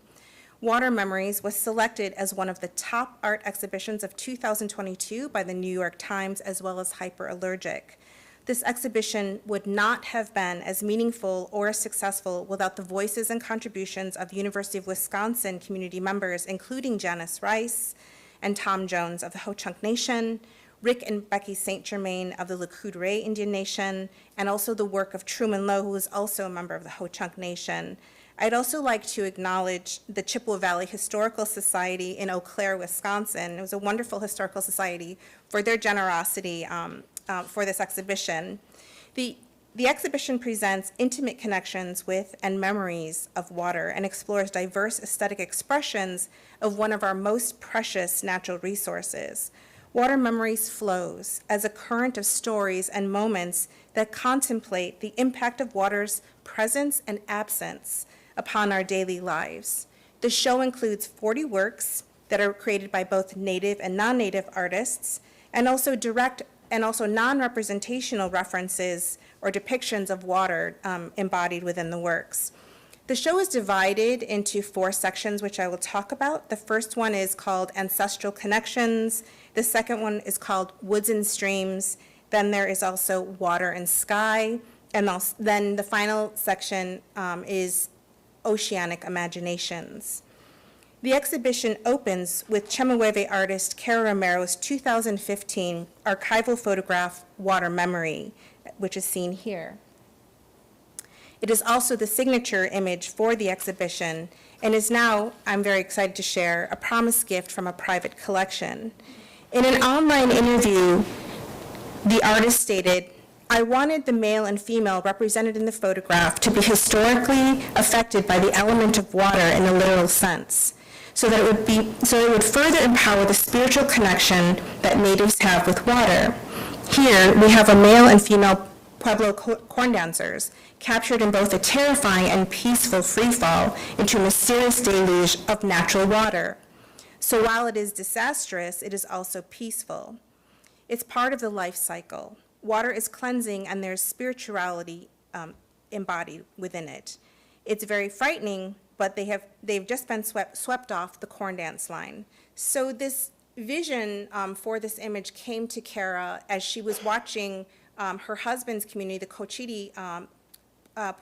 Water Memories was selected as one of the top art exhibitions of 2022 by the New York Times, as well as Hyperallergic. This exhibition would not have been as meaningful or as successful without the voices and contributions of University of Wisconsin community members, including Janice Rice and Tom Jones of the Ho-Chunk Nation, Rick and Becky St. Germain of the Lakudere Indian Nation, and also the work of Truman Lowe, who is also a member of the Ho-Chunk Nation. I'd also like to acknowledge the Chippewa Valley Historical Society in Eau Claire, Wisconsin. It was a wonderful historical society for their generosity for this exhibition. The exhibition presents intimate connections with and memories of water and explores diverse aesthetic expressions of one of our most precious natural resources. Water Memories flows as a current of stories and moments that contemplate the impact of water's presence and absence upon our daily lives. The show includes 40 works that are created by both native and non-native artists, and also direct and also non-representational references or depictions of water embodied within the works. The show is divided into 4 sections, which I will talk about. The first one is called Ancestral Connections. The second one is called Woods and Streams. Then there is also Water and Sky. And then the final section is Oceanic Imaginations. The exhibition opens with Chemehueve artist Cara Romero's 2015 archival photograph, Water Memory, which is seen here. It is also the signature image for the exhibition and is now, I'm very excited to share, a promised gift from a private collection. In an online interview, the artist stated, "I wanted the male and female represented in the photograph to be historically affected by the element of water in a literal sense, so that it would further empower the spiritual connection that natives have with water. Here, we have a male and female Pueblo corn dancers, captured in both a terrifying and peaceful freefall into a mysterious deluge of natural water. So while it is disastrous, it is also peaceful. It's part of the life cycle. Water is cleansing, and there's spirituality embodied within it. It's very frightening, but they've just been swept off the corn dance line." So this vision for this image came to Cara as she was watching her husband's community, the Cochiti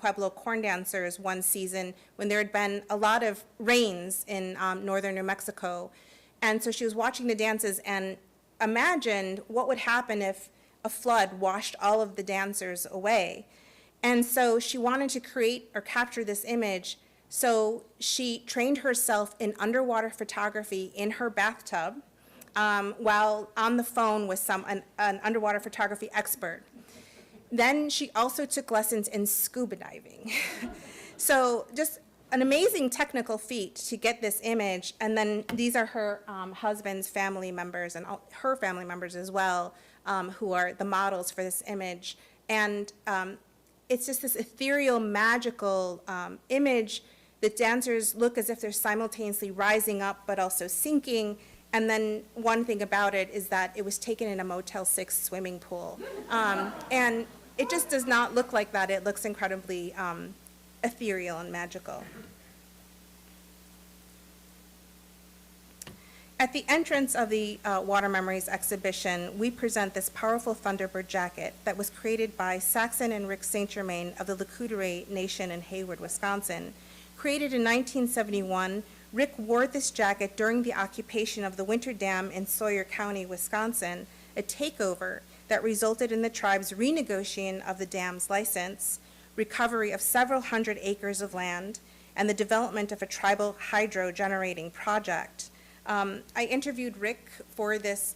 Pueblo corn dancers, one season when there had been a lot of rains in northern New Mexico. And so she was watching the dances and imagined what would happen if a flood washed all of the dancers away. And so she wanted to create or capture this image. So she trained herself in underwater photography in her bathtub while on the phone with an underwater photography expert. Then she also took lessons in scuba diving. So just an amazing technical feat to get this image. And then these are her husband's family members and her family members as well, who are the models for this image. And it's just this ethereal, magical image. The dancers look as if they're simultaneously rising up but also sinking. And then one thing about it is that it was taken in a Motel 6 swimming pool. And it just does not look like that. It looks incredibly ethereal and magical. At the entrance of the Water Memories exhibition, we present this powerful Thunderbird jacket that was created by Saxon and Rick St. Germain of the Lakudere Nation in Hayward, Wisconsin. Created in 1971, Rick wore this jacket during the occupation of the Winter Dam in Sawyer County, Wisconsin, a takeover that resulted in the tribe's renegotiation of the dam's license, recovery of several hundred acres of land, and the development of a tribal hydro generating project. I interviewed Rick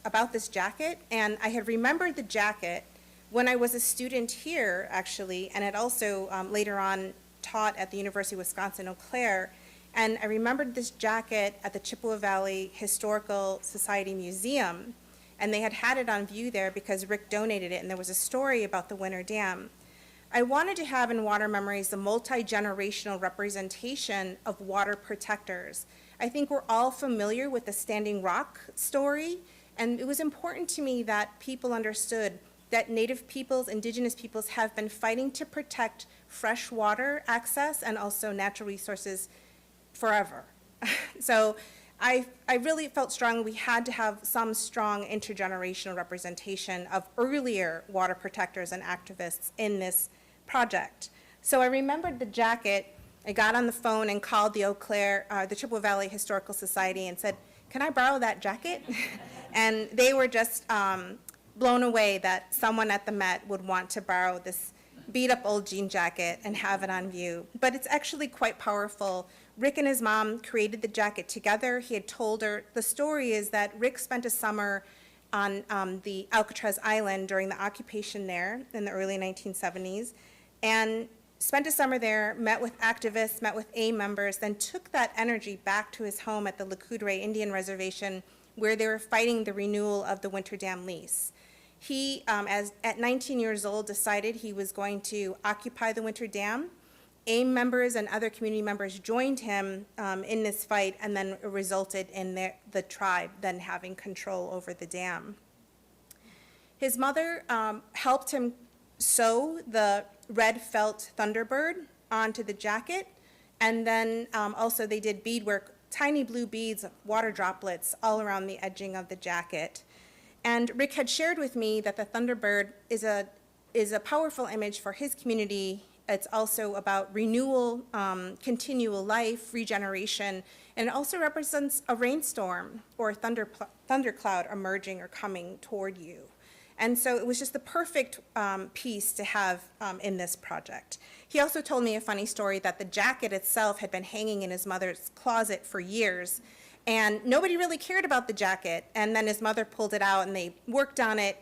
about this jacket, and I had remembered the jacket when I was a student here, actually, and had also later on taught at the University of Wisconsin-Eau Claire. And I remembered this jacket at the Chippewa Valley Historical Society Museum, and they had it on view there because Rick donated it, and there was a story about the Winter Dam. I wanted to have in Water Memories the multi-generational representation of water protectors. I think we're all familiar with the Standing Rock story, and it was important to me that people understood that Native peoples, indigenous peoples have been fighting to protect fresh water access and also natural resources forever. So I really felt strongly we had to have some strong intergenerational representation of earlier water protectors and activists in this project. So I remembered the jacket. I got on the phone and called the Eau Claire, the Chippewa Valley Historical Society, and said, "Can I borrow that jacket?" And they were just blown away that someone at the Met would want to borrow this beat-up old jean jacket and have it on view. But it's actually quite powerful. Rick and his mom created the jacket together. He had told her, the story is that Rick spent a summer on the Alcatraz Island during the occupation there in the early 1970s, and spent a summer there, met with activists, met with AIM members, then took that energy back to his home at the Lacouture Indian Reservation, where they were fighting the renewal of the Winter Dam lease. He, at 19 years old, decided he was going to occupy the Winter Dam. AIM members and other community members joined him in this fight, and then it resulted in the tribe then having control over the dam. His mother helped him sew the red felt Thunderbird onto the jacket, and then also they did beadwork, tiny blue beads of water droplets all around the edging of the jacket. And Rick had shared with me that the Thunderbird is a powerful image for his community. It's also about renewal, continual life, regeneration, and it also represents a rainstorm or a thundercloud emerging or coming toward you. And so it was just the perfect piece to have in this project. He also told me a funny story that the jacket itself had been hanging in his mother's closet for years, and nobody really cared about the jacket. And then his mother pulled it out and they worked on it.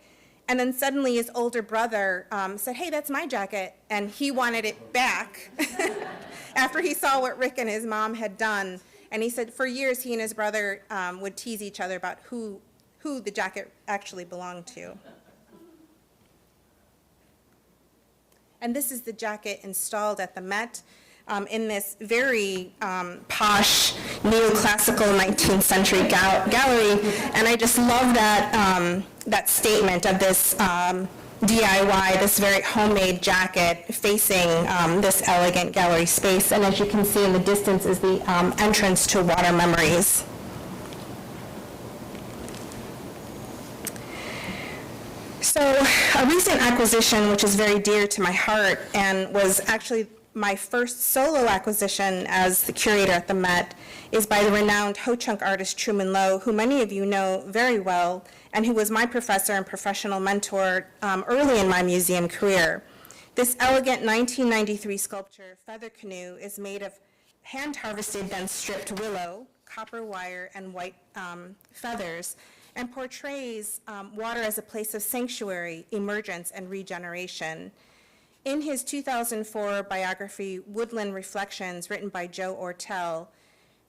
And then suddenly his older brother said, "Hey, that's my jacket." And he wanted it back after he saw what Rick and his mom had done. And he said for years he and his brother would tease each other about who the jacket actually belonged to. And this is the jacket installed at the Met in this very posh neoclassical 19th century gallery. And I just love that, that statement of this DIY, this very homemade jacket facing this elegant gallery space. And as you can see in the distance is the entrance to Water Memories. So a recent acquisition, which is very dear to my heart and was actually my first solo acquisition as the curator at the Met, is by the renowned Ho-Chunk artist Truman Lowe, who many of you know very well, and who was my professor and professional mentor early in my museum career. This elegant 1993 sculpture, Feather Canoe, is made of hand-harvested, then stripped willow, copper wire, and white feathers, and portrays water as a place of sanctuary, emergence, and regeneration. In his 2004 biography, Woodland Reflections, written by Joe Ortel,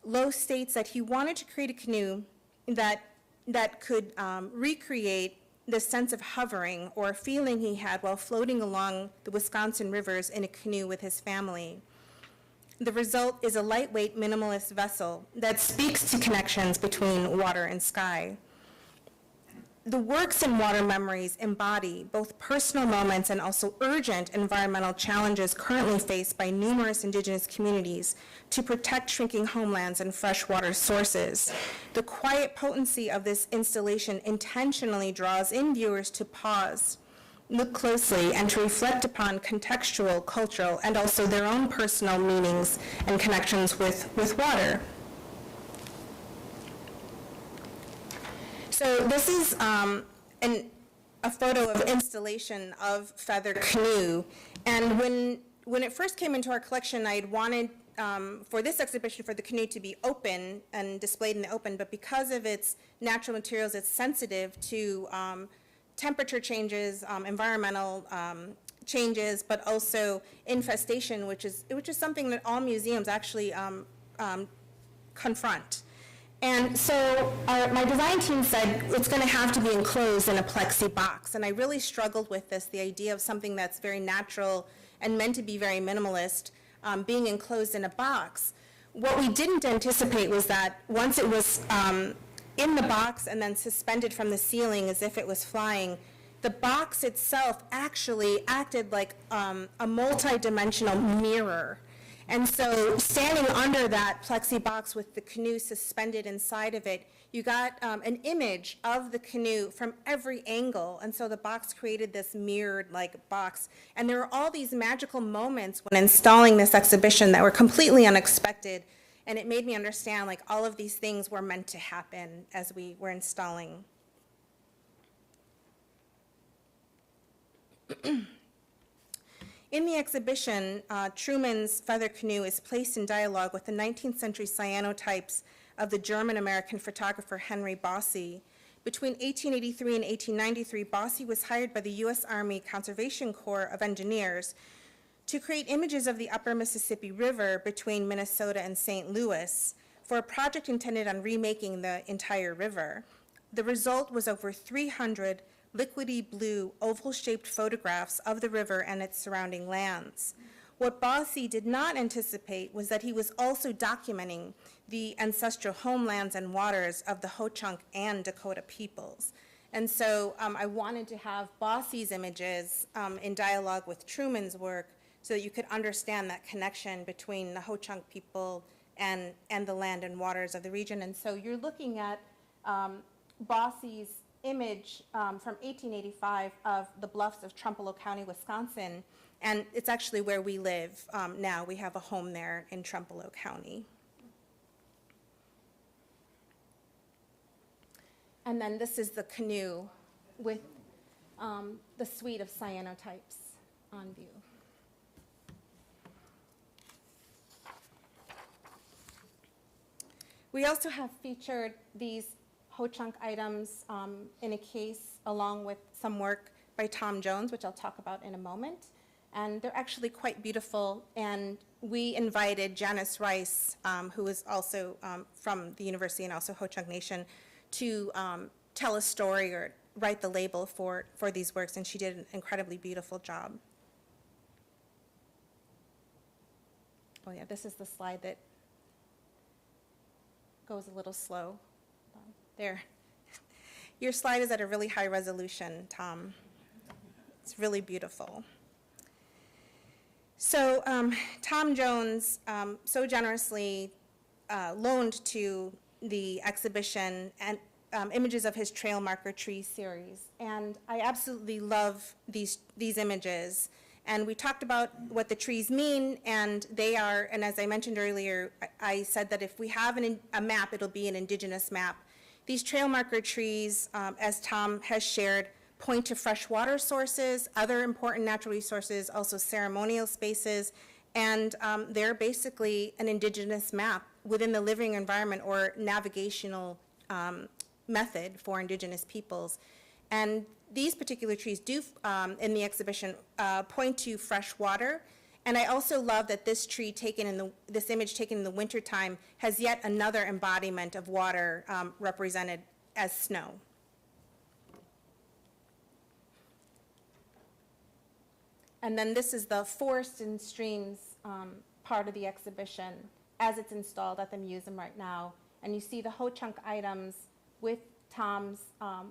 Lowe states that he wanted to create a canoe that could recreate the sense of hovering or feeling he had while floating along the Wisconsin rivers in a canoe with his family. The result is a lightweight, minimalist vessel that speaks to connections between water and sky. The works in Water Memories embody both personal moments and also urgent environmental challenges currently faced by numerous indigenous communities to protect shrinking homelands and freshwater sources. The quiet potency of this installation intentionally draws in viewers to pause, look closely, and to reflect upon contextual, cultural, and also their own personal meanings and connections with water. So this is a photo of installation of Feather Canoe. And when it first came into our collection, I had wanted for this exhibition for the canoe to be open and displayed in the open, but because of its natural materials, it's sensitive to temperature changes, environmental changes, but also infestation, which is something that all museums actually confront. And so my design team said it's going to have to be enclosed in a plexi box. And I really struggled with this, the idea of something that's very natural and meant to be very minimalist being enclosed in a box. What we didn't anticipate was that once it was in the box and then suspended from the ceiling as if it was flying, the box itself actually acted like a multi-dimensional mirror. And so standing under that plexi box with the canoe suspended inside of it, you got an image of the canoe from every angle. And so the box created this mirrored-like box. And there were all these magical moments when installing this exhibition that were completely unexpected. And it made me understand, like, all of these things were meant to happen as we were installing. In the exhibition, Truman's feather canoe is placed in dialogue with the 19th century cyanotypes of the German-American photographer Henry Bosse. Between 1883 and 1893, Bosse was hired by the U.S. Army Conservation Corps of Engineers to create images of the upper Mississippi River between Minnesota and St. Louis for a project intended on remaking the entire river. The result was over 300 liquidy blue, oval-shaped photographs of the river and its surrounding lands. What Bosse did not anticipate was that he was also documenting the ancestral homelands and waters of the Ho-Chunk and Dakota peoples. And so I wanted to have Bosse's images in dialogue with Truman's work so that you could understand that connection between the Ho-Chunk people and the land and waters of the region. And so you're looking at Bosse's image from 1885 of the bluffs of Trumpelow County, Wisconsin, and it's actually where we live now. We have a home there in Trumpelow County. And then this is the canoe with the suite of cyanotypes on view. We also have featured these Ho-Chunk items in a case along with some work by Tom Jones, which I'll talk about in a moment. And they're actually quite beautiful. And we invited Janice Rice, who is also from the university and also Ho-Chunk Nation, to tell a story or write the label for these works. And she did an incredibly beautiful job. Oh yeah, this is the slide that goes a little slow. There. Your slide is at a really high resolution, Tom. It's really beautiful. So Tom Jones so generously loaned to the exhibition and images of his trail marker tree series. And I absolutely love these images. And we talked about what the trees mean, and they are, and as I mentioned earlier, I said that if we have a map, it'll be an indigenous map. These trail marker trees, as Tom has shared, point to fresh water sources, other important natural resources, also ceremonial spaces, and they're basically an indigenous map within the living environment or navigational method for indigenous peoples. And these particular trees do, in the exhibition, point to fresh water. And I also love that this tree this image taken in the wintertime has yet another embodiment of water represented as snow. And then this is the Forests and Streams part of the exhibition as it's installed at the museum right now. And you see the Ho-Chunk items with Tom's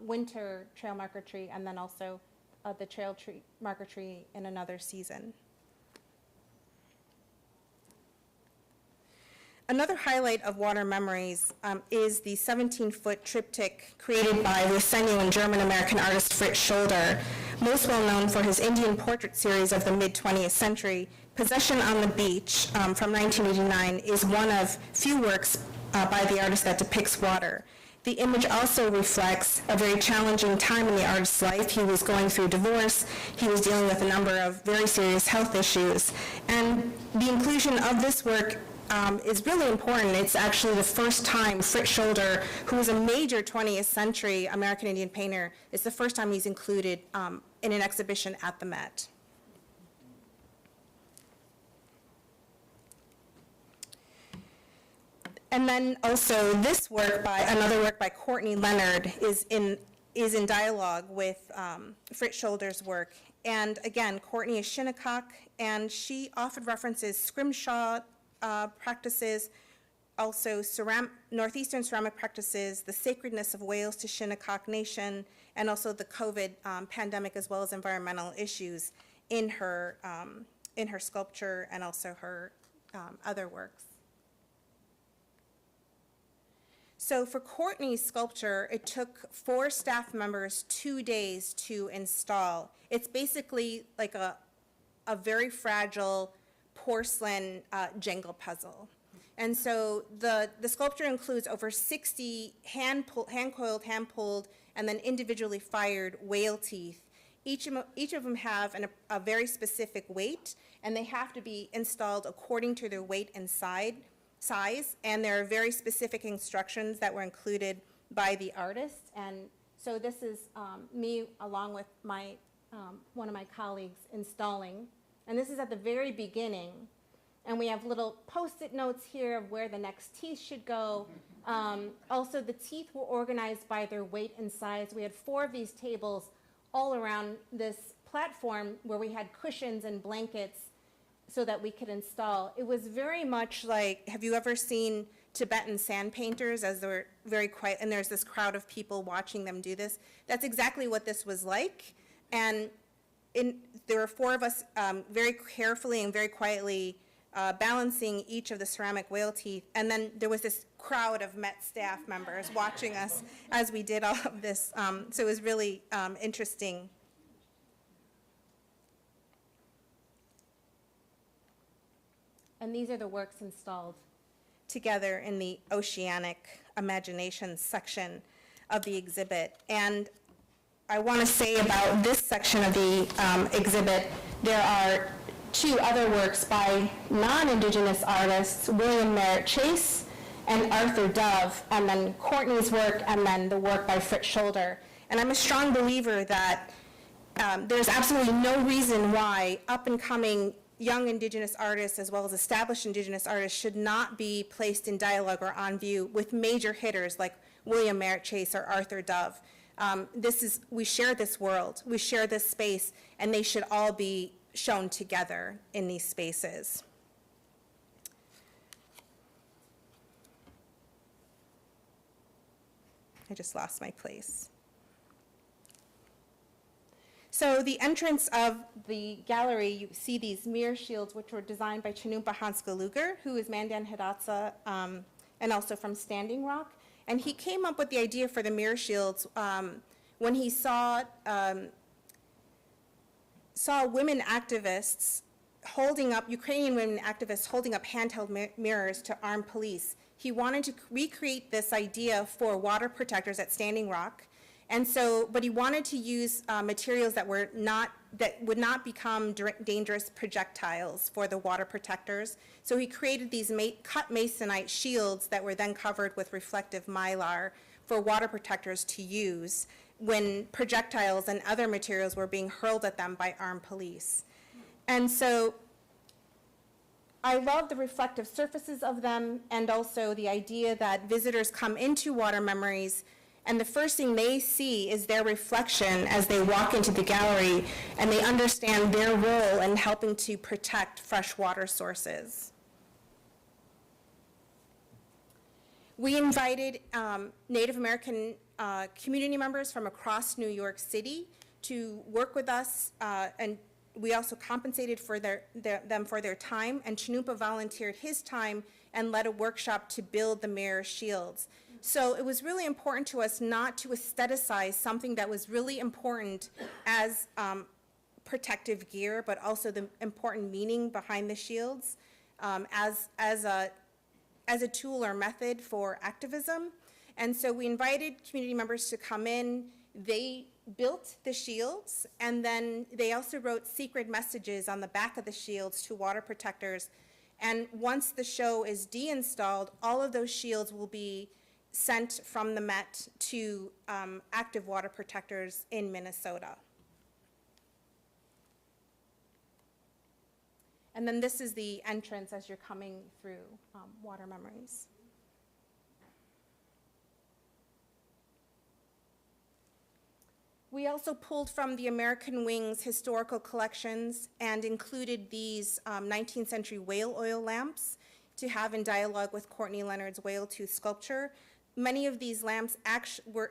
winter trail marker tree and then also the trail tree marker tree in another season. Another highlight of Water Memories is the 17-foot triptych created by the Genuine German-American artist Fritz Scholder, most well known for his Indian portrait series of the mid-20th century. Possession on the Beach from 1989 is one of few works by the artist that depicts water. The image also reflects a very challenging time in the artist's life. He was going through divorce. He was dealing with a number of very serious health issues. And the inclusion of this work is really important. It's actually the first time Fritz Scholder, who was a major 20th century American Indian painter, it's the first time he's included in an exhibition at the Met. And then also this work another work by Courtney Leonard is in dialogue with Fritz Scholder's work. And again, Courtney is Shinnecock, and she often references scrimshaw practices, also northeastern ceramic practices, the sacredness of Wales to Shinnecock Nation, and also the COVID pandemic, as well as environmental issues in her sculpture and also her other works. So for Courtney's sculpture, it took 4 staff members 2 days to install. It's basically like a very fragile porcelain Jenga puzzle. And so the sculpture includes over 60 hand-coiled, hand-pulled, and then individually fired whale teeth. Each of them have a very specific weight, and they have to be installed according to their weight and size, and there are very specific instructions that were included by the artist. And so this is me along with my one of my colleagues installing, and this is at the very beginning. And we have little Post-it notes here of where the next teeth should go. Also, the teeth were organized by their weight and size. We had 4 of these tables all around this platform where we had cushions and blankets so that we could install. It was very much like, have you ever seen Tibetan sand painters as they're very quiet, and there's this crowd of people watching them do this? That's exactly what this was like. And there were 4 of us very carefully and very quietly balancing each of the ceramic whale teeth, and then there was this crowd of Met staff members watching us as we did all of this, so it was really interesting. And these are the works installed together in the Oceanic Imagination section of the exhibit. And I want to say about this section of the exhibit, there are 2 other works by non-Indigenous artists, William Merritt Chase and Arthur Dove, and then Courtney's work, and then the work by Fritz Scholder. And I'm a strong believer that there's absolutely no reason why up-and-coming young Indigenous artists, as well as established Indigenous artists, should not be placed in dialogue or on view with major hitters like William Merritt Chase or Arthur Dove. We share this world, we share this space, and they should all be shown together in these spaces. I just lost my place. So the entrance of the gallery, you see these mirror shields, which were designed by Chinumpa Hanskaluger, who is Mandan Hidatsa, and also from Standing Rock. And he came up with the idea for the mirror shields when he saw women activists holding up, Ukrainian women activists holding up handheld mirrors to armed police. He wanted to recreate this idea for water protectors at Standing Rock. And so, but he wanted to use materials that would not become dangerous projectiles for the water protectors. So he created these cut masonite shields that were then covered with reflective mylar for water protectors to use when projectiles and other materials were being hurled at them by armed police. And so I love the reflective surfaces of them, and also the idea that visitors come into Water Memories and the first thing they see is their reflection as they walk into the gallery, and they understand their role in helping to protect fresh water sources. We invited Native American community members from across New York City to work with us, and we also compensated for them for their time, and Chinumpa volunteered his time and led a workshop to build the mirror shields. So it was really important to us not to aestheticize something that was really important as protective gear, but also the important meaning behind the shields as a tool or method for activism. And so we invited community members to come in. They built the shields, and then they also wrote secret messages on the back of the shields to water protectors. And once the show is deinstalled, all of those shields will be sent from the Met to active water protectors in Minnesota. And then this is the entrance as you're coming through Water Memories. We also pulled from the American Wings historical collections and included these 19th century whale oil lamps to have in dialogue with Courtney Leonard's whale tooth sculpture. many of these lamps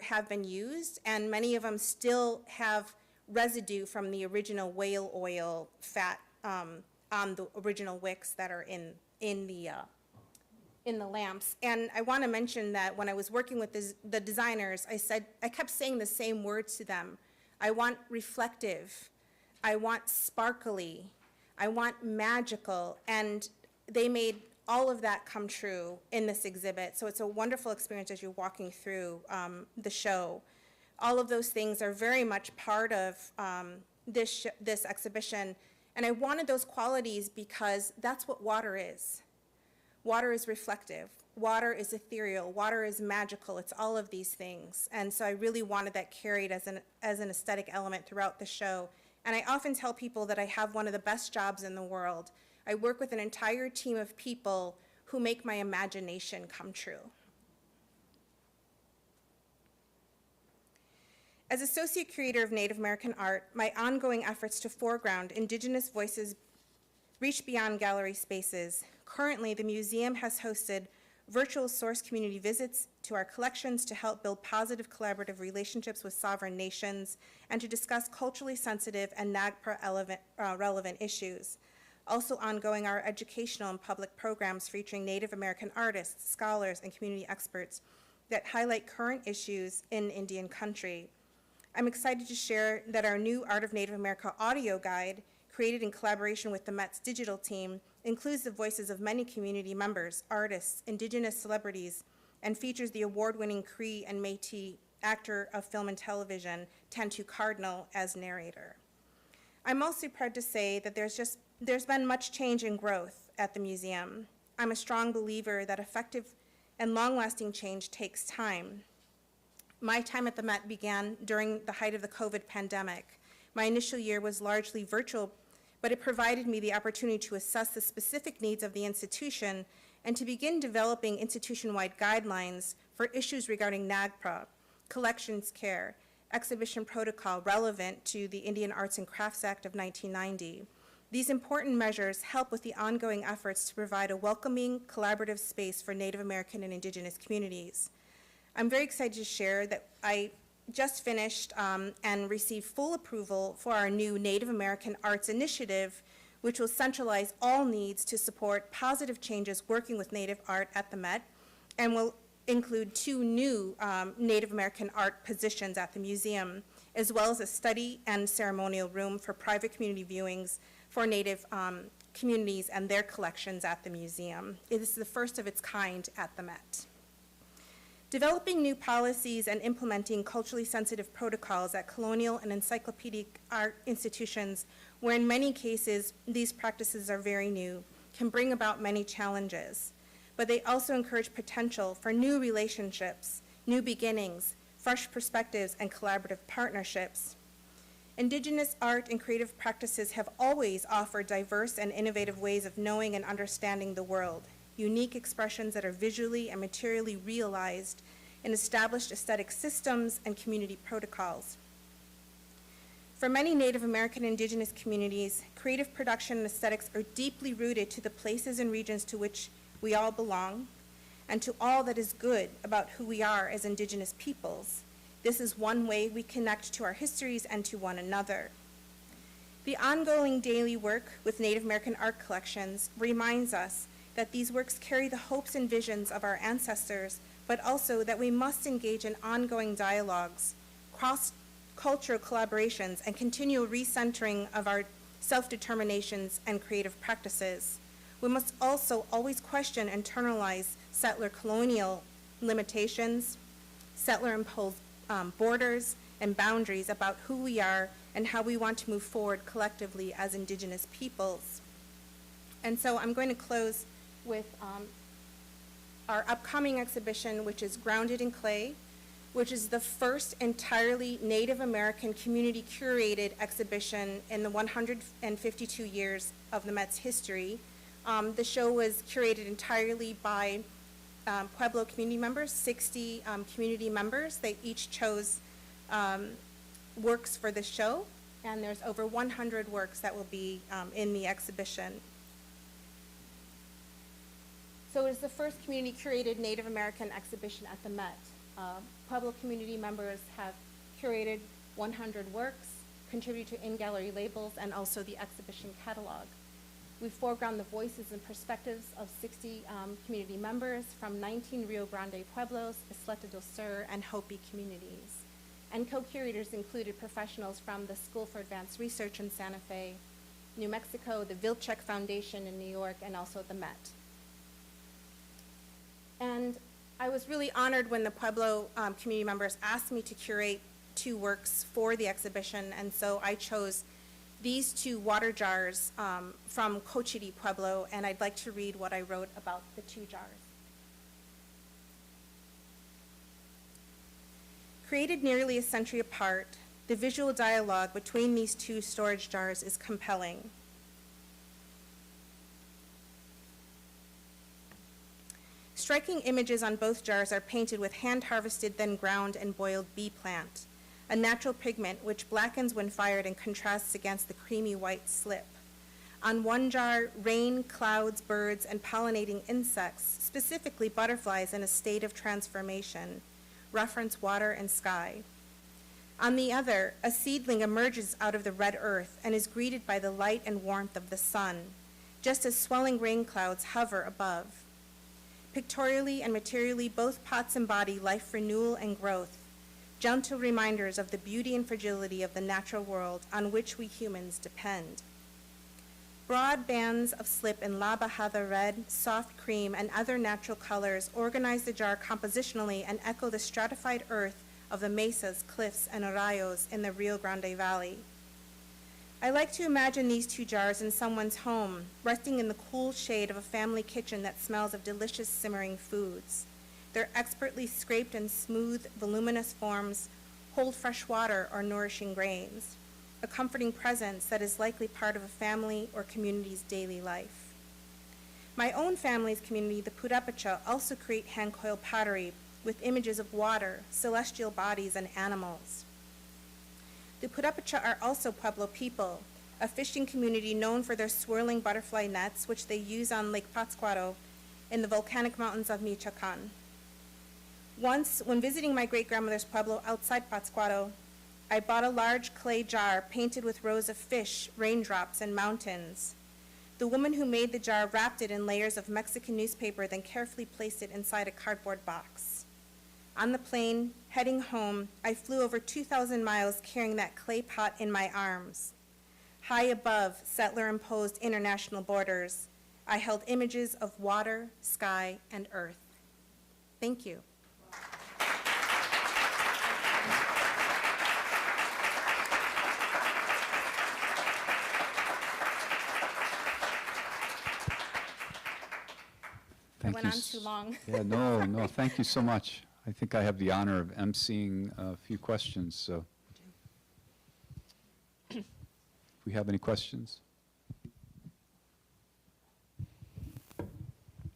have been used, and many of them still have residue from the original whale oil fat on the original wicks that are in the lamps. And I want to mention that when I was working with the designers, I kept saying the same words to them. I want reflective, I want sparkly, I want magical, and they made all of that come true in this exhibit. So it's a wonderful experience as you're walking through the show. All of those things are very much part of this exhibition. And I wanted those qualities because that's what water is. Water is reflective. Water is ethereal. Water is magical. It's all of these things. And so I really wanted that carried as an aesthetic element throughout the show. And I often tell people that I have one of the best jobs in the world. I work with an entire team of people who make my imagination come true. As Associate Curator of Native American Art, my ongoing efforts to foreground Indigenous voices reach beyond gallery spaces. Currently, the museum has hosted virtual source community visits to our collections to help build positive collaborative relationships with sovereign nations and to discuss culturally sensitive and NAGPRA relevant issues. Also ongoing are educational and public programs featuring Native American artists, scholars, and community experts that highlight current issues in Indian country. I'm excited to share that our new Art of Native America audio guide, created in collaboration with the Met's digital team, includes the voices of many community members, artists, Indigenous celebrities, and features the award-winning Cree and Métis actor of film and television, Tantu Cardinal, as narrator. I'm also proud to say that there's been much change and growth at the museum. I'm a strong believer that effective and long-lasting change takes time. My time at the Met began during the height of the COVID pandemic. My initial year was largely virtual, but it provided me the opportunity to assess the specific needs of the institution and to begin developing institution-wide guidelines for issues regarding NAGPRA, collections care, exhibition protocol relevant to the Indian Arts and Crafts Act of 1990. These important measures help with the ongoing efforts to provide a welcoming, collaborative space for Native American and Indigenous communities. I'm very excited to share that I just finished and received full approval for our new Native American Arts Initiative, which will centralize all needs to support positive changes working with Native art at the Met, and will include 2 new Native American art positions at the museum, as well as a study and ceremonial room for private community viewings for Native communities and their collections at the museum. It is the first of its kind at the Met. Developing new policies and implementing culturally sensitive protocols at colonial and encyclopedic art institutions, where in many cases these practices are very new, can bring about many challenges. But they also encourage potential for new relationships, new beginnings, fresh perspectives, and collaborative partnerships. Indigenous art and creative practices have always offered diverse and innovative ways of knowing and understanding the world, unique expressions that are visually and materially realized in established aesthetic systems and community protocols. For many Native American Indigenous communities, creative production and aesthetics are deeply rooted to the places and regions to which we all belong, and to all that is good about who we are as Indigenous peoples. This is one way we connect to our histories and to one another. The ongoing daily work with Native American art collections reminds us that these works carry the hopes and visions of our ancestors, but also that we must engage in ongoing dialogues, cross-cultural collaborations, and continual recentering of our self-determinations and creative practices. We must also always question and internalize settler colonial limitations, settler-imposed borders and boundaries about who we are and how we want to move forward collectively as Indigenous peoples. And so I'm going to close with our upcoming exhibition, which is Grounded in Clay, which is the first entirely Native American community curated exhibition in the 152 years of the Met's history. The show was curated entirely by Pueblo community members, 60 community members. They each chose works for the show, and there's over 100 works that will be in the exhibition. So it is the first community-curated Native American exhibition at the Met. Pueblo community members have curated 100 works, contributed to in-gallery labels, and also the exhibition catalog. We foreground the voices and perspectives of 60 community members from 19 Rio Grande Pueblos, Isleta del Sur, and Hopi communities. And co-curators included professionals from the School for Advanced Research in Santa Fe, New Mexico, the Vilcek Foundation in New York, and also the Met. And I was really honored when the Pueblo community members asked me to curate 2 works for the exhibition, and so I chose these 2 water jars from Cochiti Pueblo, and I'd like to read what I wrote about the 2 jars. Created nearly a century apart, the visual dialogue between these 2 storage jars is compelling. Striking images on both jars are painted with hand-harvested, then ground and boiled bee plant, a natural pigment which blackens when fired and contrasts against the creamy white slip. On one jar, rain, clouds, birds, and pollinating insects, specifically butterflies in a state of transformation, reference water and sky. On the other, a seedling emerges out of the red earth and is greeted by the light and warmth of the sun, just as swelling rain clouds hover above. Pictorially and materially, both pots embody life renewal and growth, gentle reminders of the beauty and fragility of the natural world on which we humans depend. Broad bands of slip in La Bajada red, soft cream, and other natural colors organize the jar compositionally and echo the stratified earth of the mesas, cliffs, and arroyos in the Rio Grande Valley. I like to imagine these 2 jars in someone's home, resting in the cool shade of a family kitchen that smells of delicious simmering foods. Their expertly scraped and smooth, voluminous forms hold fresh water or nourishing grains, a comforting presence that is likely part of a family or community's daily life. My own family's community, the Purepecha, also create hand-coiled pottery with images of water, celestial bodies, and animals. The Purepecha are also Pueblo people, a fishing community known for their swirling butterfly nets, which they use on Lake Pátzcuaro in the volcanic mountains of Michoacán. Once, when visiting my great-grandmother's pueblo outside Pátzcuaro, I bought a large clay jar painted with rows of fish, raindrops, and mountains. The woman who made the jar wrapped it in layers of Mexican newspaper, then carefully placed it inside a cardboard box. On the plane, heading home, I flew over 2,000 miles carrying that clay pot in my arms. High above settler-imposed international borders, I held images of water, sky, and earth. Thank you. I went on too long. Yeah, no, thank you so much. I think I have the honor of emceeing a few questions, so. If we have any questions?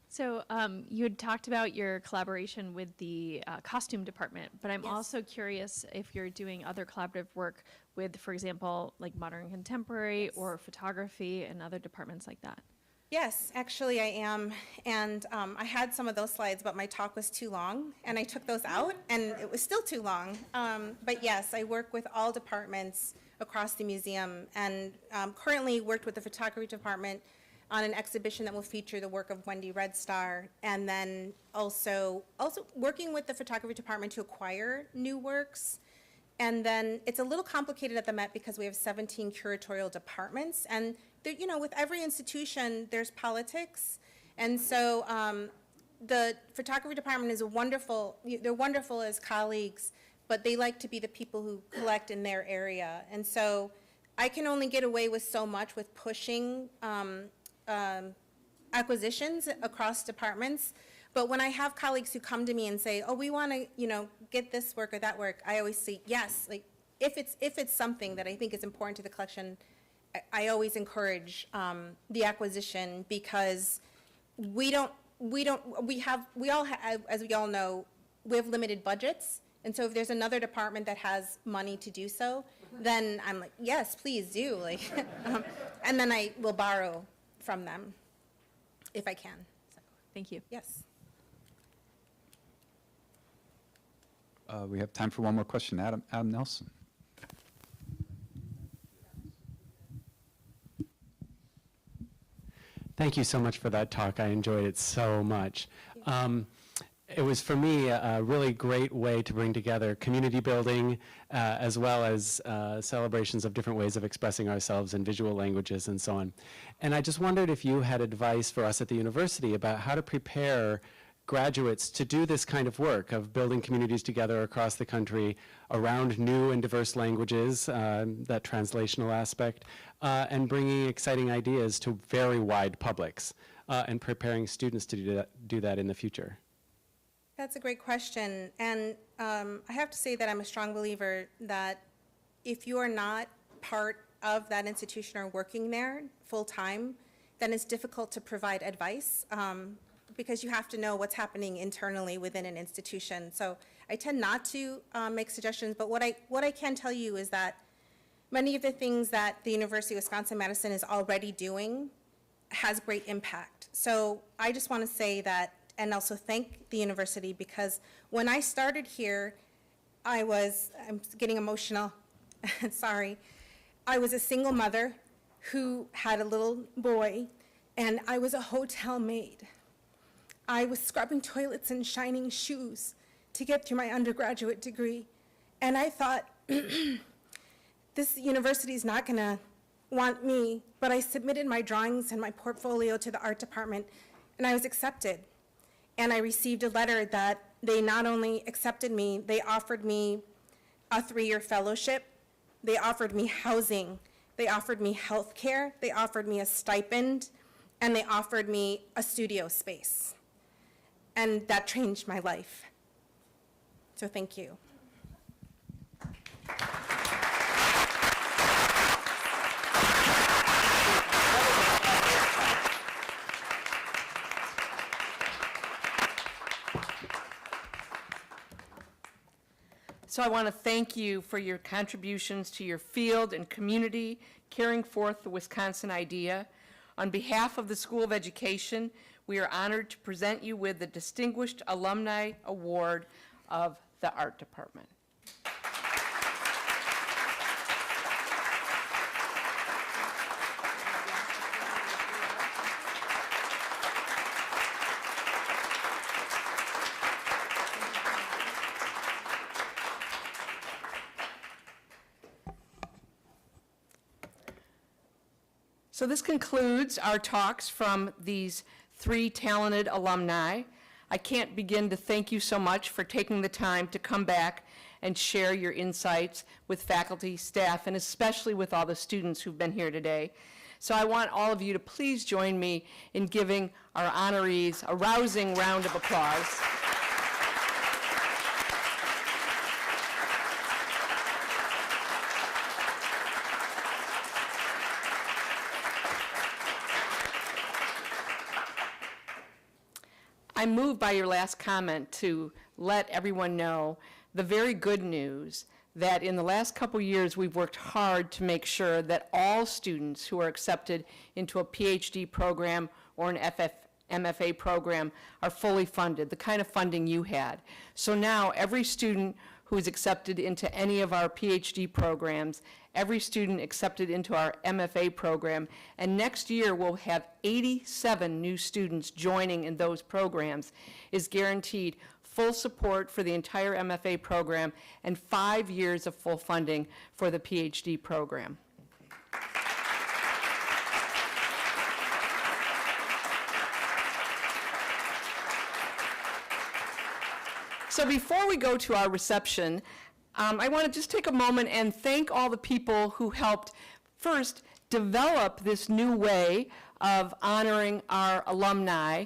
So you had talked about your collaboration with the costume department, but I'm also curious if you're doing other collaborative work with, for example, like modern contemporary or photography and other departments like that. Yes, actually I am, and I had some of those slides, but my talk was too long, and I took those out, and it was still too long. But yes, I work with all departments across the museum, and currently worked with the photography department on an exhibition that will feature the work of Wendy Red Star, and then also working with the photography department to acquire new works. And then it's a little complicated at the Met because we have 17 curatorial departments, and there, you know, with every institution, there's politics. And so the photography department is they're wonderful as colleagues, but they like to be the people who collect in their area. And so I can only get away with so much with pushing acquisitions across departments. But when I have colleagues who come to me and say, oh, we want to, you know, get this work or that work, I always say yes. Like, if it's something that I think is important to the collection, I always encourage the acquisition, because we all have, as we all know, we have limited budgets. And so if there's another department that has money to do so, then I'm like, yes, please do. Like, and then I will borrow from them if I can. So. Thank you. Yes. We have time for one more question. Adam Nelson. Thank you so much for that talk. I enjoyed it so much. It was, for me, a really great way to bring together community building as well as celebrations of different ways of expressing ourselves in visual languages and so on. And I just wondered if you had advice for us at the university about how to prepare graduates to do this kind of work of building communities together across the country around new and diverse languages, that translational aspect, and bringing exciting ideas to very wide publics, and preparing students to do that in the future. That's a great question. And I have to say that I'm a strong believer that if you are not part of that institution or working there full-time, then it's difficult to provide advice. Because you have to know what's happening internally within an institution. So I tend not to make suggestions, but what I can tell you is that many of the things that the University of Wisconsin-Madison is already doing has great impact. So I just want to say that, and also thank the university, because when I started here, I'm getting emotional, sorry. I was a single mother who had a little boy, and I was a hotel maid. I was scrubbing toilets in shining shoes to get through my undergraduate degree. And I thought, this university is not gonna want me, but I submitted my drawings and my portfolio to the art department, and I was accepted. And I received a letter that they not only accepted me, they offered me a 3-year fellowship, they offered me housing, they offered me health care, they offered me a stipend, and they offered me a studio space. And that changed my life. So thank you. So I want to thank you for your contributions to your field and community, carrying forth the Wisconsin idea. On behalf of the School of Education, we are honored to present you with the Distinguished Alumni Award of the Art Department. So this concludes our talks from these 3 talented alumni. I can't begin to thank you so much for taking the time to come back and share your insights with faculty, staff, and especially with all the students who've been here today. So I want all of you to please join me in giving our honorees a rousing round of applause. I'm moved by your last comment to let everyone know the very good news that in the last couple years we've worked hard to make sure that all students who are accepted into a PhD program or an MFA program are fully funded, the kind of funding you had. So now every student who is accepted into any of our PhD programs, every student accepted into our MFA program, and next year we'll have 87 new students joining in those programs, is guaranteed full support for the entire MFA program and 5 years of full funding for the PhD program. So before we go to our reception, I want to just take a moment and thank all the people who helped first develop this new way of honoring our alumni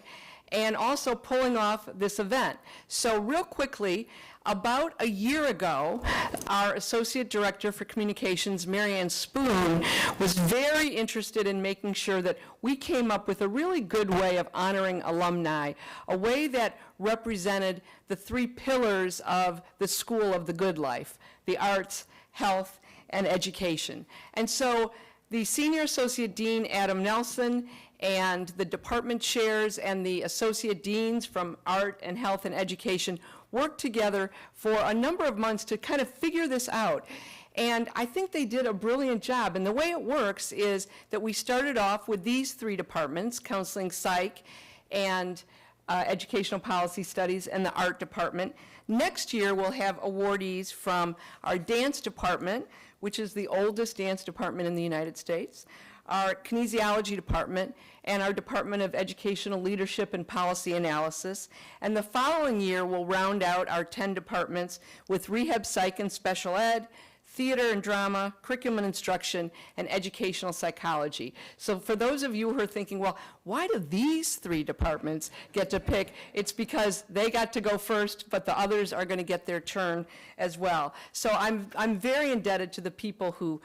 and also pulling off this event. So real quickly, about a year ago, our Associate Director for Communications, Marianne Spoon, was very interested in making sure that we came up with a really good way of honoring alumni, a way that represented the 3 pillars of the School of the Good Life, the arts, health, and education. And so The Senior Associate Dean, Adam Nelson, and the department chairs and the associate deans from art and health and education worked together for a number of months to kind of figure this out. And I think they did a brilliant job. And the way it works is that we started off with these three departments, counseling, psych, and educational policy studies, and the art department. Next year, we'll have awardees from our dance department, which is the oldest dance department in the United States, our kinesiology department, and our Department of Educational Leadership and Policy Analysis. And the following year, we'll round out our 10 departments with rehab psych and special ed, theater and drama, curriculum and instruction, and educational psychology. So for those of you who are thinking, well, why do these three departments get to pick? It's because they got to go first, but the others are going to get their turn as well. So I'm very indebted to the people who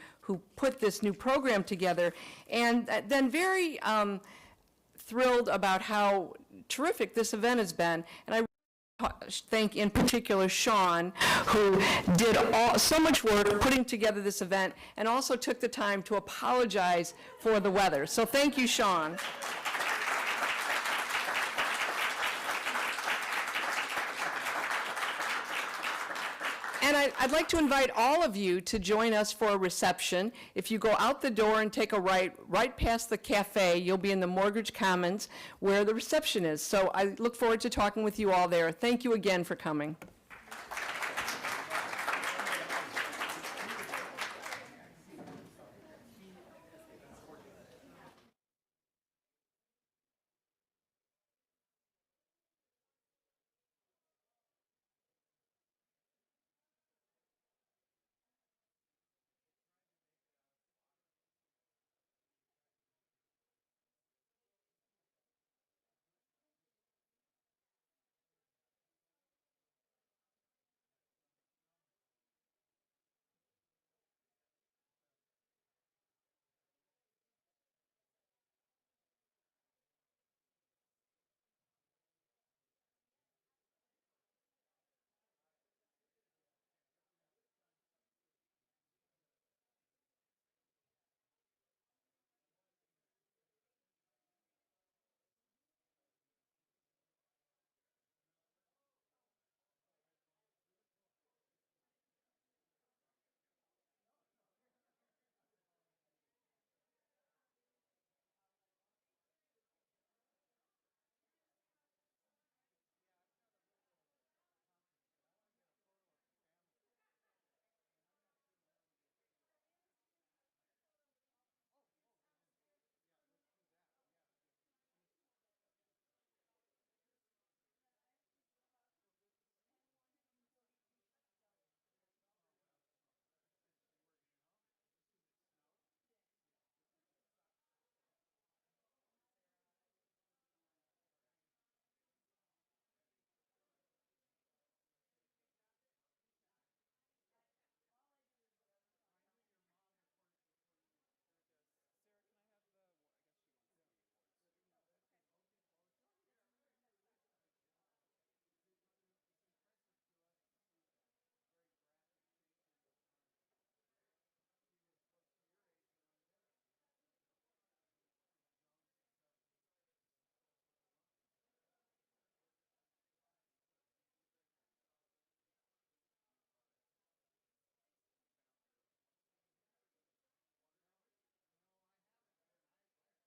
put this new program together, and then very thrilled about how terrific this event has been. And I thank in particular Sean, who did so much work putting together this event and also took the time to apologize for the weather. So thank you, Sean. And I'd like to invite all of you to join us for a reception. If you go out the door and take a right past the cafe, you'll be in the Mortgage Commons where the reception is. So I look forward to talking with you all there. Thank you again for coming.